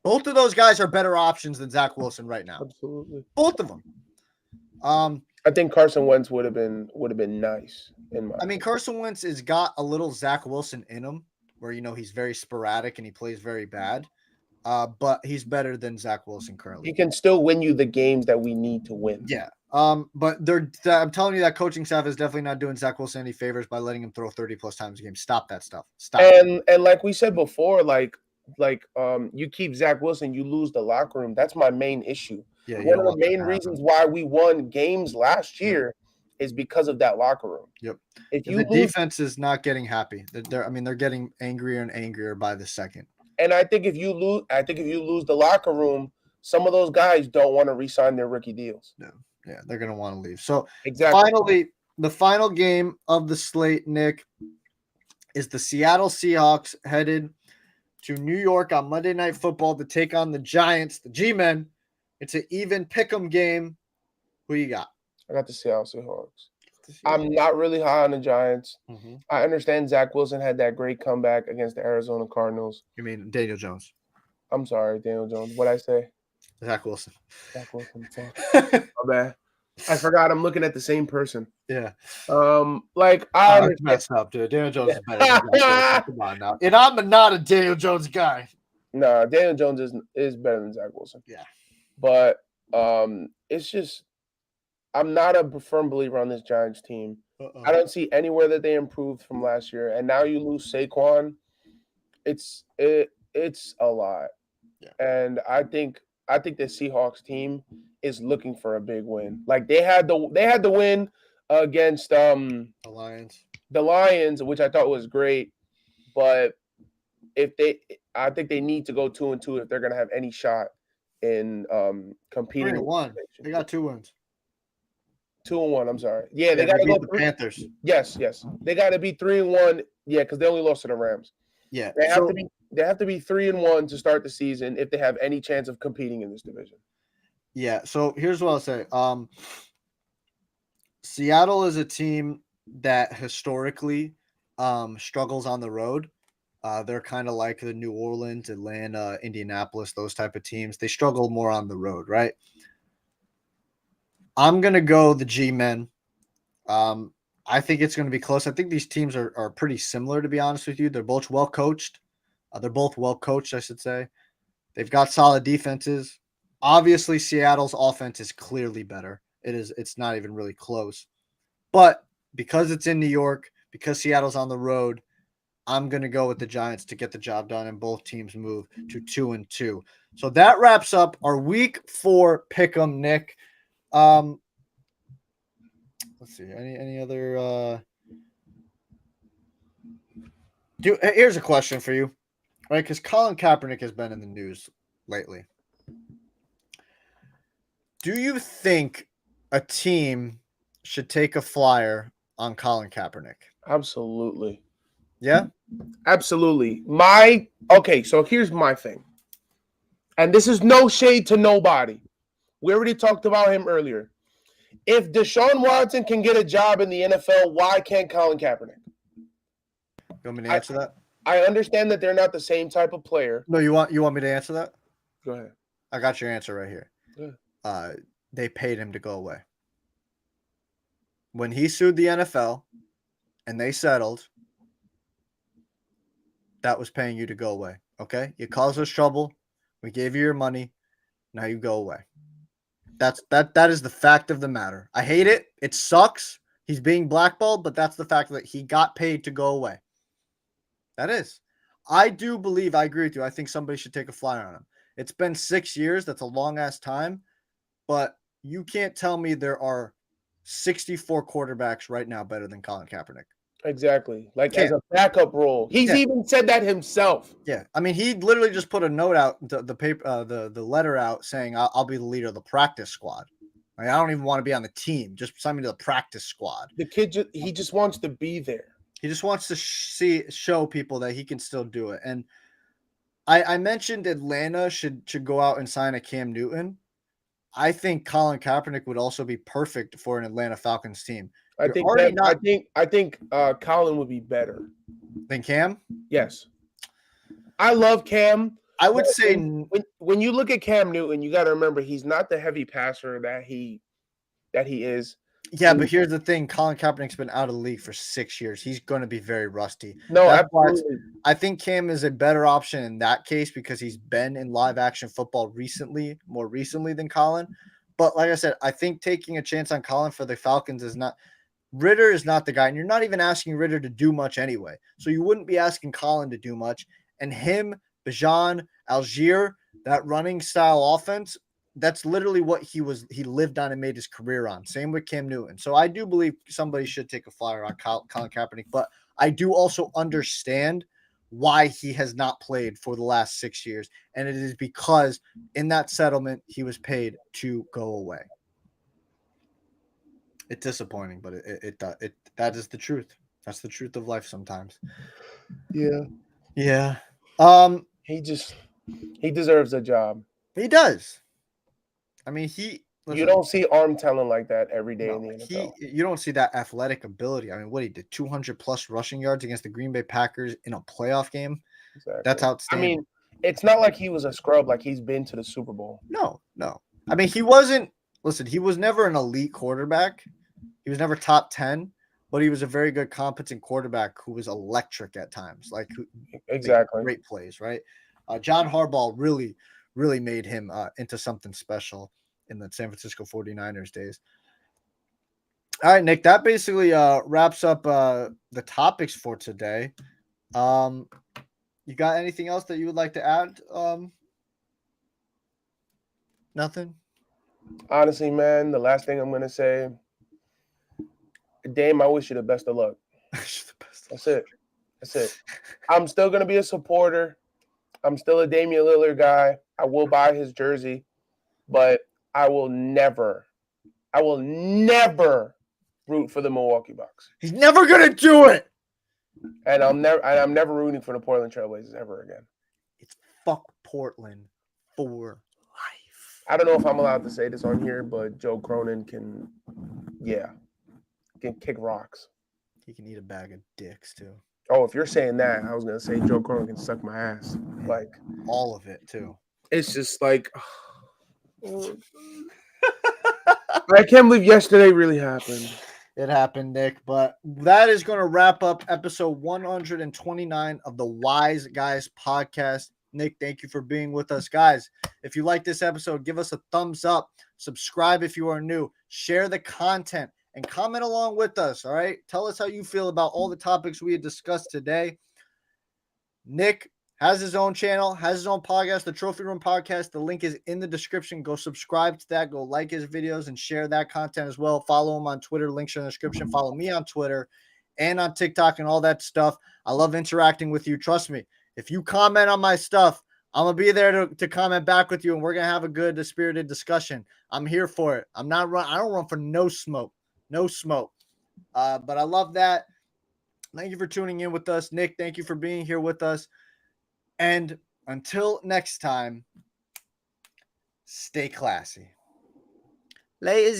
Speaker 1: Both of those guys are better options than Zach Wilson right now.
Speaker 2: Absolutely,
Speaker 1: both of them.
Speaker 2: I think Carson Wentz would have been nice.
Speaker 1: Carson Wentz has got a little Zach Wilson in him, where he's very sporadic and he plays very bad. But he's better than Zach Wilson currently.
Speaker 2: He can still win you the games that we need to win.
Speaker 1: Yeah. But I'm telling you, that coaching staff is definitely not doing Zach Wilson any favors by letting him throw 30 plus times a game. Stop that stuff. Stop.
Speaker 2: And like we said before, like you keep Zach Wilson, you lose the locker room. That's my main issue.
Speaker 1: Yeah, you
Speaker 2: One
Speaker 1: don't
Speaker 2: of the
Speaker 1: want that
Speaker 2: main
Speaker 1: to happen.
Speaker 2: reasons why we won games last year is because of that locker room.
Speaker 1: Yep.
Speaker 2: If
Speaker 1: And
Speaker 2: you
Speaker 1: the
Speaker 2: lose,
Speaker 1: defense is not getting happy. They're getting angrier and angrier by the second.
Speaker 2: and I think if you lose the locker room, some of those guys don't want to re-sign their rookie deals.
Speaker 1: No. Yeah, they're gonna want to leave. So
Speaker 2: Exactly.
Speaker 1: finally, the final game of the slate, Nick, is the Seattle Seahawks headed to New York on Monday Night Football to take on the Giants, the G-Men. It's an even pick'em game. Who you got?
Speaker 2: I got the Seattle Seahawks. I'm not really high on the Giants.
Speaker 1: Mm-hmm.
Speaker 2: I understand Zach Wilson had that great comeback against the Arizona Cardinals.
Speaker 1: You mean Daniel Jones?
Speaker 2: I'm sorry, Daniel Jones. What'd I say?
Speaker 1: Zach Wilson.
Speaker 2: Zach Wilson. Fuck. My bad. I forgot I'm looking at the same person.
Speaker 1: Yeah.
Speaker 2: I understand.
Speaker 1: Messed up, dude. Daniel Jones is better than Zach Wilson. Come on now. And I'm not a Daniel Jones guy.
Speaker 2: Nah, Daniel Jones is better than Zach Wilson.
Speaker 1: Yeah.
Speaker 2: But it's just I'm not a firm believer on this Giants team. I don't see anywhere that they improved from last year. And now you lose Saquon. It's a lot.
Speaker 1: Yeah.
Speaker 2: And I think the Seahawks team is looking for a big win. Like they had the win against
Speaker 1: the Lions,
Speaker 2: which I thought was great. But I think they need to go 2-2 if they're gonna have any shot in competing.
Speaker 1: 3-1. They got 2 wins.
Speaker 2: 2-1. I'm sorry. Yeah, they got to
Speaker 1: beat
Speaker 2: go
Speaker 1: the Panthers.
Speaker 2: Yes. They got to be 3-1. Yeah, because they only lost to the Rams.
Speaker 1: Yeah,
Speaker 2: they have to be 3-1 to start the season if they have any chance of competing in this division.
Speaker 1: Yeah. So here's what I'll say. Seattle is a team that historically struggles on the road. They're kind of like the New Orleans, Atlanta, Indianapolis, those type of teams. They struggle more on the road, right? I'm going to go the G-Men. I think it's going to be close. I think these teams are pretty similar, to be honest with you. They're both well coached. They're both well coached, I should say. They've got solid defenses. Obviously, Seattle's offense is clearly better. It's not even really close. But because it's in New York, because Seattle's on the road, I'm going to go with the Giants to get the job done, and both teams move to 2-2. So that wraps up our Week 4 Pick'em, Nick. Let's see. Any other? Here's a question for you, right? Because Colin Kaepernick has been in the news lately. Do you think a team should take a flyer on Colin Kaepernick?
Speaker 2: Absolutely.
Speaker 1: Yeah?
Speaker 2: Absolutely. So here's my thing. And this is no shade to nobody. We already talked about him earlier. If Deshaun Watson can get a job in the NFL, why can't Colin Kaepernick?
Speaker 1: You want me to answer that?
Speaker 2: I understand that they're not the same type of player.
Speaker 1: No, you want me to answer that?
Speaker 2: Go ahead.
Speaker 1: I got your answer right here.
Speaker 2: Yeah.
Speaker 1: They paid him to go away. When he sued the NFL and they settled, that was paying you to go away. Okay? You caused us trouble. We gave you your money. Now you go away. That is the fact of the matter. I hate it. It sucks. He's being blackballed, but that's the fact that he got paid to go away. That is. I do believe, I agree with you. I think somebody should take a flyer on him. It's been 6 years. That's a long-ass time. But you can't tell me there are 64 quarterbacks right now better than Colin Kaepernick.
Speaker 2: Exactly. As a backup role. He's even said that himself.
Speaker 1: Yeah. I mean, he literally just put a note out, the letter out saying, I'll be the leader of the practice squad. I don't even want to be on the team. Just sign me to the practice squad.
Speaker 2: The kid, he just wants to be there.
Speaker 1: He just wants to show people that he can still do it. And I mentioned Atlanta should go out and sign a Cam Newton. I think Colin Kaepernick would also be perfect for an Atlanta Falcons team.
Speaker 2: I think Colin would be better
Speaker 1: than Cam.
Speaker 2: Yes, I love Cam.
Speaker 1: I would say
Speaker 2: when you look at Cam Newton, you got to remember he's not the heavy passer that he is.
Speaker 1: Yeah, but here's the thing: Colin Kaepernick's been out of the league for 6 years. He's going to be very rusty.
Speaker 2: No, absolutely.
Speaker 1: I think Cam is a better option in that case because he's been in live action football more recently than Colin. But like I said, I think taking a chance on Colin for the Falcons is not. Ritter is not the guy, and you're not even asking Ritter to do much anyway. So you wouldn't be asking Colin to do much, and him Bijan, Algier, that running style offense, that's literally what he lived on and made his career on. Same with Cam Newton. So I do believe somebody should take a flyer on Colin Kaepernick, but I do also understand why he has not played for the last 6 years. And it is because in that settlement, he was paid to go away. It's disappointing, but that is the truth. That's the truth of life sometimes.
Speaker 2: Yeah.
Speaker 1: Yeah.
Speaker 2: He deserves a job.
Speaker 1: He does. I mean,
Speaker 2: You don't see arm talent like that every day in the NFL.
Speaker 1: You don't see that athletic ability. I mean, what he did, 200 plus rushing yards against the Green Bay Packers in a playoff game.
Speaker 2: Exactly.
Speaker 1: That's outstanding.
Speaker 2: I mean, it's not like he was a scrub, like he's been to the Super Bowl.
Speaker 1: No. I mean, he was never an elite quarterback. He was never top 10, but he was a very good, competent quarterback who was electric at times. Like,
Speaker 2: exactly.
Speaker 1: Great plays, right? John Harbaugh really, really made him into something special in the San Francisco 49ers days. All right, Nick, that basically wraps up the topics for today. You got anything else that you would like to add? Nothing?
Speaker 2: Honestly, man, the last thing I'm going to say, Dame, I wish you the best of luck. That's it. I'm still going to be a supporter. I'm still a Damian Lillard guy. I will buy his jersey, but I will never root for the Milwaukee Bucks.
Speaker 1: He's never going to do it.
Speaker 2: And I'm never rooting for the Portland Trailblazers ever again.
Speaker 1: It's fuck Portland for life.
Speaker 2: I don't know if I'm allowed to say this on here, but Joe Cronin can kick rocks.
Speaker 1: He can eat a bag of dicks too.
Speaker 2: Oh, if you're saying that, I was gonna say Joe Cronin can suck my ass. Like
Speaker 1: all of it too.
Speaker 2: It's just like I can't believe yesterday really happened.
Speaker 1: It happened, Nick, but that is going to wrap up episode 129 of the Wise Guys podcast. Nick, thank you for being with us, guys. If you like this episode, give us a thumbs up, subscribe if you are new, share the content, and comment along with us, all right? Tell us how you feel about all the topics we had discussed today. Nick has his own channel, has his own podcast, the Trophy Room Podcast. The link is in the description. Go subscribe to that. Go like his videos and share that content as well. Follow him on Twitter. Links are in the description. Follow me on Twitter and on TikTok and all that stuff. I love interacting with you. Trust me. If you comment on my stuff, I'm going to be there to comment back with you, and we're going to have a good, spirited discussion. I'm here for it. I don't run for no smoke. No smoke. But I love that. Thank you for tuning in with us. Nick, thank you for being here with us. And until next time, stay classy. Ladies